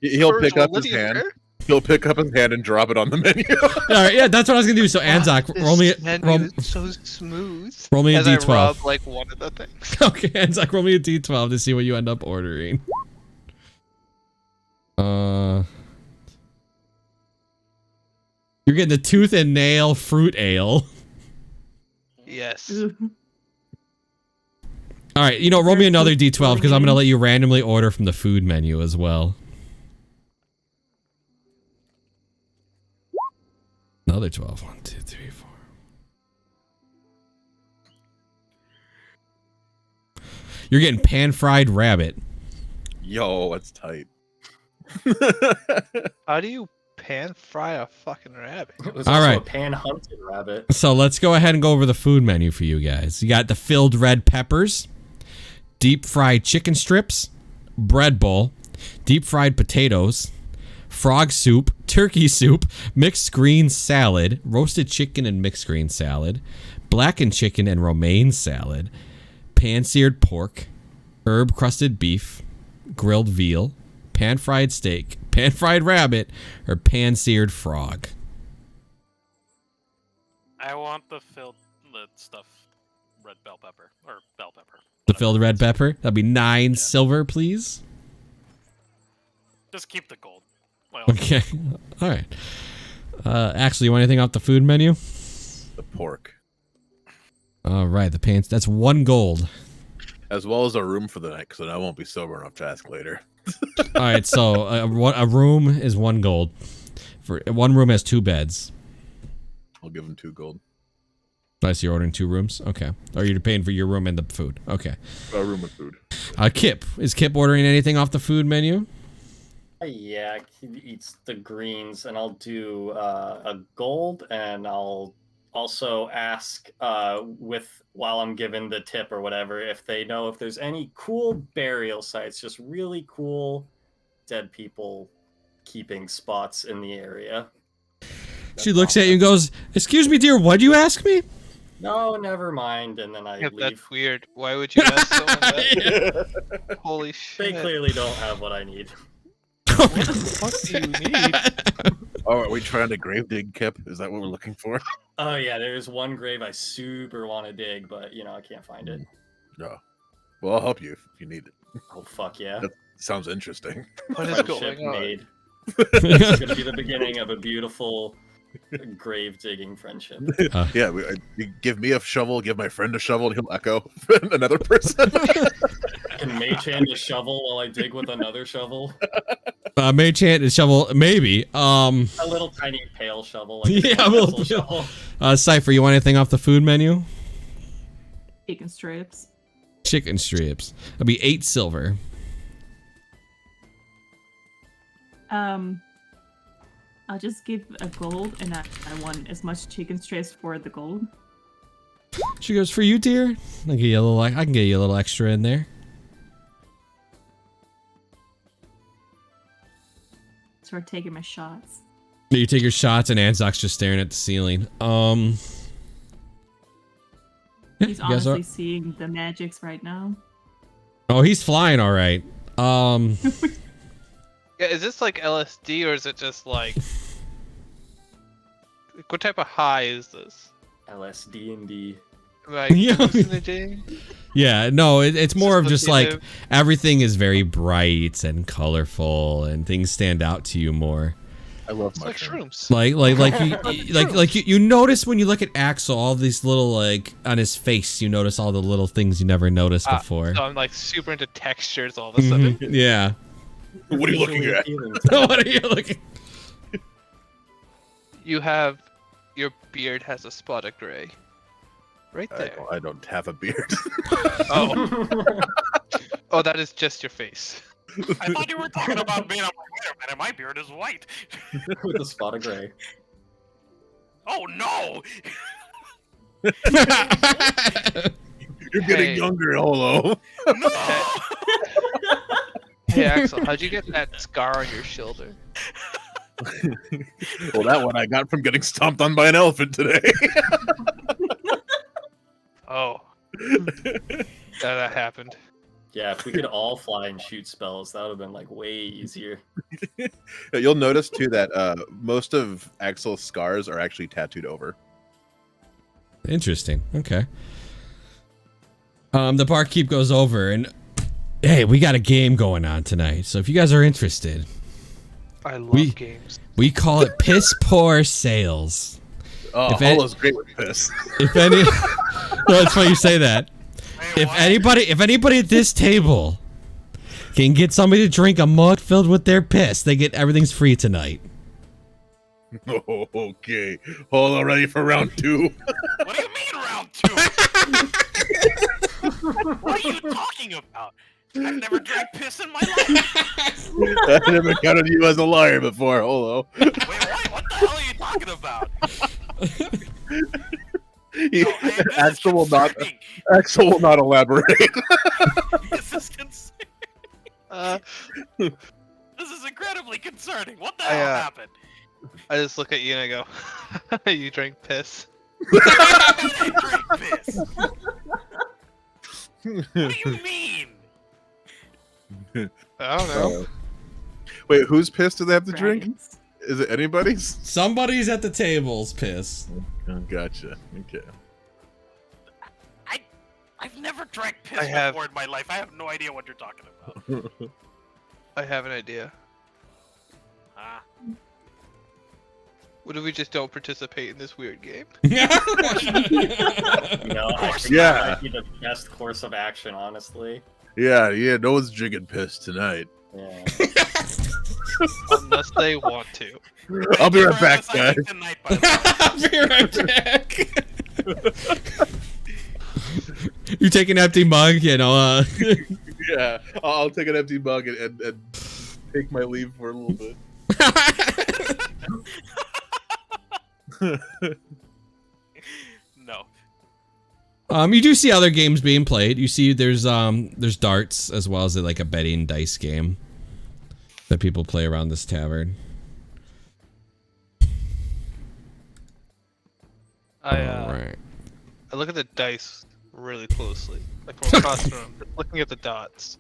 He'll pick up his hand. He'll pick up his hand and drop it on the menu. All right, yeah, that's what I was gonna do. So Anzok, roll me. It's so smooth. Roll me a As d12. I rub, like one of the things. Okay, Anzok, roll me a d12 to see what you end up ordering. You're getting the Tooth and Nail Fruit Ale. Yes. All right, roll me another d12 because I'm gonna let you randomly order from the food menu as well. Another 12. 1, 2, 3, 4. You're getting pan-fried rabbit. Yo, that's tight. How do you pan fry a fucking rabbit? It was All also right. a pan-hunted rabbit. So let's go ahead and go over the food menu for you guys. You got the filled red peppers, deep fried chicken strips, bread bowl, deep fried potatoes, frog soup, turkey soup, mixed green salad, roasted chicken and mixed green salad, blackened chicken and romaine salad, pan-seared pork, herb crusted beef, grilled veal, pan-fried steak, pan-fried rabbit, or pan-seared frog? I want the stuff, red bell pepper or bell pepper. The filled red pepper. That'd be 9 silver, please. Just keep the gold. Well, Okay. All right. Actually, you want anything off the food menu? The pork, All right. The pants. That's 1 gold. as well as a room for the night, because I won't be sober enough to ask later. All right. So a room is 1 gold. For 1 room has 2 beds. I'll give him 2 gold. Nice. You're ordering 2 rooms. Okay. Or you're paying for your room and the food. Okay. A room with food. Kip, is Kip ordering anything off the food menu? Yeah, he eats the greens, and I'll do a gold, and I'll also ask while I'm giving the tip or whatever, if they know if there's any cool burial sites, just really cool dead people keeping spots in the area. She looks at you and goes, "Excuse me, dear, what'd you ask me?" No, never mind, and then I Yeah, leave. that's weird. Why would you ask someone that? Holy They shit. clearly don't have what I need. What the fuck do you need? Oh, are we trying to grave dig, Kip? Is that what we're looking for? Oh yeah, there's one grave I super want to dig, but I can't find it. No. Well, I'll help you if you need it. Oh fuck yeah! That sounds interesting. What is Friendship going on? made. It's gonna be the beginning of a beautiful grave digging friendship. Yeah, you give me a shovel, give my friend a shovel, and he'll echo another person. Can Mage hand a shovel while I dig with another shovel? Mage hand and shovel, maybe. A little tiny pale shovel. Like Yeah, a a little pencil shovel. Cypher, you want anything off the food menu? Chicken strips. Chicken strips. That'll be 8 silver. I'll just give a gold, and I want as much chicken strips for the gold. She goes, "For you, dear. I can get you a little extra in there." Start taking my shots. You take your shots, and Anzoc's just staring at the ceiling. Yeah, He's you guys honestly are- seeing the magics right now. Oh, he's flying all right. Yeah, is this like LSD or is it just like what type of high is this? LSD and D. Like Yeah. hallucinating? Yeah, no, it's more of just like Dissociative? everything is very bright and colorful, and things stand out to you more. I love It's like mushrooms. shrooms. You notice when you look at Axel, all these little like on his face, you notice all the little things you never noticed before. So I'm like super into textures all of a sudden. Mhm, yeah. What are you looking at? What are you looking? You have your beard has a spot of gray. Right there. I don't have a beard. Oh. Oh, that is just your face. I thought you were talking about me. I'm like, wait a minute, my beard is white. With a spot of gray. Oh no! You're getting Hey. younger, Holo. No! Hey Axel, how'd you get that scar on your shoulder? Well, that one I got from getting stomped on by an elephant today. Oh. That happened. Yeah, if we could all fly and shoot spells, that would have been like way easier. You'll notice too that most of Axel's scars are actually tattooed over. Interesting. Okay. The barkeep goes over and, hey, we got a game going on tonight. So if you guys are interested, I love games. we call it Piss Poor Sales. Oh, If it- Holo's great with piss. If any, no, it's funny you say that. Wait, If what? anybody at this table can get somebody to drink a mug filled with their piss, they get everything's free tonight. Oh, okay. Holo ready for round 2. What do you mean round 2? What are you talking about? I've never drank piss in my life. I never counted you as a liar before, Holo. Wait, what the hell are you talking about? No, this is Axel will not. concerning. Axel will not elaborate. This is concerning. This is incredibly concerning. What the hell happened? I just look at you and I go, you drink piss. I drink piss. What do you mean? I don't know. Wait, whose piss do they have to drink? dragons. Is it anybody's? Somebody's at the table's piss. Oh, gotcha. Okay. I've never drank piss I have- before in my life. I have no idea what you're talking about. I have an idea. Ah. What if we just don't participate in this weird game? You know, I think Yeah. that might be the best course of action, honestly. Yeah. No one's drinking piss tonight. Yeah. Unless they want to. I'll be right For back, MSI guys. Tonight, by the way. I'll be right back. You take an empty mug, you know. Yeah, I'll take an empty mug and take my leave for a little bit. No. You do see other games being played. You see there's darts as well as like a betting dice game that people play around this tavern. Alright. I look at the dice really closely, like from across the room, just looking at the dots.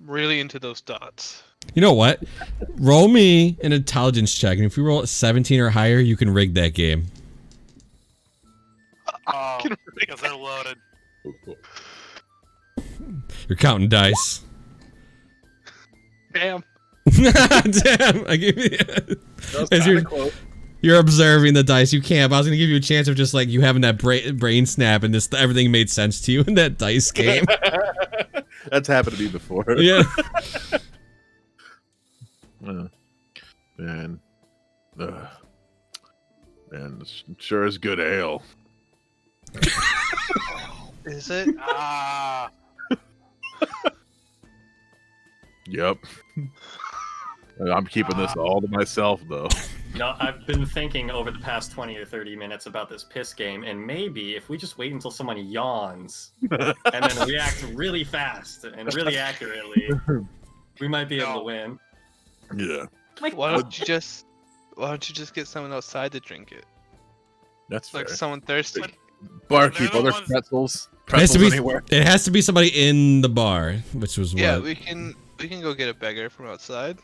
Really into those dots. You know what? Roll me an intelligence check, and if you roll a 17 or higher, you can rig that game. Oh, because they're loaded. You're counting dice. Damn. Damn, I give you. As you're observing the dice, you can't. But I was gonna give you a chance of just like you having that brain snap and this everything made sense to you in that dice game. That's happened to me before. Yeah. Man, this sure is good ale. Is it? Ah. Yep. I'm keeping this all to myself, though. You know, I've been thinking over the past 20 or 30 minutes about this piss game, and maybe if we just wait until someone yawns and then react really fast and really accurately, we might be able to win. Yeah, Like, Why don't you just get someone outside to drink it? that's fair. Like someone thirsty. Barkeep, They're the other ones- pretzels. It has to Pretzels be. anywhere. It has to be somebody in the bar, which was Yeah, what. we can go get a beggar from outside.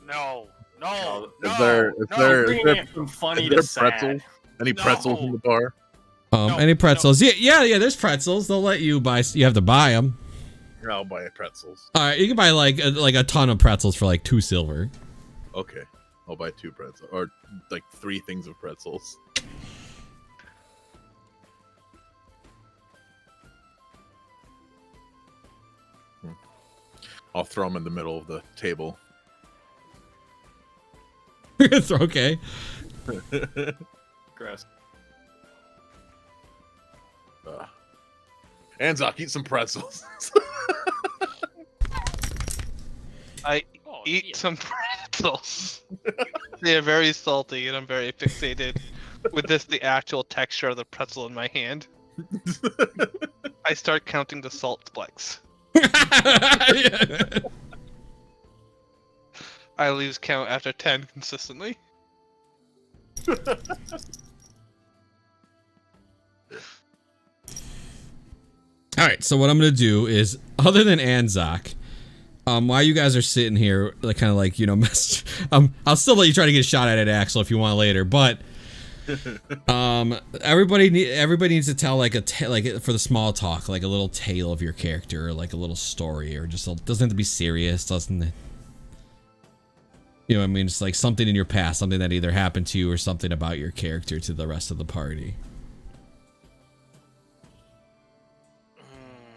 No. No. Oh, No. Is there Bringing it from funny to pretzels? sad. Any pretzels in the bar? No, Any pretzels? Yeah. There's pretzels. They'll let you buy. You have to buy them. I'll buy pretzels. All right, you can buy like a ton of pretzels for like 2 silver. Okay, I'll buy 2 pretzels or like 3 things of pretzels. I'll throw them in the middle of the table. It's okay. Gross. Anzok, eat some pretzels. I Oh, eat shit. some pretzels. They are very salty, and I'm very fixated with the actual texture of the pretzel in my hand. I start counting the salt specks. I lose count after 10 consistently. All right, so what I'm gonna do is, other than Anzok, while you guys are sitting here, like kind of like I'll still let you try to get a shot at it, Axel, if you want later. But everybody needs to tell like for the small talk, like a little tale of your character, or like a little story, or just doesn't have to be serious, doesn't. You know what I mean? It's like something in your past, something that either happened to you or something about your character to the rest of the party.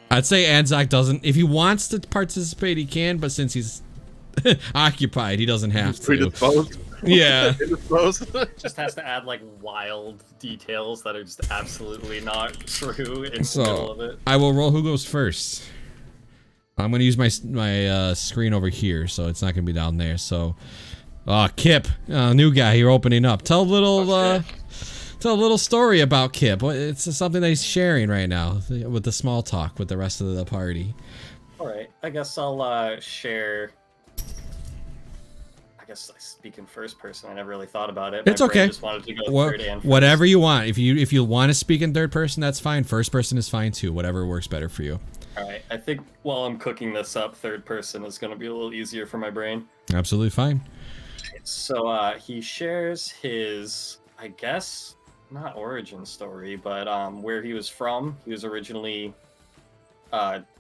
I'd say Anzok doesn't. If he wants to participate, he can, but since he's occupied, he doesn't have to. Predisposed. Yeah. Predisposed. Just has to add like wild details that are just absolutely not true in the So, middle of it. I will roll who goes first. I'm going to use my screen over here, so it's not going to be down there. So, Kip, new guy here opening up. Tell a little story about Kip. It's something that he's sharing right now with the small talk with the rest of the party. All right, I guess I'll share. I guess I speak in first person. I never really thought about it. It's My brain okay. Just wanted to go third and first. Whatever you want. If you want to speak in third person, that's fine. First person is fine too. Whatever works better for you. All right, I think while I'm cooking this up, third person is going to be a little easier for my brain. Absolutely fine. So he shares his, I guess, not origin story, but where he was from. He was originally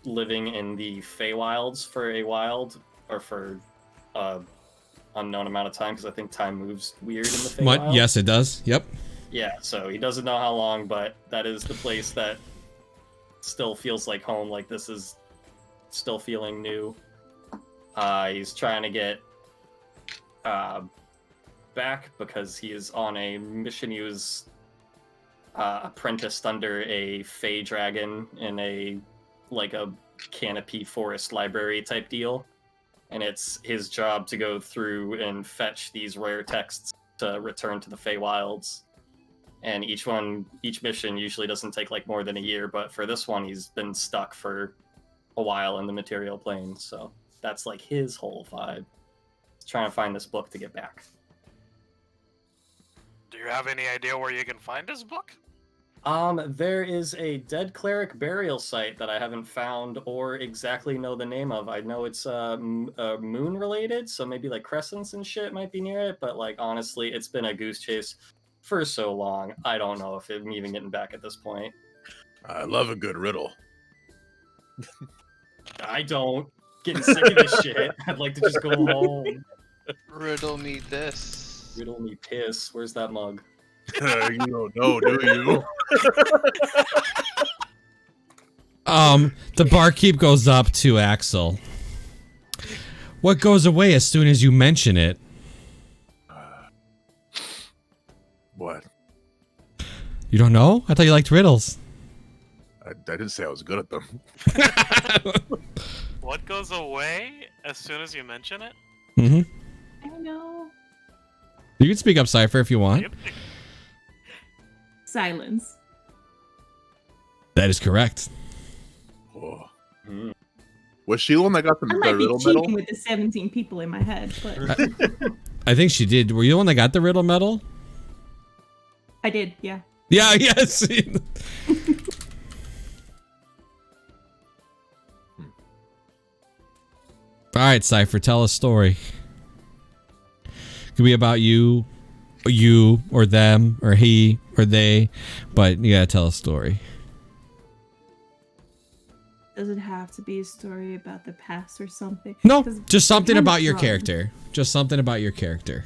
living in the Feywilds for a unknown amount of time, because I think time moves weird in the Feywilds. What? Yes, it does. Yep. Yeah, so he doesn't know how long, but that is the place that still feels like home. Like this is still feeling new. He's trying to get back because he is on a mission. He was apprenticed under a Fey dragon in a canopy forest library type deal, and it's his job to go through and fetch these rare texts to return to the Feywilds. And each mission usually doesn't take like more than a year, but for this one he's been stuck for a while in the material plane, so that's like his whole vibe. He's trying to find this book to get back. Do you have any idea where you can find this book? There is a dead cleric burial site that I haven't found or exactly know the name of. I know it's moon related, so maybe like crescents and shit might be near it, but like honestly, it's been a goose chase for so long, I don't know if I'm even getting back at this point. I love a good riddle. I don't. Getting sick of this shit. I'd like to just go home. Riddle me this. Riddle me piss. Where's that mug? You don't know, do you? The barkeep goes up to Axel. What goes away as soon as you mention it? What? You don't know? I thought you liked riddles. I didn't say I was good at them. What goes away as soon as you mention it? Mm-hmm. I know. You can speak up, Cypher, if you want. Yep. Silence. That is correct. Oh. Was she the one that got the I might be riddle cheating medal? with the 17 people in my head, but I think she did. Were you the one that got the riddle medal? I did, yeah. Yeah, yes. All right, Cypher, tell a story. Could be about you or them or he or they, but you gotta tell a story. Does it have to be a story about the past or something? No, 'Cause just something I'm about your drunk. character. Just something about your character.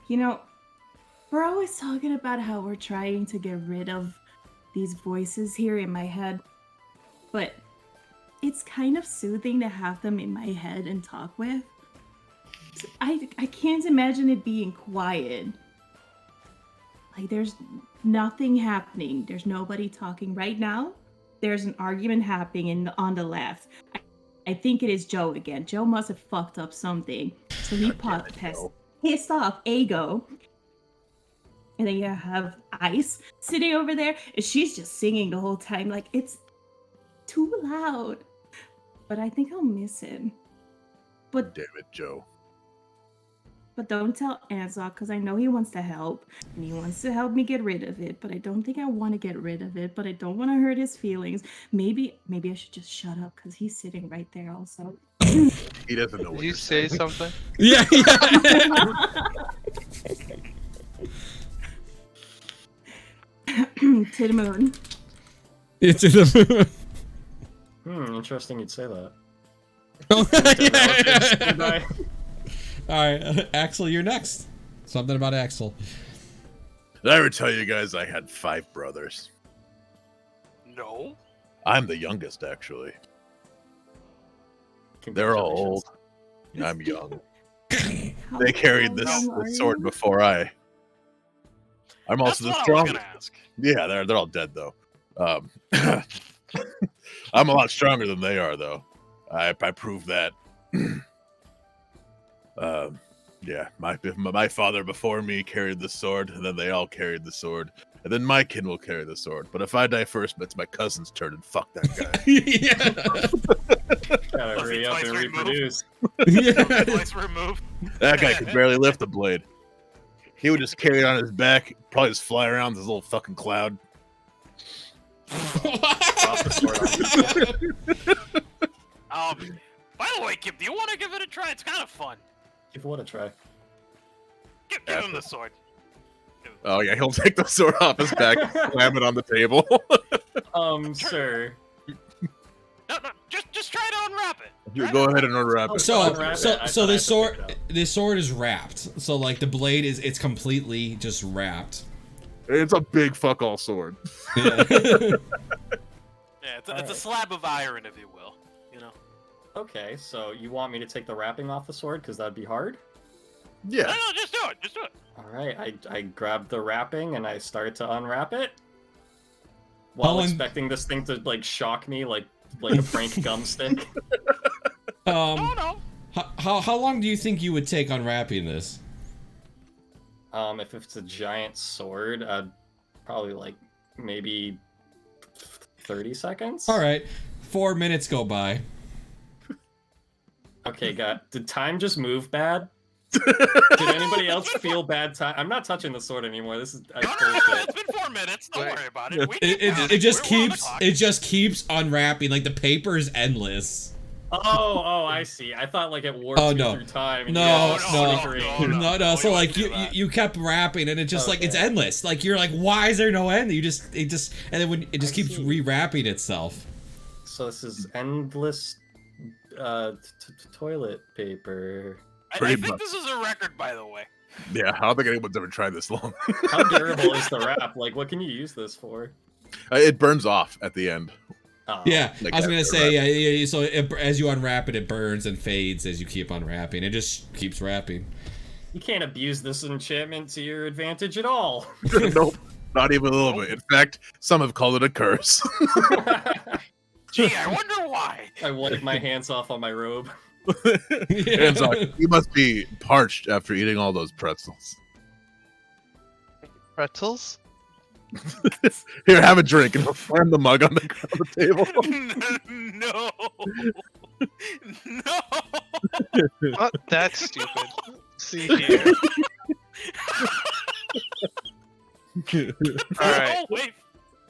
You know, we're always talking about how we're trying to get rid of these voices here in my head, but it's kind of soothing to have them in my head and talk with. I can't imagine it being quiet. Like, there's nothing happening. There's nobody talking right now. There's an argument happening on the left. I think it is Joe again. Joe must have fucked up something. So he pissed off Ego. And then you have Ice sitting over there, and she's just singing the whole time. Like, it's too loud. But I think I'll miss him. But Damn it, Joe. But don't tell Anzok, because I know he wants to help. And he wants to help me get rid of it. But I don't think I want to get rid of it. But I don't want to hurt his feelings. Maybe I should just shut up, because he's sitting right there also. He doesn't know Did what you you're say saying. something? Yeah. To the moon. It's in the Interesting you'd say that. All right, Axel, you're next. Something about Axel. Did I ever tell you guys I had 5 brothers? No. I'm the youngest, actually. They're all old. I'm young. They carried this sword before I. I'm also That's the what I was strongest. gonna ask. Yeah, they're all dead though. I'm a lot stronger than they are, though. I proved that. Yeah, my father before me carried the sword, and then they all carried the sword, and then my kin will carry the sword. But if I die first, it's my cousin's turn, and fuck that guy. Gotta hurry up and Twice removed. reproduce. Twice removed. That guy could barely lift the blade. He would just carry it on his back, probably just fly around this little fucking cloud. Drop the sword on people. By the way, Kip, do you want to give it a try? It's kind of fun. Give what a try. Give him the sword. Oh yeah, he'll take the sword off his back, slam it on the table. Sir. No, just try to unwrap it. You go ahead and unwrap it. So This this sword is wrapped. So like the blade it's completely just wrapped. It's a big fuck all sword. Yeah. Yeah, it's a slab of iron, if you will. You know. Okay, so you want me to take the wrapping off the sword because that'd be hard? Yeah. No, just do it. Just do it. All right, I grab the wrapping and I start to unwrap it while expecting this thing to like shock me like a prank gum stick. No. How long do you think you would take unwrapping this? If it's a giant sword, I'd probably like maybe 30 seconds. All right, 4 minutes go by. Okay, did time just move bad? Did anybody else feel bad time? I'm not touching the sword anymore. This is No, bullshit. it's been 4 minutes. Don't worry about it. It just keeps unwrapping. Like the paper is endless. Oh, I see. I thought like it warped through time. And No. So We like don't do that. you kept wrapping, and it just like it's endless. Like you're like, why is there no end? And then when it just keeps rewrapping itself. So this is endless toilet paper. I Pretty think much. this is a record, by the way. Yeah, I don't think anyone's ever tried this long. How durable is the wrap? Like, what can you use this for? It burns off at the end. Oh. Yeah, Like I was gonna after say yeah. So as you unwrap it, it burns and fades as you keep unwrapping. It just keeps wrapping. You can't abuse this enchantment to your advantage at all. Nope, not even a little bit. In fact, some have called it a curse. Gee, I wonder why. I wipe my hands off on my robe. Hands off. You must be parched after eating all those pretzels. Pretzels? Here, have a drink, and I'll slam the mug on the table. No. Not that stupid. See here. Alright. Oh, wait.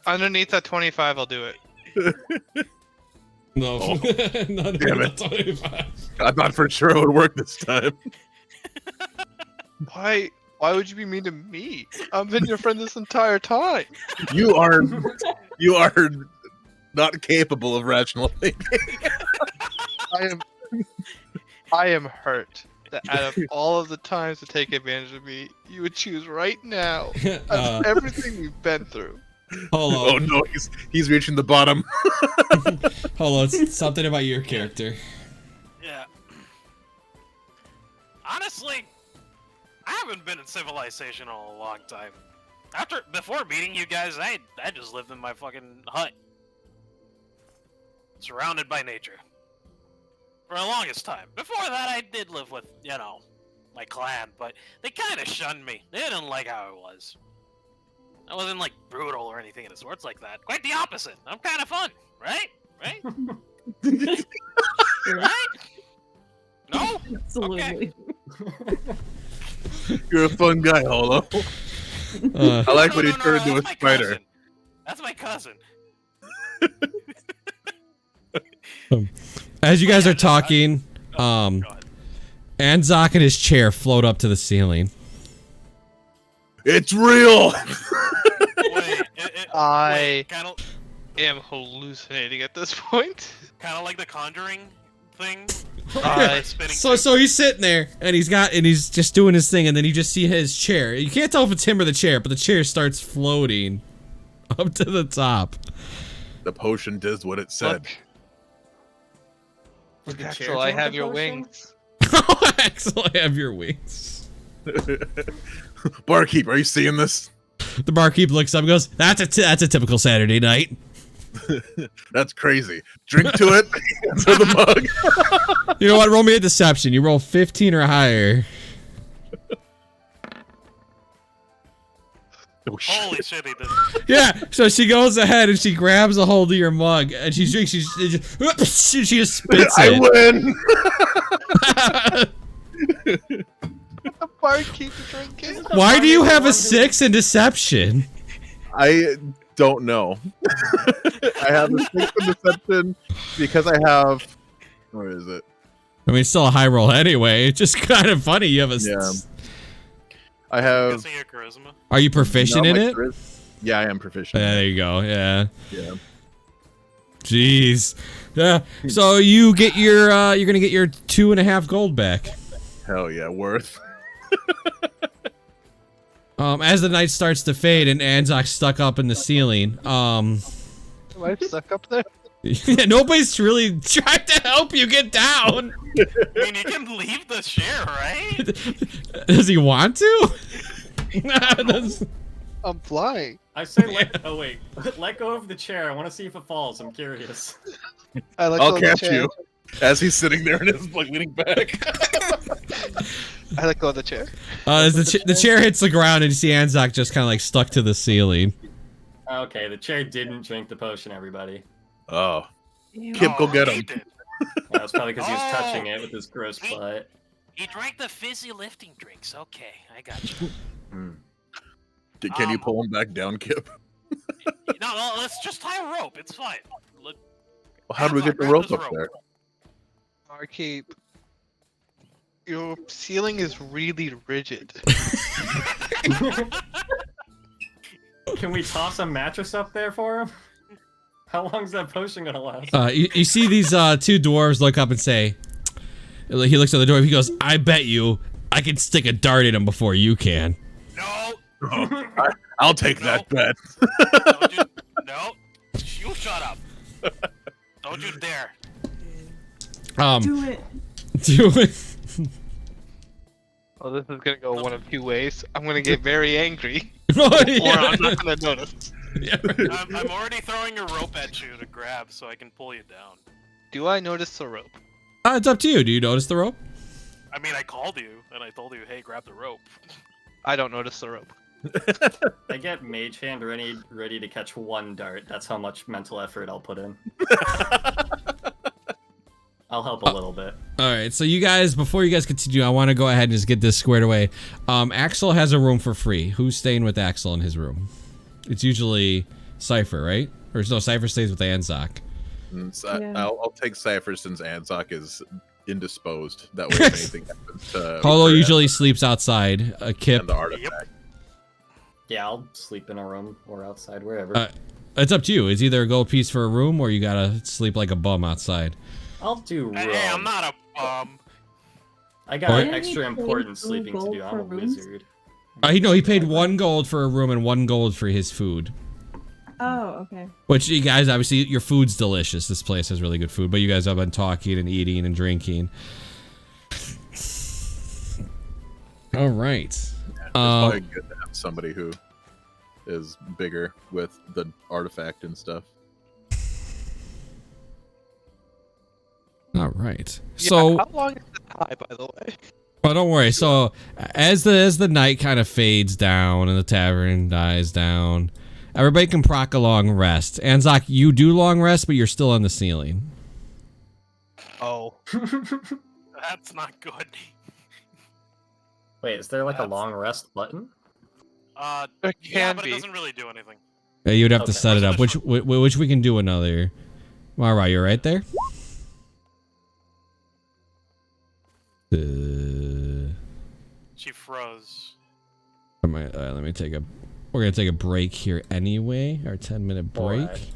Underneath that 25, I'll do it. No, Oh, not damn it. 25. I thought for sure it would work this time. Why would you be mean to me? I've been your friend this entire time. You are not capable of rational thinking. I am hurt that out of all of the times to take advantage of me, you would choose right now after everything we've been through. Hold Oh on. no, he's reaching the bottom. Hold on. It's something about your character. Yeah. Honestly, I haven't been in civilization in a long time. Before meeting you guys, I just lived in my fucking hut. Surrounded by nature. For the longest time. Before that, I did live with, my clan, but they kind of shunned me. They didn't like how I was. I wasn't, like, brutal or anything of the sorts like that. Quite the opposite. I'm kind of fun, right? Right? Right? No? Absolutely. You're a fun guy, Holo. I like when you turn into a that's my spider. cousin. That's my cousin. As you guys Yeah, are talking, God. Anzak and his chair float up to the ceiling. It's real. I kind of am hallucinating at this point. like the Conjuring thing. Spinning So he's sitting there and he's just doing his thing, and then you just see his chair. You can't tell if it's him or the chair, but the chair starts floating up to the top. The potion does what it said. Did the chair Axel, I drink have the your potion? wings. Axel, I have your wings. Barkeep, are you seeing this? The barkeep looks up and goes, that's a typical Saturday night. That's crazy. Drink to it. Answer the mug. You know what? Roll me a deception. You roll 15 or higher. Oh, shit. Holy shit, he did. Yeah, so she goes ahead and she grabs a hold of your mug and she drinks. She just spits I it. win. The barkeep drinking. Why do you have a 6 in deception? I don't know. I have a 6 in deception because I have. Where is it? I mean, it's still a high roll anyway. It's just kind of funny. You have a. Yeah. I I'm have. guessing your charisma. Are you proficient no, in my it? Yeah, I am proficient. Yeah, there you go. Yeah. Yeah. Jeez. Yeah. So you get your you're gonna get your 2.5 gold back. Hell yeah, worth. As the night starts to fade and Anzak's stuck up in the ceiling. Am I stuck up there? Yeah, nobody's really tried to help you get down. I mean, you can leave the chair, right? Does he want to? That's- I'm flying. I say oh wait, let go of the chair. I want to see if it falls. I'm curious. I let I'll go of the catch chair. you as he's sitting there and is like leaning back. I let go of the chair. as the chair hits the ground and you see Anzak just kind of like stuck to the ceiling. Okay, the chair didn't drink the potion. Everybody. Oh, Ew. Kip, go get he him. did. That's probably because he was Oh. touching it with his gross butt. He drank the fizzy lifting drinks. Okay, I got you. Can you pull him back down, Kip? No, let's just tie a rope. It's fine. Look, Well, how do we get the Grab rope this up there? Barkeep, your ceiling is really rigid. Can we toss a mattress up there for him? How long's that potion gonna last? You see these two dwarves look up and say, he looks at the door, he goes, I bet you I can stick a dart in him before you can. no, I'll take that bet. don't you, no, you shut up. Don't you dare. Do it. Do it. Oh, this is gonna go one of two ways. I'm gonna get very angry, Oh, or yeah. I'm not gonna notice. Yeah. I'm already throwing a rope at you to grab so I can pull you down. Do I notice the rope? It's up to you. Do you notice the rope? I mean, I called you and I told you, hey, grab the rope. I don't notice the rope. I get mage hand ready to catch one dart. That's how much mental effort I'll put in. I'll help a little bit. All right, so you guys, before you guys continue, I want to go ahead and just get this squared away. Axel has a room for free. Who's staying with Axel in his room? It's usually Cypher, right? Or no, Cypher stays with Anzak. Yeah. I'll take Cypher since Anzak is indisposed. That way, if anything happens to Paulo Ukra usually sleeps outside. Kip, and the artifact. Yeah, I'll sleep in a room or outside, wherever. it's up to you. It's either a gold piece for a room or you gotta sleep like a bum outside. I'll do room. Hey, I'm not a bum. I got What? extra important Two sleeping to gold do. I'm for a rooms? wizard. He paid 1 gold for a room and 1 gold for his food. Oh, okay. Which you guys, obviously, your food's delicious. This place has really good food, but you guys have been talking and eating and drinking. All right. It's probably good to have somebody who is bigger with the artifact and stuff. All right. Yeah, So, how long is the tie, by the way? well, don't worry. So, as the night kind of fades down and the tavern dies down, everybody can proc a long rest. Anzak, you do long rest, but you're still on the ceiling. Oh, That's not good. Wait, is there like a That's- long rest button? there Yeah, can but be. it doesn't really do anything. Yeah, you'd have to Okay. set it up, which we can do another. All right, you're right there. She froze. Let me take a. We're gonna take a break here anyway. Our 10-minute break. Alright.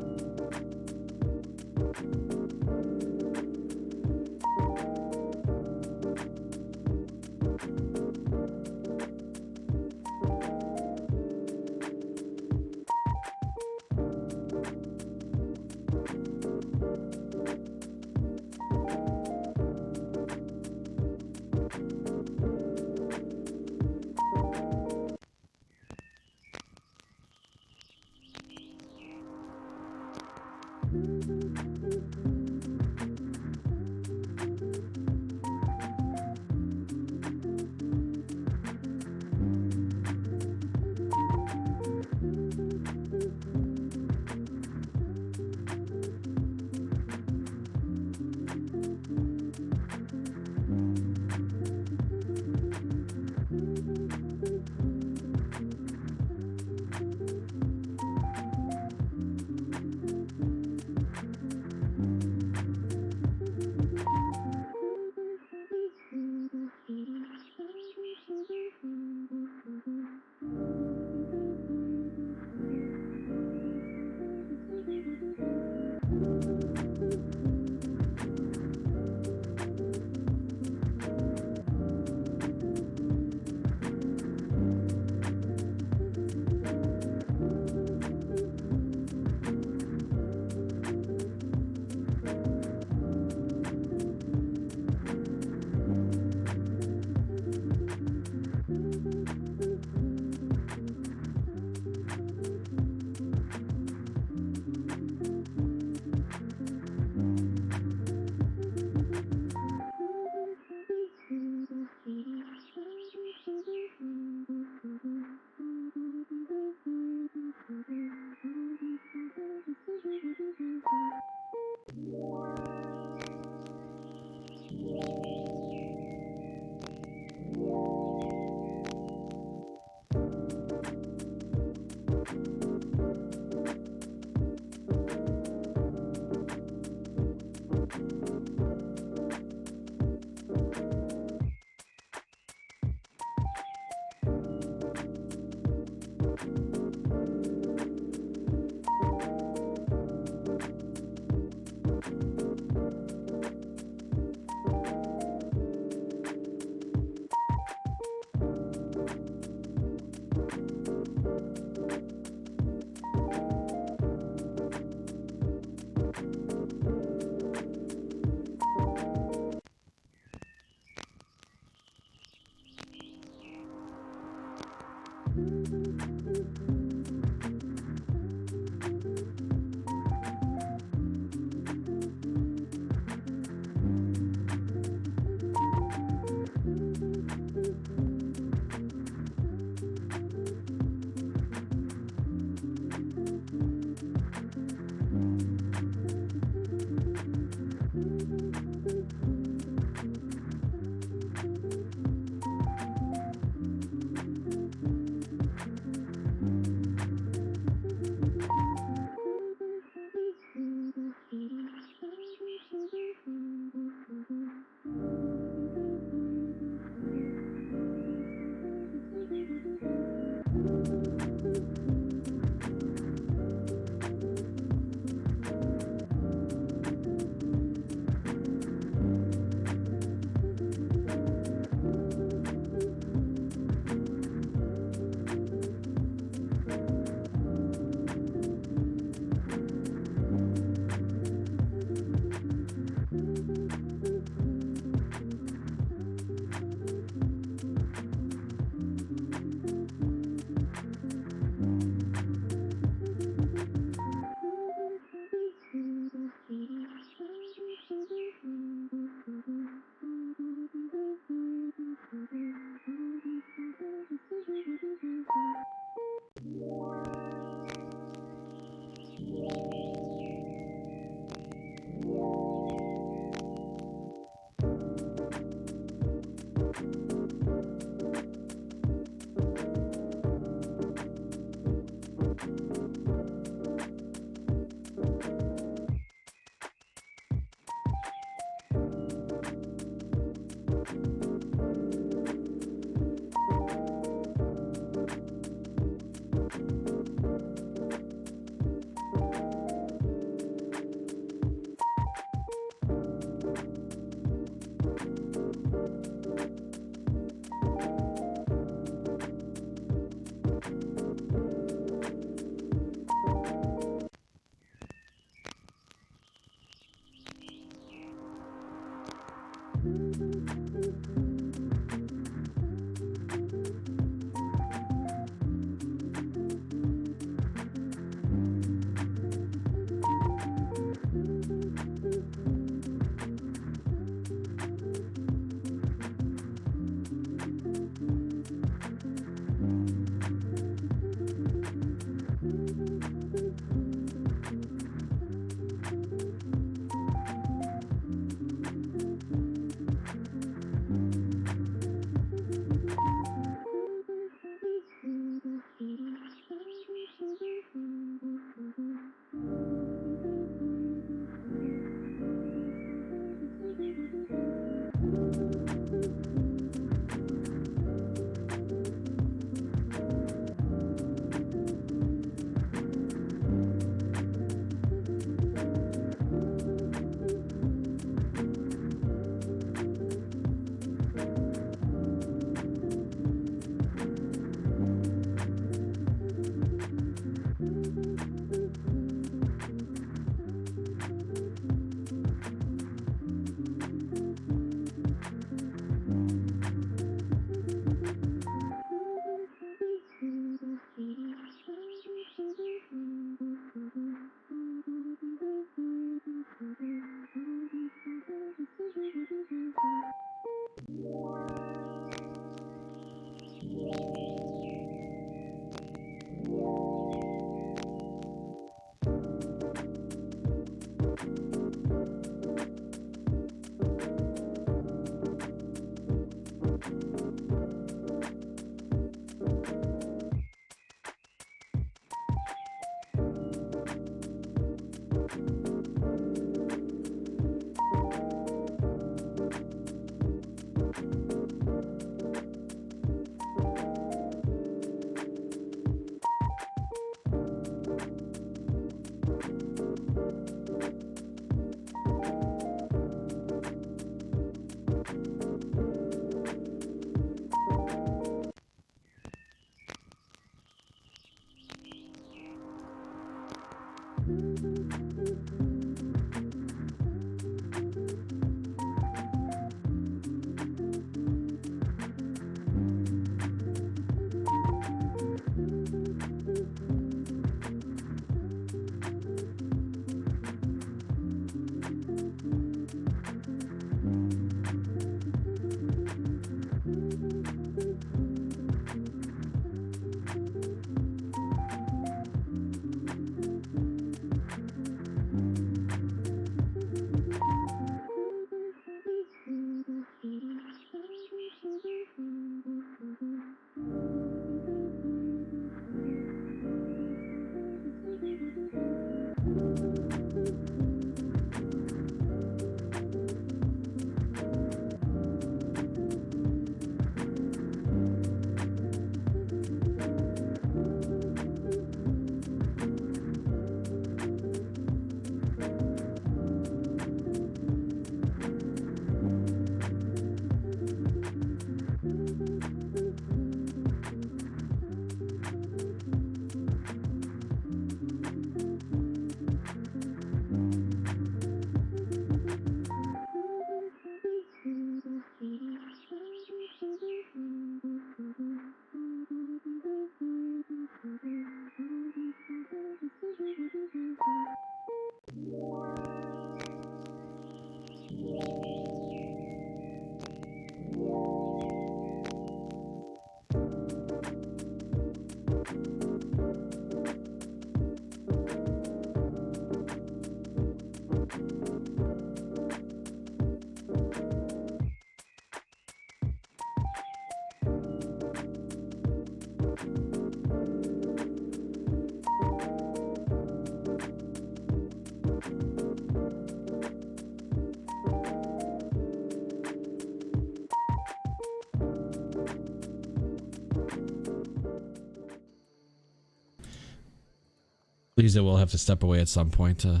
Lisa will have to step away at some point to,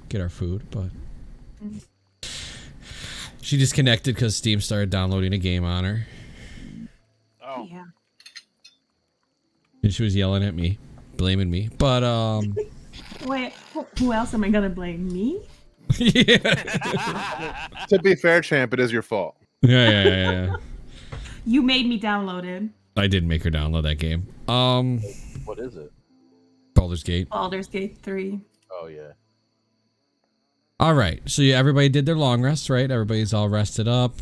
get our food, but she disconnected because Steam started downloading a game on her. Oh. Yeah. And she was yelling at me, blaming me. But Wait, who else am I gonna blame? Me? Yeah. To be fair, champ, it is your fault. Yeah. You made me download it. I did make her download that game. What is it? Baldur's Gate. Baldur's Gate 3. Oh yeah. All right, so yeah, everybody did their long rest, right? Everybody's all rested up,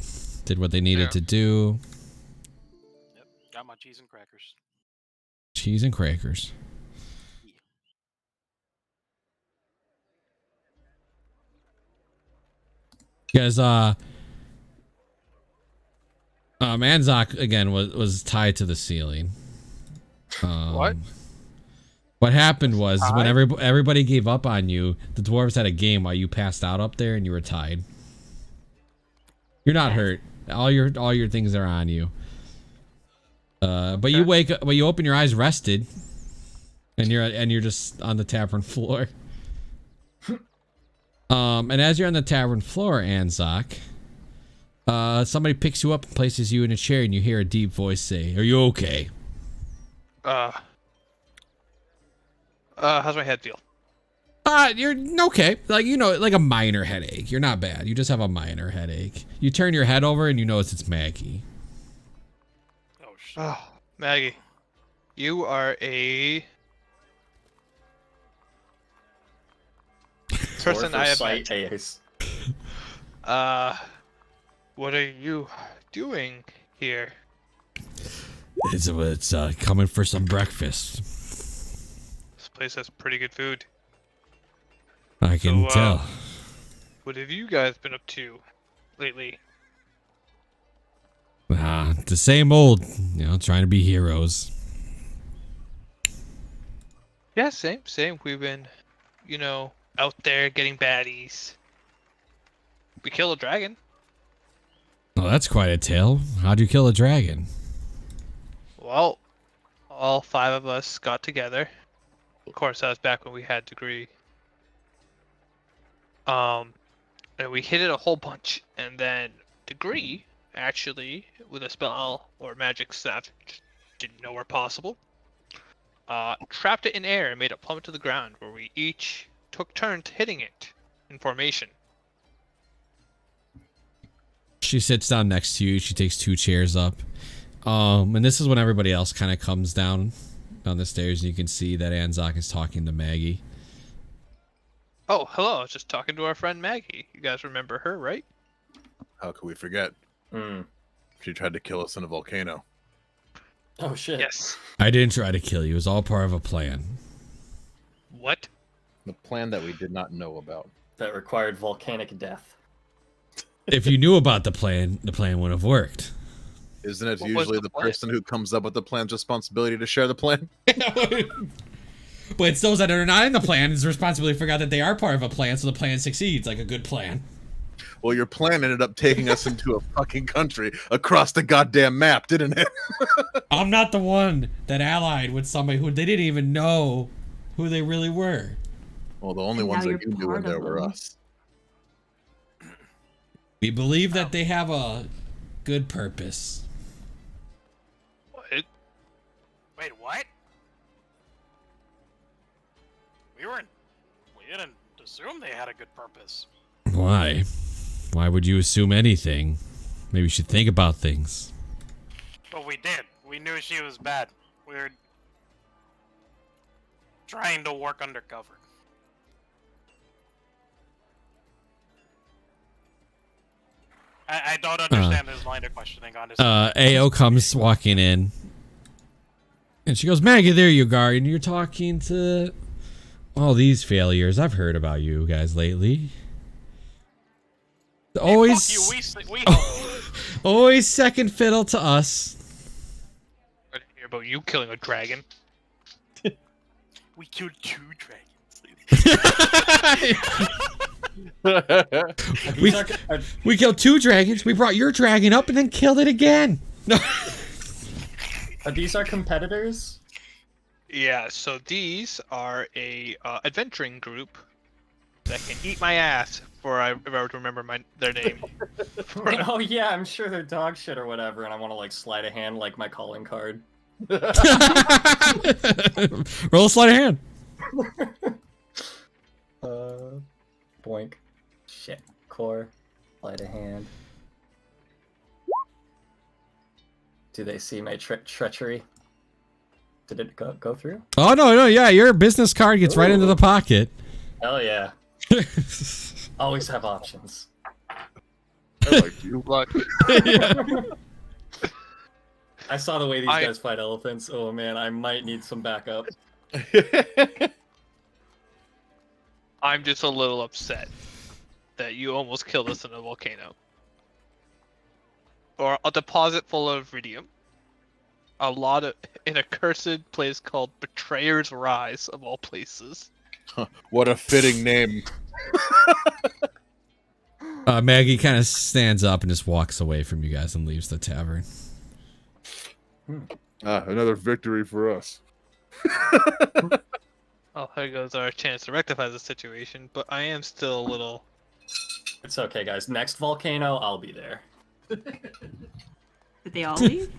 did what they needed to do. Yep, got my cheese and crackers. Cheese and crackers. Because Anzak again was tied to the ceiling. What? What happened was when everybody gave up on you, the dwarves had a game while you passed out up there and you were tied. You're not hurt. All your things are on you. But you wake up, you open your eyes rested, and you're just on the tavern floor. And as you're on the tavern floor, Anzak, somebody picks you up and places you in a chair, and you hear a deep voice say, "Are you okay?" How's my head feel? You're okay. Like, like a minor headache. You're not bad. You just have a minor headache. You turn your head over and you notice it's Maggie. Oh shit. Oh, Maggie, you are a person I have met. Ace. What are you doing here? It's coming for some breakfast. This place has pretty good food. I can tell. What have you guys been up to lately? The same old, trying to be heroes. Yeah, same. We've been, out there getting baddies. We kill a dragon. Oh, that's quite a tale. How'd you kill a dragon? Well, all 5 of us got together. Of course, that was back when we had degree. And we hit it a whole bunch, and then degree, actually, with a spell or magic that didn't know were possible, trapped it in air and made it plummet to the ground, where we each took turns hitting it in formation. She sits down next to you. She takes 2 chairs up. And this is when everybody else kind of comes down the stairs, and you can see that Anzak is talking to Maggie. Oh, hello. I was just talking to our friend Maggie. You guys remember her, right? How could we forget? She tried to kill us in a volcano. Oh shit. Yes. I didn't try to kill you. It was all part of a plan. What? The plan that we did not know about. That required volcanic death. If you knew about the plan would have worked. Isn't it What was usually the the plan? person who comes up with the plan's responsibility to share the plan? But it's those that are not in the plan is responsibility forgot that they are part of a plan, so the plan succeeds like a good plan. Well, your plan ended up taking us into a fucking country across the goddamn map, didn't it? I'm not the one that allied with somebody who they didn't even know who they really were. Well, the only And ones now that you're you knew part in there of were them. us. We believe that they have a good purpose. What? Wait, what? We didn't assume they had a good purpose. Why? Why would you assume anything? Maybe you should think about things. But we did. We knew she was bad. We were trying to work undercover. I don't understand his line of questioning, honestly. AO comes walking in. And she goes, Maggie, there you are. And you're talking to all these failures. I've heard about you guys lately. Always, Fuck you, we always second fiddle to us. I didn't hear about you killing a dragon. we killed 2 dragons. We killed 2 dragons. We brought your dragon up and then killed it again. No. Are these our competitors? Yeah, so these are a adventuring group that can eat my ass if I were to remember their name. Oh yeah, I'm sure they're dog shit or whatever, and I want to like sleight of hand like my calling card. Roll a sleight of hand. Boink. Shit. Core. Sleight of hand. Do they see my treachery? Did it go through? Oh no, yeah, your business card gets right into the pocket. Hell yeah. Always have options. I like you. Luck. Yeah. I saw the way these guys fight elephants. Oh man, I might need some backup. I'm just a little upset that you almost killed us in a volcano. Or a deposit full of iridium. In a cursed place called Betrayer's Rise, of all places. What a fitting name. Maggie kind of stands up and just walks away from you guys and leaves the tavern. Another victory for us. Oh, here goes our chance to rectify the situation, but I am still a little... It's okay, guys. Next volcano, I'll be there. Did they all leave?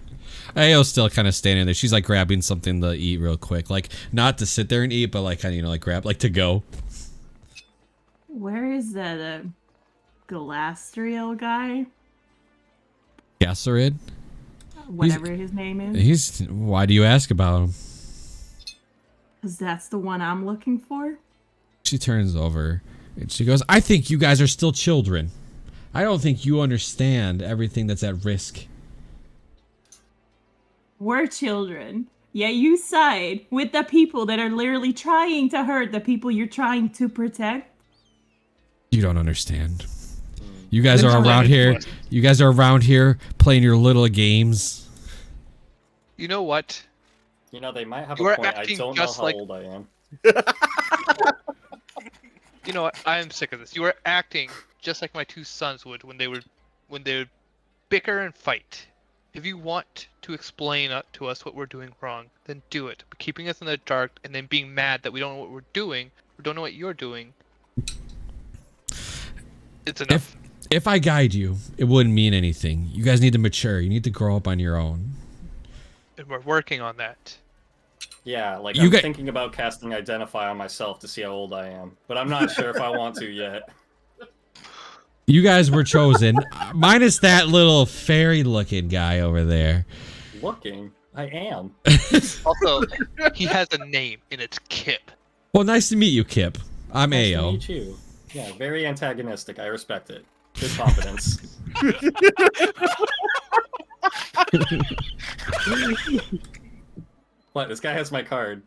Ao's still kind of standing there. She's like grabbing something to eat real quick. Like, not to sit there and eat, but like kind of, you know, like grab, like to go. Where is the Galastriel guy? Gasserid? Whatever his name is. Why do you ask about him? Because that's the one I'm looking for. She turns over and she goes, I think you guys are still children. I don't think you understand everything that's at risk. We're children. Yet you side with the people that are literally trying to hurt the people you're trying to protect. You don't understand. You guys are around here. You guys are around here playing your little games. You know what? You know, they might have You a are point. I acting don't know just how like- old I am. You know what? I am sick of this. You are acting just like my two sons would when they would bicker and fight. If you want to explain to us what we're doing wrong, then do it. But keeping us in the dark and then being mad that we don't know what we're doing, or don't know what you're doing, it's enough. If I guide you, it wouldn't mean anything. You guys need to mature. You need to grow up on your own. And we're working on that. Yeah, like You I'm get- thinking about casting Identify on myself to see how old I am, but I'm not sure if I want to yet. You guys were chosen, minus that little fairy-looking guy over there. Looking, I am. Also, he has a name, and it's Kip. Well, nice to meet you, Kip. I'm Nice to Ao. meet you. Yeah, very antagonistic. I respect it. Good confidence. What? This guy has my card.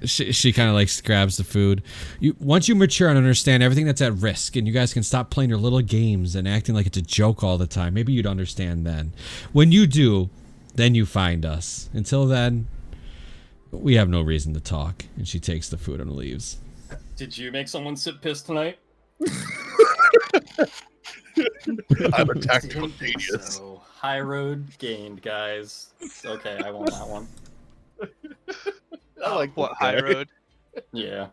She kind of like grabs the food. Once you mature and understand everything that's at risk, and you guys can stop playing your little games and acting like it's a joke all the time, maybe you'd understand then. When you do, then you find us. Until then, we have no reason to talk. And she takes the food and leaves. Did you make someone sit piss tonight? I'm a tactical Didn't think genius. so. High road gained, guys. Okay, I want that one. I like What, this high guy. road? Yeah.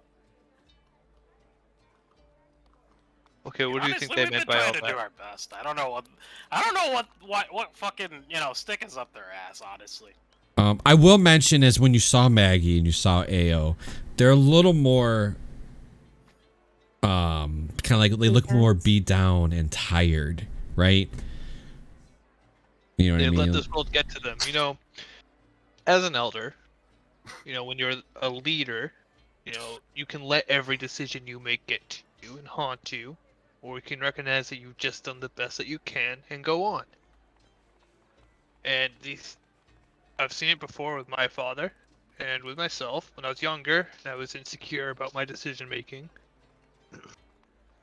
Okay, what do you Honestly, think they we've meant been by all trying to do that? our best. I don't know what fucking stick is up their ass. Honestly, I will mention is when you saw Maggie and you saw Ao, they're a little more kind of like they look more beat down and tired, right? You know what They I mean? let this world get to them. You know, as an elder, when you're a leader, you can let every decision you make get to you and haunt you, or you can recognize that you've just done the best that you can and go on. And I've seen it before with my father and with myself when I was younger and I was insecure about my decision making.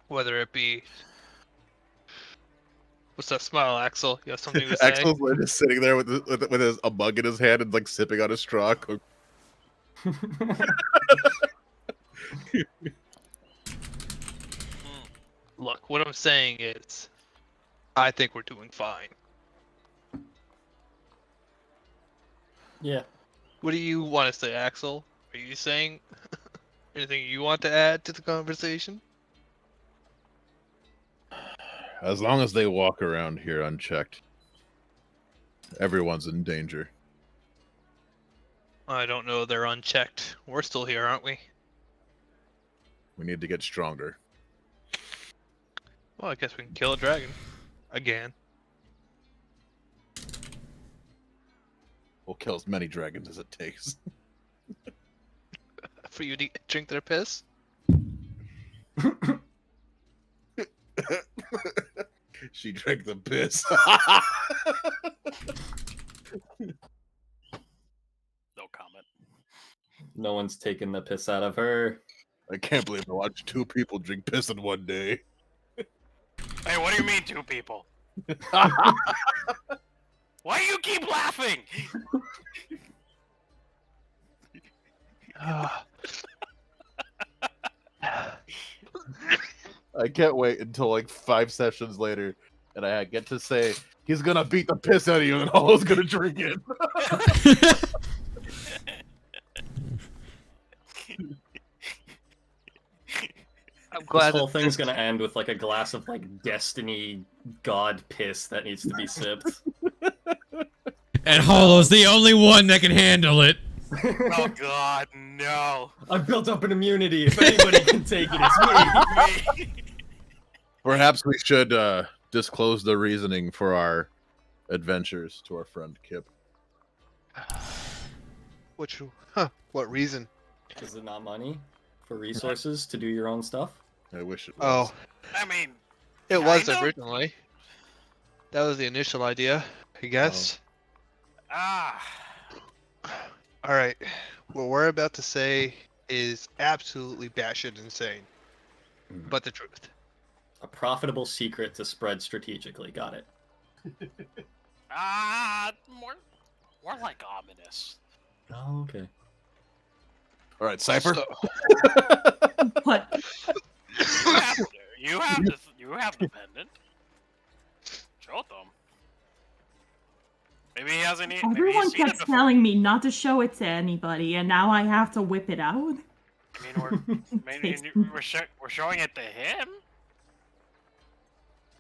Whether it be... What's that smile, Axel? You have something to say? Axel's like just sitting there with a mug in his hand and like sipping on a straw. Look, what I'm saying is, I think we're doing fine. Yeah. What do you want to say, Axel? Are you saying anything you want to add to the conversation? As long as they walk around here unchecked, everyone's in danger. I don't know. They're unchecked. We're still here, aren't we? We need to get stronger. Well, I guess we can kill a dragon. Again. We'll kill as many dragons as it takes. For you to drink their piss? She drank the piss. No comment. No one's taking the piss out of her. I can't believe I watched 2 people drink piss in one day. Hey, what do you mean 2 people? Why do you keep laughing? I can't wait until like 5 sessions later, and I get to say he's gonna beat the piss out of you, and Hollow's gonna drink it. I'm glad This whole that thing's gonna end with like a glass of like destiny god piss that needs to be sipped. And Hollow's the only one that can handle it. Oh God, no. I've built up an immunity. If anybody can take it, it's me. Perhaps we should disclose the reasoning for our adventures to our friend Kip. What reason? Is it not money for resources to do your own stuff? I wish it was. Oh, I mean, it was Kinda. originally. That was the initial idea, I guess. All right, what we're about to say is absolutely batshit insane, but the truth. A profitable secret to spread strategically. Got it. more like ominous. Oh, okay. All right, Cypher. What? You have the pendant. Show them. Maybe he hasn't. Maybe Everyone he's seen it kept before. telling me not to show it to anybody, and now I have to whip it out. I mean, we're showing it to him.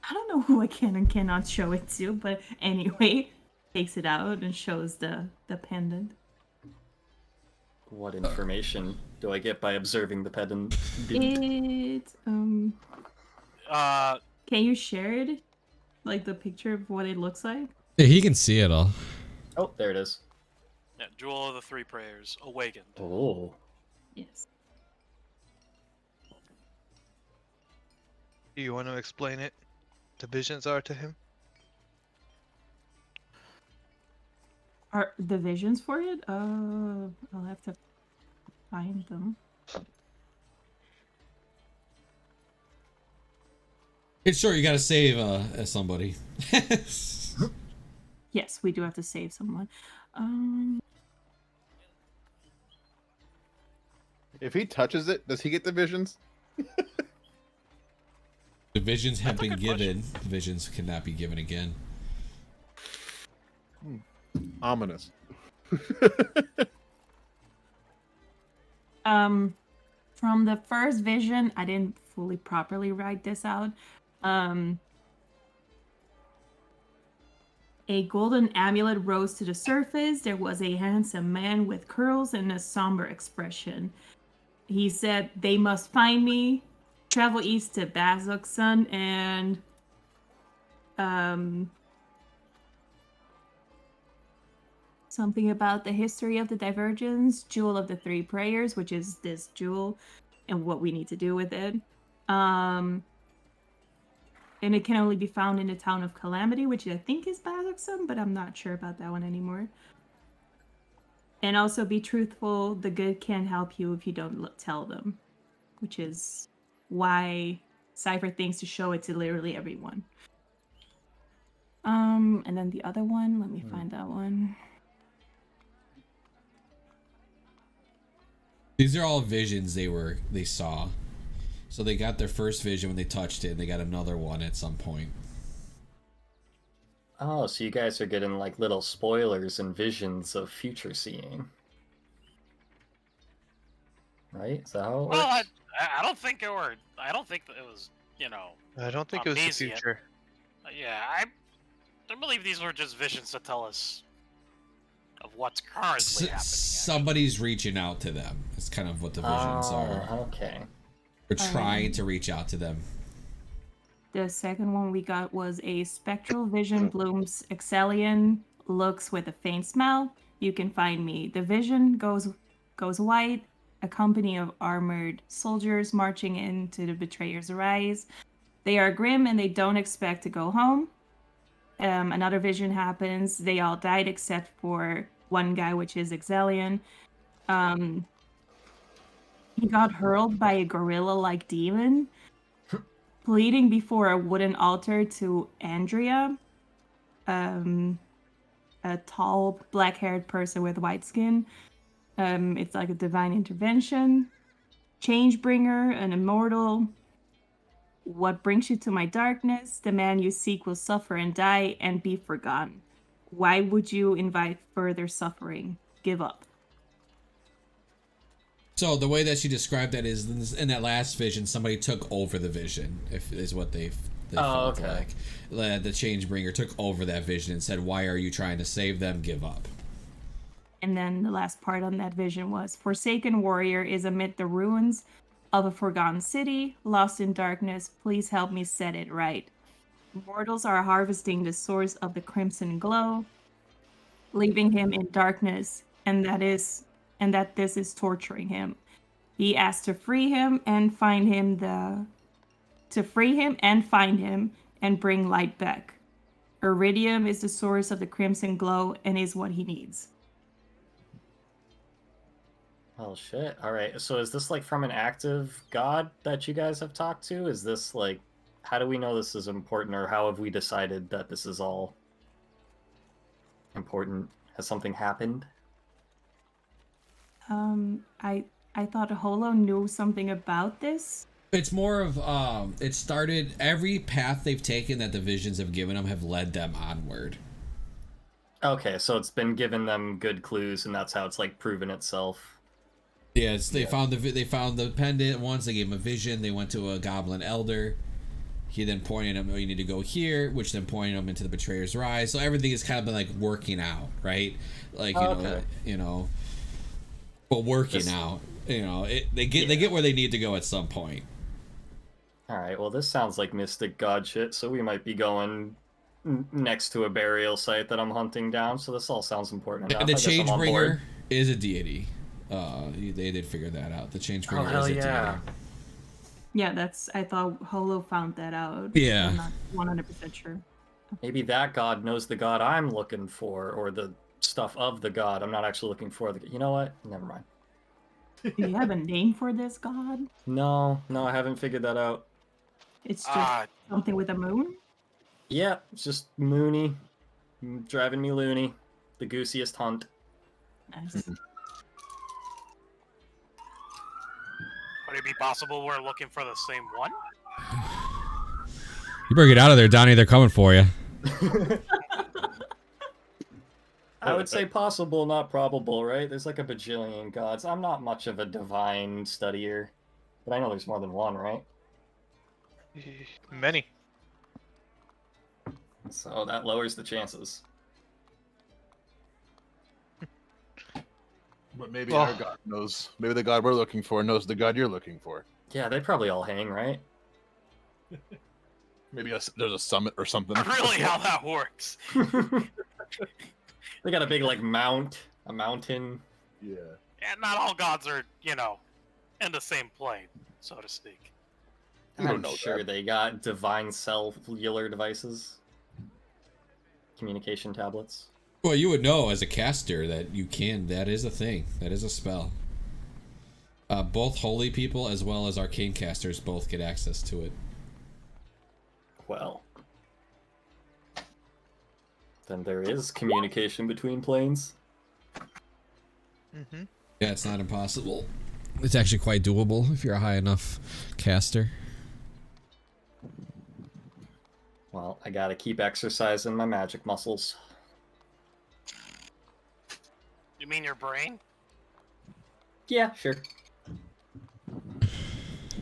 I don't know who I can and cannot show it to, but anyway, takes it out and shows the pendant. What information do I get by observing the pendant? It can you share it? Like the picture of what it looks like? Yeah, he can see it all. Oh, there it is. Yeah, Jewel of the 3 Prayers, awakened. Oh. Yes. Do you want to explain it? The visions are to him? Are the visions for it? I'll have to find them. It's sure you gotta save somebody. Yes, we do have to save someone. If he touches it, does he get the visions? The visions have That's a been good given. The visions cannot be given again. Ominous. From the first vision, I didn't fully properly write this out. A golden amulet rose to the surface. There was a handsome man with curls and a somber expression. He said, "They must find me, travel east to Bazoksun, and something about the history of the divergence, Jewel of the 3 Prayers, which is this jewel and what we need to do with it. And it can only be found in the town of Calamity, which I think is Bazoksun, but I'm not sure about that one anymore. And also be truthful, the good can't help you if you don't tell them, which is why Cypher thinks to show it to literally everyone. And then the other one, let me find that one. These are all visions they saw. So they got their first vision when they touched it, and they got another one at some point. Oh, so you guys are getting like little spoilers and visions of future seeing. Right? Is that how it Well, works? I don't think it were. I don't think that it was. You know. I don't think it was the Amnesia. future. Yeah, I believe these were just visions to tell us of what's currently happening. Somebody's reaching out to them. It's kind of what the visions are. Okay. We're All trying right. to reach out to them. The second one we got was a spectral vision blooms Excellion looks with a faint smell. You can find me. The vision goes white. A company of armored soldiers marching into the betrayer's rise. They are grim and they don't expect to go home. Another vision happens. They all died except for one guy, which is Excellion. Um, he got hurled by a gorilla-like demon, pleading before a wooden altar to Andrea, um, a tall, black-haired person with white skin. It's like a divine intervention. Changebringer, an immortal. What brings you to my darkness? The man you seek will suffer and die and be forgotten. Why would you invite further suffering? Give up. So the way that she described that is in that last vision, somebody took over the vision. If is what they felt okay. like. The Changebringer took over that vision and said, "Why are you trying to save them? Give up." And then the last part on that vision was Forsaken warrior is amid the ruins of a forgotten city, lost in darkness. Please help me set it right. Mortals are harvesting the source of the crimson glow, leaving him in darkness, and that this is torturing him. He asks to free him and find him and bring light back. Iridium is the source of the crimson glow and is what he needs. Oh shit. All right. So is this like from an active god that you guys have talked to? Is this like how do we know this is important or how have we decided that this is all important? Has something happened? I thought Holo knew something about this. It's more of it started every path they've taken that the visions have given them have led them onward. Okay, so it's been giving them good clues and that's how it's like proven itself. Yes, they found the pendant once. They gave him a vision. They went to a goblin elder. He then pointed him, "Oh, you need to go here," which then pointed him into the betrayer's rise. So everything has kind of been like working out, right? Like you know, but working out. They get where they need to go at some point. All right, well this sounds like mystic god shit, so we might be going next to a burial site that I'm hunting down. So this all sounds important enough. The I guess I'm on Changebringer board. is a deity. They did figure that out. The Changebringer hell is a yeah. deity. Yeah, I thought Holo found that out. Yeah. I'm not 100% sure. Maybe that god knows the god I'm looking for, or the stuff of the god. I'm not actually looking for the. You know what? Never mind. Do you have a name for this god? No, I haven't figured that out. It's just something with a moon? Yeah, it's just Mooney, driving me loony. The goosiest hunt. Nice. Would it be possible we're looking for the same one? You better get out of there, Donnie. They're coming for you. I would say possible, not probable, right? There's like a bajillion gods. I'm not much of a divine studier, but I know there's more than one, right? Many. So that lowers the chances. But maybe our god knows. Maybe the god we're looking for knows the god you're looking for. Yeah, they probably all hang, right? Maybe there's a summit or something. Really, how that works? They got a big like a mountain. Yeah. Yeah, not all gods are, in the same plane, so to speak. You don't I'm know sure that. they got divine cellular devices, communication tablets. Well, you would know as a caster that you can. That is a thing. That is a spell. Both holy people as well as arcane casters both get access to it. Well, then there is communication between planes. Mm-hmm. Yeah, it's not impossible. It's actually quite doable if you're a high enough caster. Well, I gotta keep exercising my magic muscles. You mean your brain? Yeah, sure. I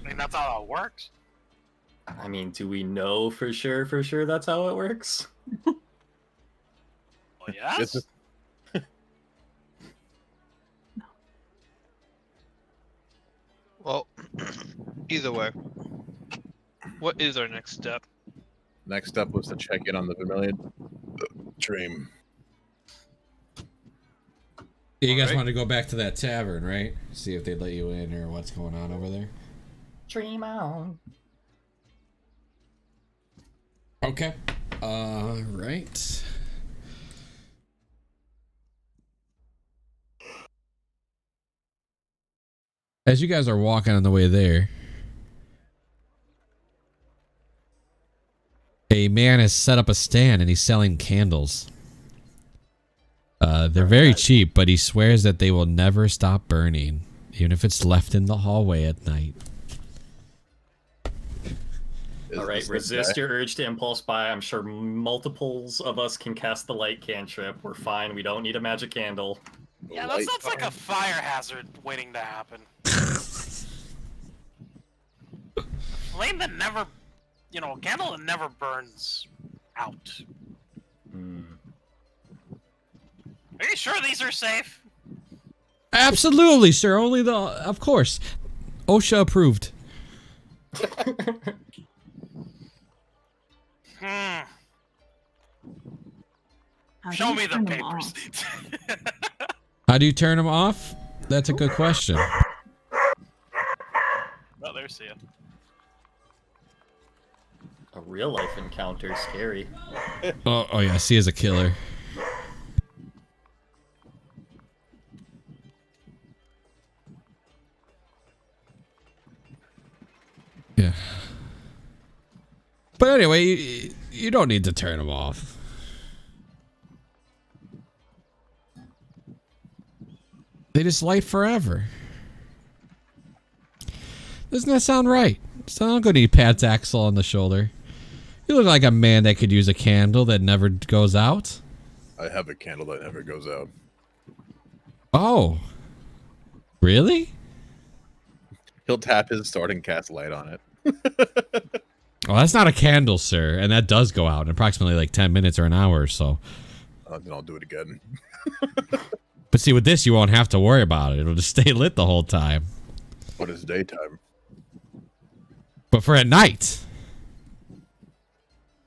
mean, that's how it works. I mean, do we know for sure that's how it works? Well, yes. It's just, Well, Either way, what is our next step? Next up was to check in on the Vermilion Dream. You guys Alright. want to go back to that tavern, right? See if they'd let you in or what's going on over there. Dream on. Okay. Right. As you guys are walking on the way there, a man has set up a stand and he's selling candles. They're very cheap, but he swears that they will never stop burning, even if it's left in the hallway at night. All right, resist your urge to impulse buy. I'm sure multiples of us can cast the light cantrip. We're fine. We don't need a magic candle. Yeah, that sounds like a fire hazard waiting to happen. Flame that never, a candle that never burns out. Are you sure these are safe? Absolutely, sir. Only of course. OSHA approved. Show me the papers. How do you turn them off? That's a good question. Oh, there's Sia. A real life encounter, scary. Oh yeah, C is a killer. Yeah. But anyway, you don't need to turn them off. They just light forever. Doesn't that sound right? Sound good to pat Axel on the shoulder. You look like a man that could use a candle that never goes out. I have a candle that never goes out. Oh. Really? He'll tap his sword and cast light on it. Well, that's not a candle, sir. And that does go out in approximately like 10 minutes or an hour or so. Then I'll do it again. But see, with this, you won't have to worry about it. It'll just stay lit the whole time. But it's daytime. But for at night.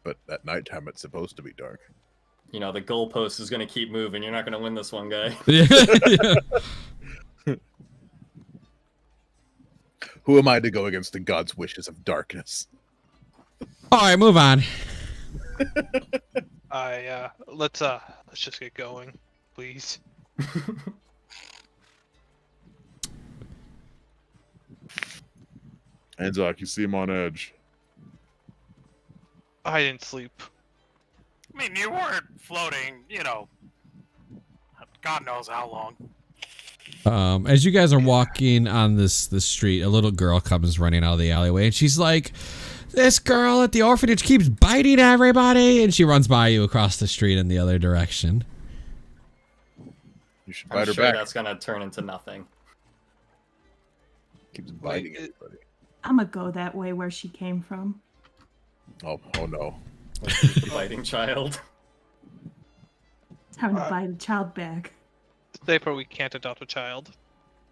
But at nighttime, it's supposed to be dark. You know, the goalpost is going to keep moving. You're not going to win this one, guy. Who am I to go against the god's wishes of darkness? All right, move on. Let's just get going, please. Anzak, you see him on edge. I didn't sleep. I mean, you weren't floating, God knows how long. As you guys are walking on this street, a little girl comes running out of the alleyway, and she's like, "This girl at the orphanage keeps biting everybody," and she runs by you across the street in the other direction. You should I'm bite her sure back. that's going to turn into nothing. Keeps biting everybody. I'm gonna go that way where she came from. Oh no. The biting child. Time to bite a child back. Safer we can't adopt a child.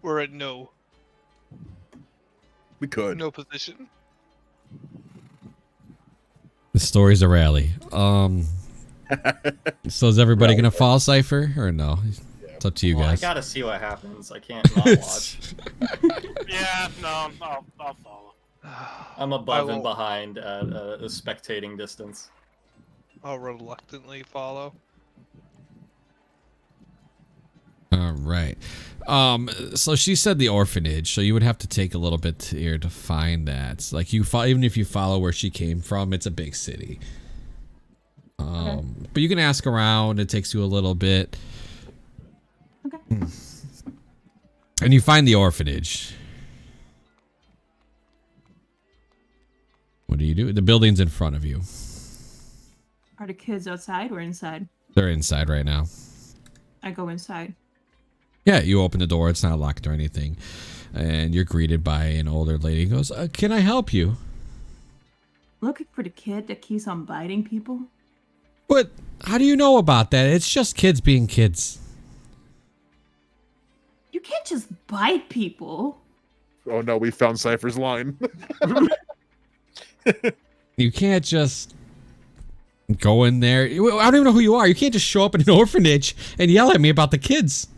We're at no We could. position. The story's a rally. So is everybody gonna fall, Cypher, or no? It's up to you Well, guys. I got to see what happens. I can't not watch. Yeah, no, I'll follow. I'm above and behind at a spectating distance. I'll reluctantly follow. All right. So she said the orphanage, so you would have to take a little bit here to find that. Like even if you follow where she came from, it's a big city. But you can ask around. It takes you a little bit. Okay. And you find the orphanage. What do you do? The building's in front of you. Are the kids outside or inside? They're inside right now. I go inside. Yeah, you open the door. It's not locked or anything. And you're greeted by an older lady who goes, "Can I help you?" Looking for the kid that keeps on biting people? But how do you know about that? It's just kids being kids. You can't just bite people. Oh no, we found Cypher's line. You can't just go in there. I don't even know who you are. You can't just show up in an orphanage and yell at me about the kids.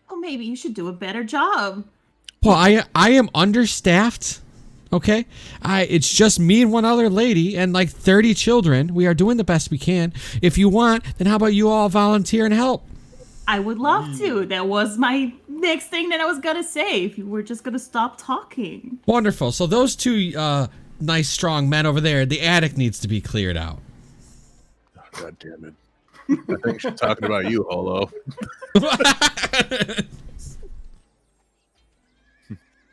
Oh, maybe you should do a better job. Well, I am understaffed. Okay, it's just me and one other lady and like 30 children. We are doing the best we can. If you want, then how about you all volunteer and help? I would love to. That was my next thing that I was gonna say. If you were just gonna stop talking. Wonderful. So those two nice strong men over there, the attic needs to be cleared out. Oh, God damn it. I think she's talking about you, Holo.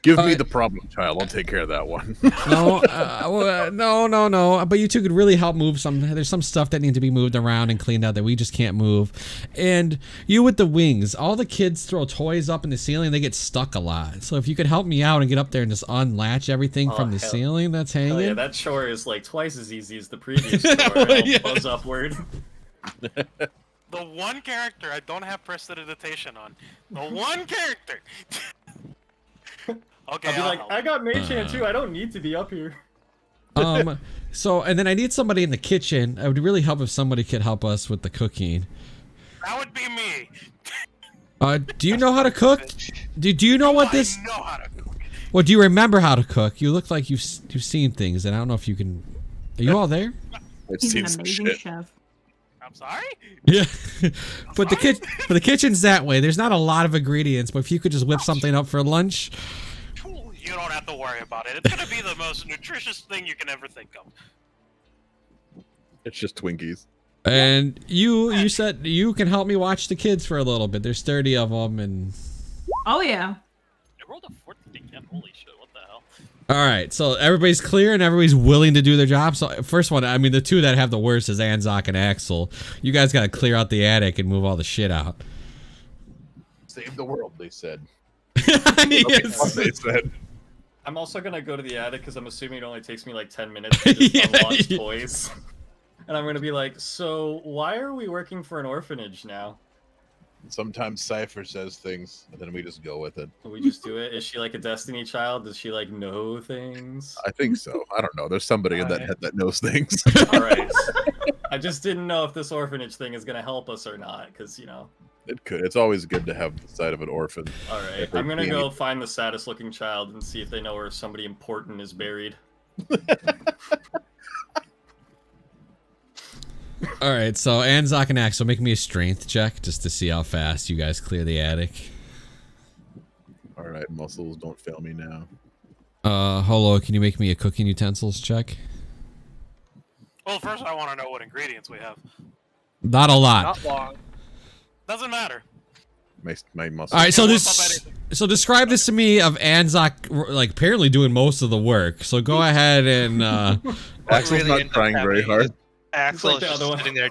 Give me the problem child. I'll take care of that one. No. But you two could really help move some. There's some stuff that needs to be moved around and cleaned out that we just can't move. And you with the wings, all the kids throw toys up in the ceiling. They get stuck a lot. So if you could help me out and get up there and just unlatch everything from the ceiling that's hanging. Hell yeah, that chore is like twice as easy as the previous chore. And I'll buzz upward. The one character I don't have prestidigitation on. The one character. Okay, I'll be like, help. I got mage hand too. I don't need to be up here. So and then I need somebody in the kitchen. It would really help if somebody could help us with the cooking. That would be me. Do you know how to cook? Do you know what this? I know how to cook. Well, do you remember how to cook? You look like you've seen things, and I don't know if you can. Are you all there? I've He's seen an some amazing shit. chef. I'm sorry? Yeah, but the kitchen's that way. There's not a lot of ingredients, but if you could just whip something up for lunch. You don't have to worry about it. It's gonna be the most nutritious thing you can ever think of. It's just Twinkies. And you said you can help me watch the kids for a little bit. There's 30 of them, and Oh yeah. I rolled a 14 again. Holy shit! What the hell? all right. So everybody's clear and everybody's willing to do their job. So first one, I mean, the two that have the worst is Anzok and Axel. You guys got to clear out the attic and move all the shit out. Save the world, they said. Yes. They said. I'm also gonna go to the attic because I'm assuming it only takes me like 10 minutes to just unlock toys. And I'm gonna be like, so why are we working for an orphanage now? Sometimes Cypher says things, and then we just go with it. We just do it? Is she like a Destiny child? Does she like know things? I think so. I don't know. There's somebody in that head that knows things. Alright. I just didn't know if this orphanage thing is gonna help us or not, because, you know. It could. It's always good to have the side of an orphan. Alright, I'm gonna go find the saddest looking child and see if they know where somebody important is buried. All right. So Anzok and Axel, make me a strength check just to see how fast you guys clear the attic. All right, muscles, don't fail me now. Holo, can you make me a cooking utensils check? Well, first I want to know what ingredients we have. Not a lot. Not long. Doesn't matter. My muscles. All right, so Yeah, this, so describe this to me of Anzok, like apparently doing most of the work. So go ahead and. Axel's really not end up trying very having hard. Axel's like the just other one. sitting there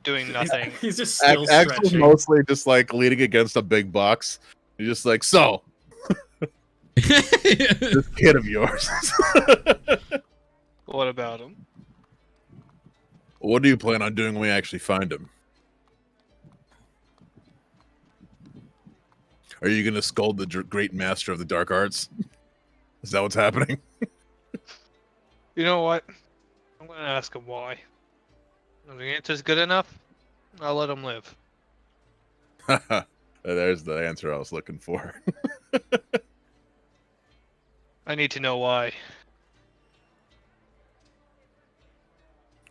doing nothing. He's just still Axel's stretching. mostly just like leaning against a big box. You're just like, so, this kid of yours. What about him? What do you plan on doing when we actually find him? Are you going to scold the great master of the dark arts? Is that what's happening? You know what? I'm gonna ask him why. If the answer's good enough, I'll let him live. There's the answer I was looking for. I need to know why.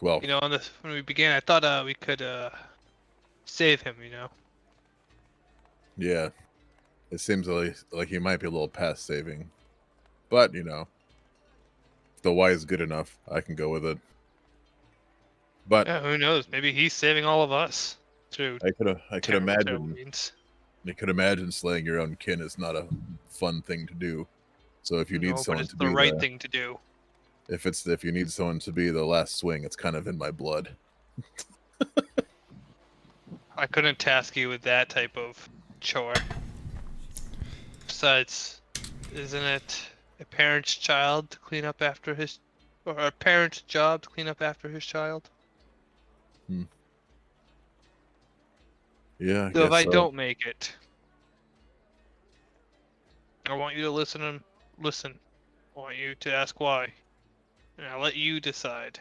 Well, You know, when we began, I thought we could save him. You know. yeah. It seems like he might be a little past saving. But, you know, if the why is good enough, I can go with it. But Yeah, who knows? Maybe he's saving all of us through. I could imagine means. you could imagine slaying your own kin is not a fun thing to do. So if you need No, but someone it's to the be right thing to do. if you need someone to be the last swing, it's kind of in my blood. I couldn't task you with that type of chore. Besides, isn't it a parent's child to clean up after his, or a parent's job to clean up after his child? Yeah. So if guess I so. don't make it, I want you to listen. I want you to ask why. And I'll let you decide.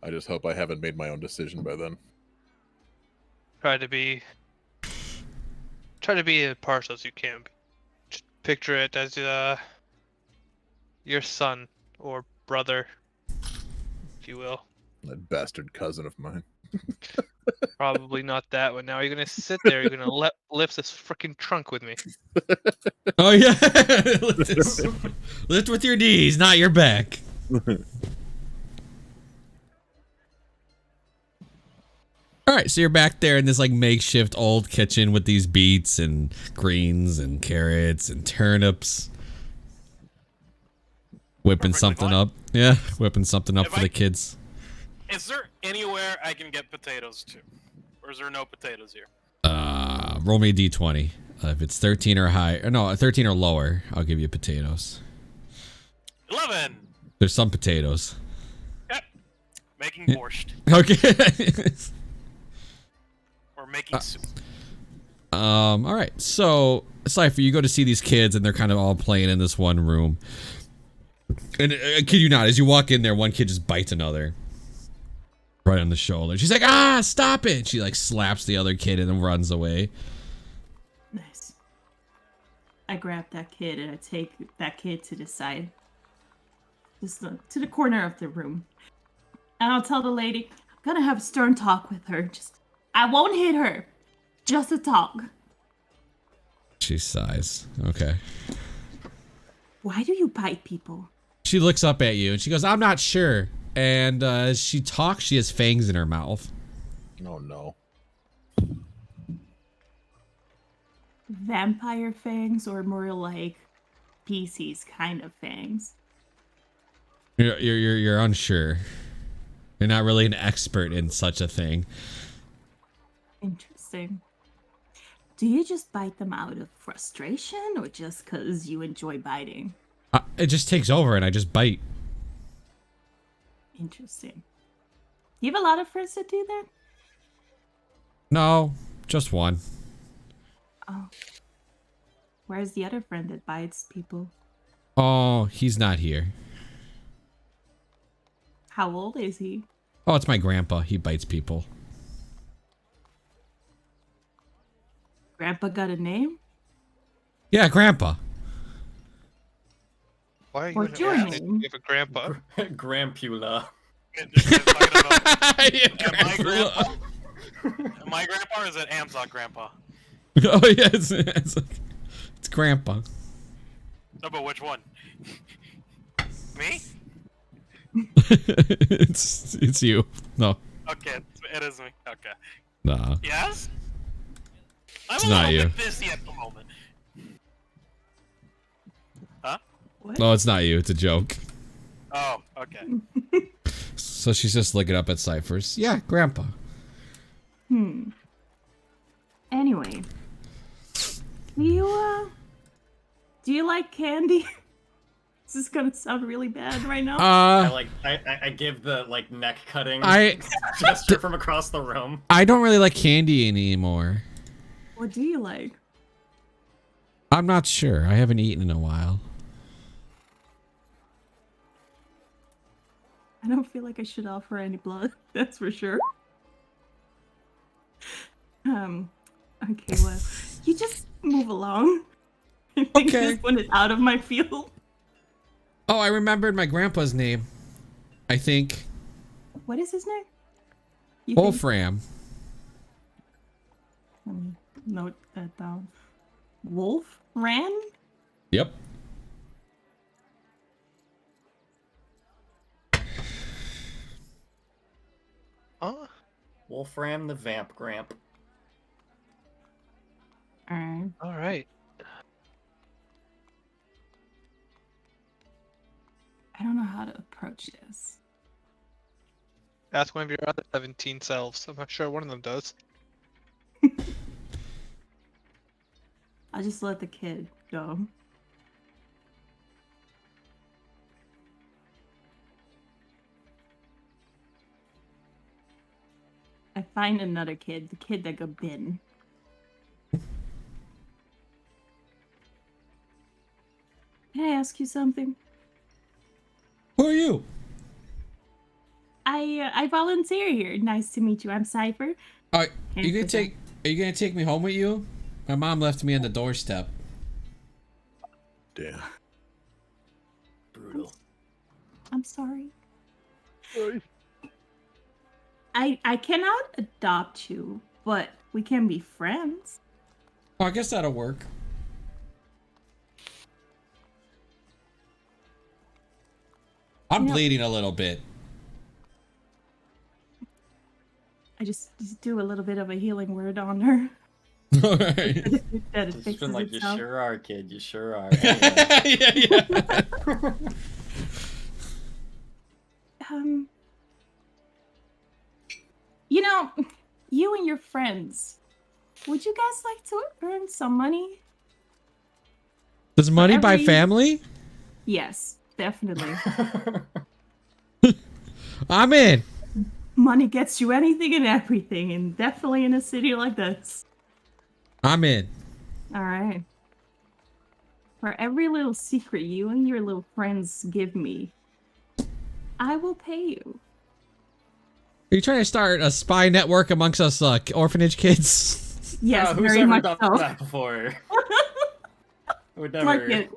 I just hope I haven't made my own decision by then. Try to be as partial as you can be. Just picture it as your son or brother, if you will. That bastard cousin of mine. Probably not that one. Now you're gonna sit there. You're gonna lift this freaking trunk with me. Oh yeah, lift with your knees, not your back. All right, so you're back there in this like makeshift old kitchen with these beets and greens and carrots and turnips. Whipping Perfectly something fine. up. Yeah, whipping something up If for the kids. Is there anywhere I can get potatoes to? Or is there no potatoes here? Roll me a d20. If it's 13 or higher, no, 13 or lower, I'll give you potatoes. 11! There's some potatoes. Okay. Making borscht. Okay. Or making soup. All right. So, Cypher, you go to see these kids, and they're kind of all playing in this one room. And kid you not, as you walk in there, one kid just bites another right on the shoulder. She's like, "Ah, stop it!" She like slaps the other kid and then runs away. Nice. I grab that kid and I take that kid to the side. Just to the corner of the room. And I'll tell the lady, I'm gonna have a stern talk with her. I won't hit her. Just a talk. She sighs. Okay. Why do you bite people? She looks up at you and she goes, "I'm not sure." And as she talks, she has fangs in her mouth. Oh no. Vampire fangs or more like PC's kind of fangs? You're unsure. You're not really an expert in such a thing. Interesting. Do you just bite them out of frustration or just because you enjoy biting? It just takes over and I just bite. Interesting. You have a lot of friends that do that? No, just one. Oh. Where's the other friend that bites people? Oh, he's not here. How old is he? Oh, it's my grandpa. He bites people. Grandpa got a name? Yeah, grandpa. Why are you What's gonna your ask me name? if a grandpa? Grampula. Am I Grandpa. grandpa? Am I grandpa or is it Amzok grandpa? Oh, yeah, it's grandpa. No, but which one? Me? It's you. No. Okay, it is me. Okay. Nah. Yes? I'm It's a not little you. bit busy at the moment. Huh? What? No, it's not you. It's a joke. Oh, okay. So she's just looking up at ciphers. Yeah, grandpa. Anyway. Do you like candy? This is gonna sound really bad right now. I give the like neck cutting I gesture from across the room. I don't really like candy anymore. What do you like? I'm not sure. I haven't eaten in a while. I don't feel like I should offer any blood, that's for sure. Okay, well, you just move along. I think Okay. this one is out of my field. Oh, I remembered my grandpa's name. I think. What is his name? You think- Wolfram. Note that down. Wolf? Ran? Yep. Huh? Wolfram the Vamp Gramp. Alright. All right. I don't know how to approach this. Ask one of your other 17 selves. I'm not sure one of them does. I'll just let the kid go. I find another kid, the kid that got bitten. Can I ask you something? Who are you? I volunteer here. Nice to meet you. I'm Cypher. Are you gonna take me home with you? My mom left me on the doorstep. Damn. Brutal. I'm sorry. I cannot adopt you, but we can be friends. Oh, I guess that'll work. I'm bleeding a little bit. I just do a little bit of a healing word on her. All right. That it It's fixes been like, you itself. sure are, kid. You sure are. Anyway. Yeah. You know, you and your friends, would you guys like to earn some money? Does money buy family? Yes, definitely. I'm in. Money gets you anything and everything, and definitely in a city like this. I'm in. All right. For every little secret you and your little friends give me, I will pay you. Are you trying to start a spy network amongst us orphanage kids? Yes, Who's very ever much done so. that before? Would never. Like it.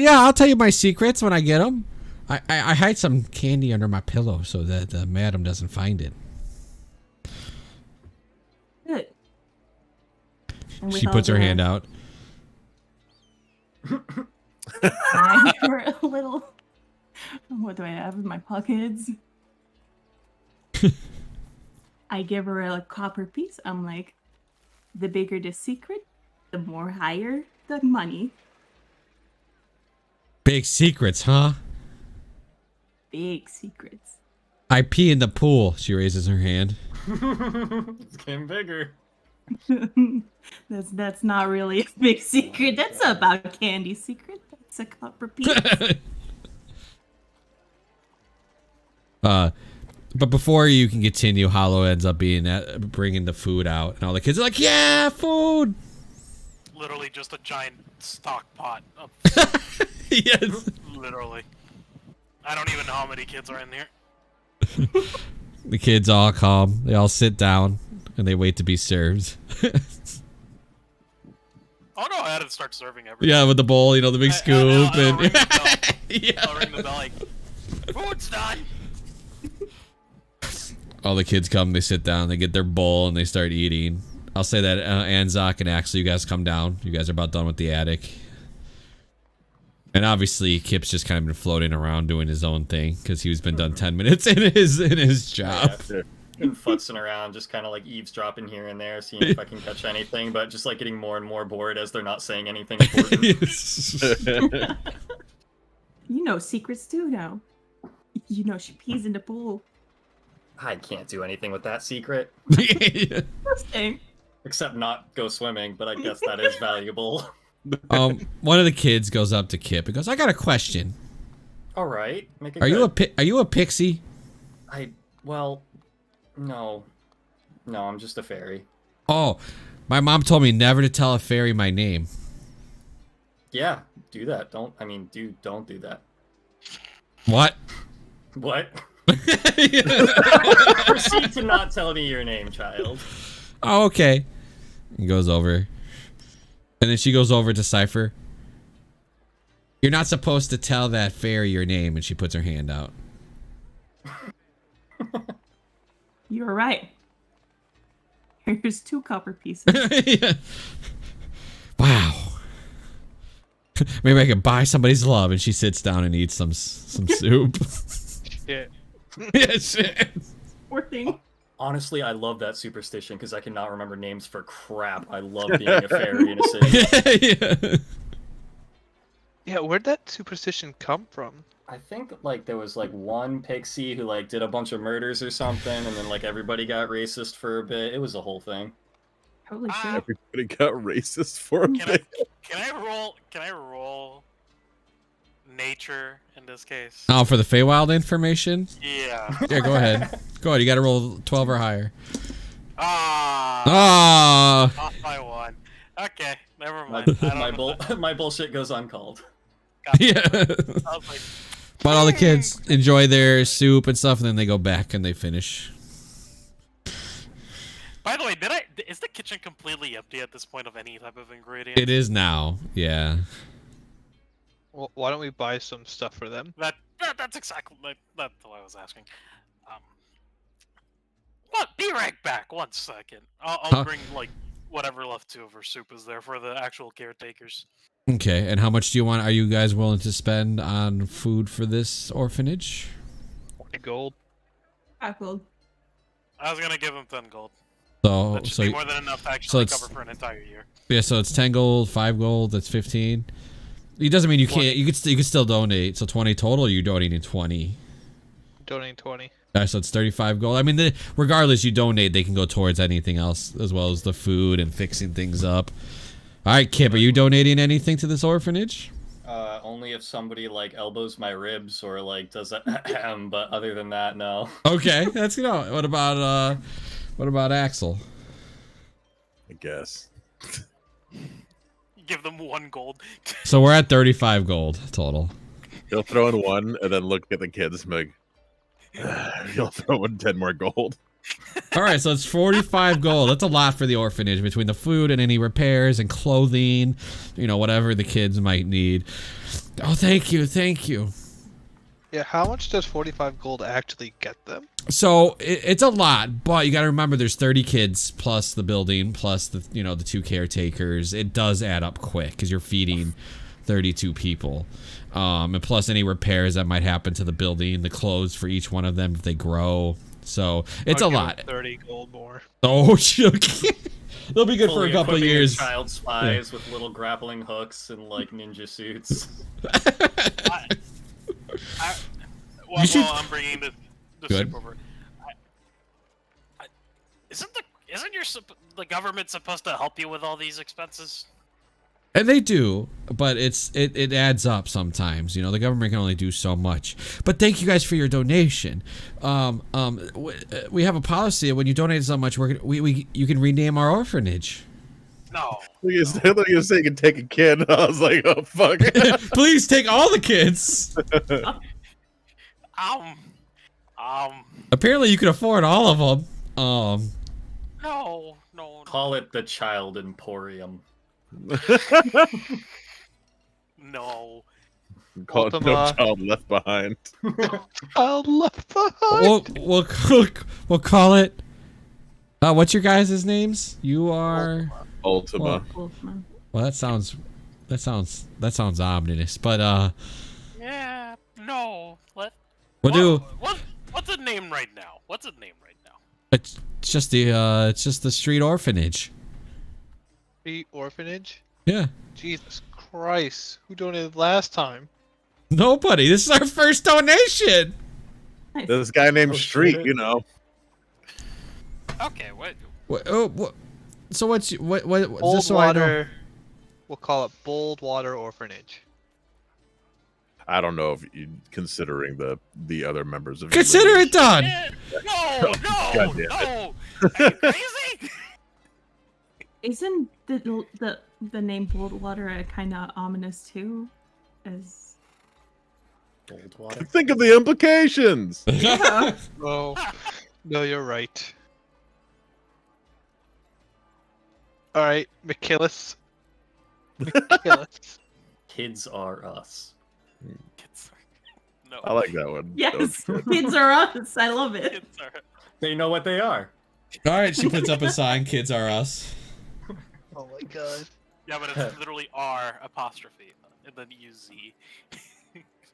Yeah, I'll tell you my secrets when I get them. I hide some candy under my pillow so that the madam doesn't find it. Good. And with She all puts her the- hand out. I give her a little. What do I have in my pockets? I give her a copper piece. I'm like, the bigger the secret, the more higher the money. Big secrets, huh? Big secrets. I pee in the pool. She raises her hand. It's getting bigger. That's not really a big secret. That's about candy secret. That's a copper piece. But before you can continue, Hollow ends up being bringing the food out, and all the kids are like, "Yeah, food!" Literally just a giant stock pot of Yes. literally. I don't even know how many kids are in here. The kids all come. They all sit down, and they wait to be served. Oh no, I had to start serving everything. Yeah, with the bowl, you know, the big scoop, I'll and ring the bell. yeah. I'll ring the bell like, food's done! All the kids come. They sit down. They get their bowl, and they start eating. I'll say that Anzak and Axel, you guys come down. You guys are about done with the attic. And obviously, Kip's just kind of been floating around doing his own thing because he's been done 10 minutes in his job. Yeah, been futzing around, just kind of like eavesdropping here and there, seeing if I can catch anything, but just like getting more and more bored as they're not saying anything important. You know secrets too now. You know she pees in the pool. I can't do anything with that secret, Interesting. except not go swimming, but I guess that is valuable. One of the kids goes up to Kip and goes, "I got a question. All right, make it Are good. you a pixie?" Well, no, I'm just a fairy. Oh, my mom told me never to tell a fairy my name. Yeah, do that. Don't do that. What? What? Proceed to not tell me your name, child. Oh, okay. He goes over. And then she goes over to Cypher. "You're not supposed to tell that fairy your name," and she puts her hand out. You're right. Here's 2 copper pieces. Yeah. Wow. Maybe I could buy somebody's love. And she sits down and eats some soup. Yeah. Yeah, shit. Poor thing. Honestly, I love that superstition because I cannot remember names for crap. I love being a fairy in a city. Yeah. Yeah, where'd that superstition come from? I think like there was like one pixie who like did a bunch of murders or something, and then like everybody got racist for a bit. It was a whole thing. Holy shit. Everybody got racist for a bit. Can I roll nature in this case? Oh, for the Feywild information? Yeah. Yeah, go ahead. Go ahead. You got to roll 12 or higher. Ah. Ah. Off by 1. Okay, Never mind. I don't know. My bullshit goes uncalled. Yeah. I was like, But all the kids enjoy their soup and stuff, and then they go back and they finish. by the way, is the kitchen completely empty at this point of any type of ingredient? It is now, yeah. Well, why don't we buy some stuff for them? That's exactly that's what I was asking. What? Be right back. 1 second. I'll bring like whatever leftover soup is there for the actual caretakers. Okay, and how much do you want? Are you guys willing to spend on food for this orphanage? 20 gold. Gold. I was gonna give him 10 gold. So, That should be more than enough to so actually it's- cover for an entire year. Yeah, so it's 10 gold, 5 gold, that's 15. It doesn't mean you can't, you could still donate. So 20 total, you're donating 20. Donating 20. Alright, so it's 35 gold. I mean, regardless you donate, they can go towards anything else, as well as the food and fixing things up. Alright, Kip, are you donating anything to this orphanage? Only if somebody like elbows my ribs or like does a but other than that, no. Okay, that's good. What about Axel? I guess. Give them 1 gold. So we're at 35 gold total. He'll throw in 1 and then look at the kids and be like, he'll throw in 10 more gold. All right, so it's 45 gold. That's a lot for the orphanage between the food and any repairs and clothing, whatever the kids might need. Oh, thank you. Yeah, how much does 45 gold actually get them? So it's a lot, but you got to remember there's 30 kids plus the building plus the the 2 caretakers. It does add up quick because you're feeding 32 people, and plus any repairs that might happen to the building, the clothes for each one of them if they grow. So it's I'll a give lot. 30 gold more. Oh, they'll be good for a couple of years. Child spies with little grappling hooks and like ninja suits. I'm bringing the Good. soup over. Isn't the government supposed to help you with all these expenses? And they do, but it adds up sometimes. The government can only do so much. But thank you guys for your donation. We have a policy when you donate so much, you can rename our orphanage. No. You say you can take a kid. I was like, oh fuck. Please take all the kids. Apparently you can afford all of them. No. Call it the Child Emporium. No. Call it No Child Left Behind. Child Left Behind. We'll call it. What's your guys' names? You are Ultima. Well, that sounds ominous. But Yeah. No. What's the name right now? It's just the street orphanage. The orphanage? Yeah. Jesus Christ. Who donated last time? Nobody. This is our first donation. Nice. This guy named Street, Okay. What? What? So what? Bold just so I know. Water. We'll call it Bold Water Orphanage. I don't know if you considering the other members of Consider it done. No. God damn it. No. Are you crazy? Isn't the name Boldwater kind of ominous too? As Boldwater. Think of the implications. yeah. Oh, no, you're right. All right, McKillis. Kids are us. No. I like that one. That was Yes, good. kids are us. I love it. Kids are- They know what they are. All right, she puts up a sign. Kids are us. Oh my god. Yeah, but it's literally R apostrophe and then UZ.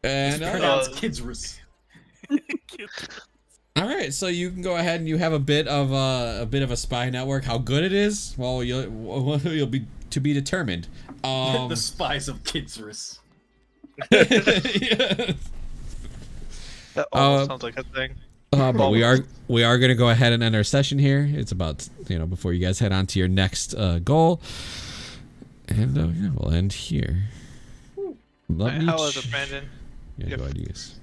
And Pronounced kidsrus. Kids. all right, so you can go ahead and you have a bit of a spy network. How good it is? Well, you'll be to be determined. The spies of kidsrus. Yeah. That almost sounds like a thing. But we are gonna go ahead and end our session here. It's about before you guys head on to your next goal, and we'll end here. How was it, Brandon? Yeah, Yep. go ahead, you guys.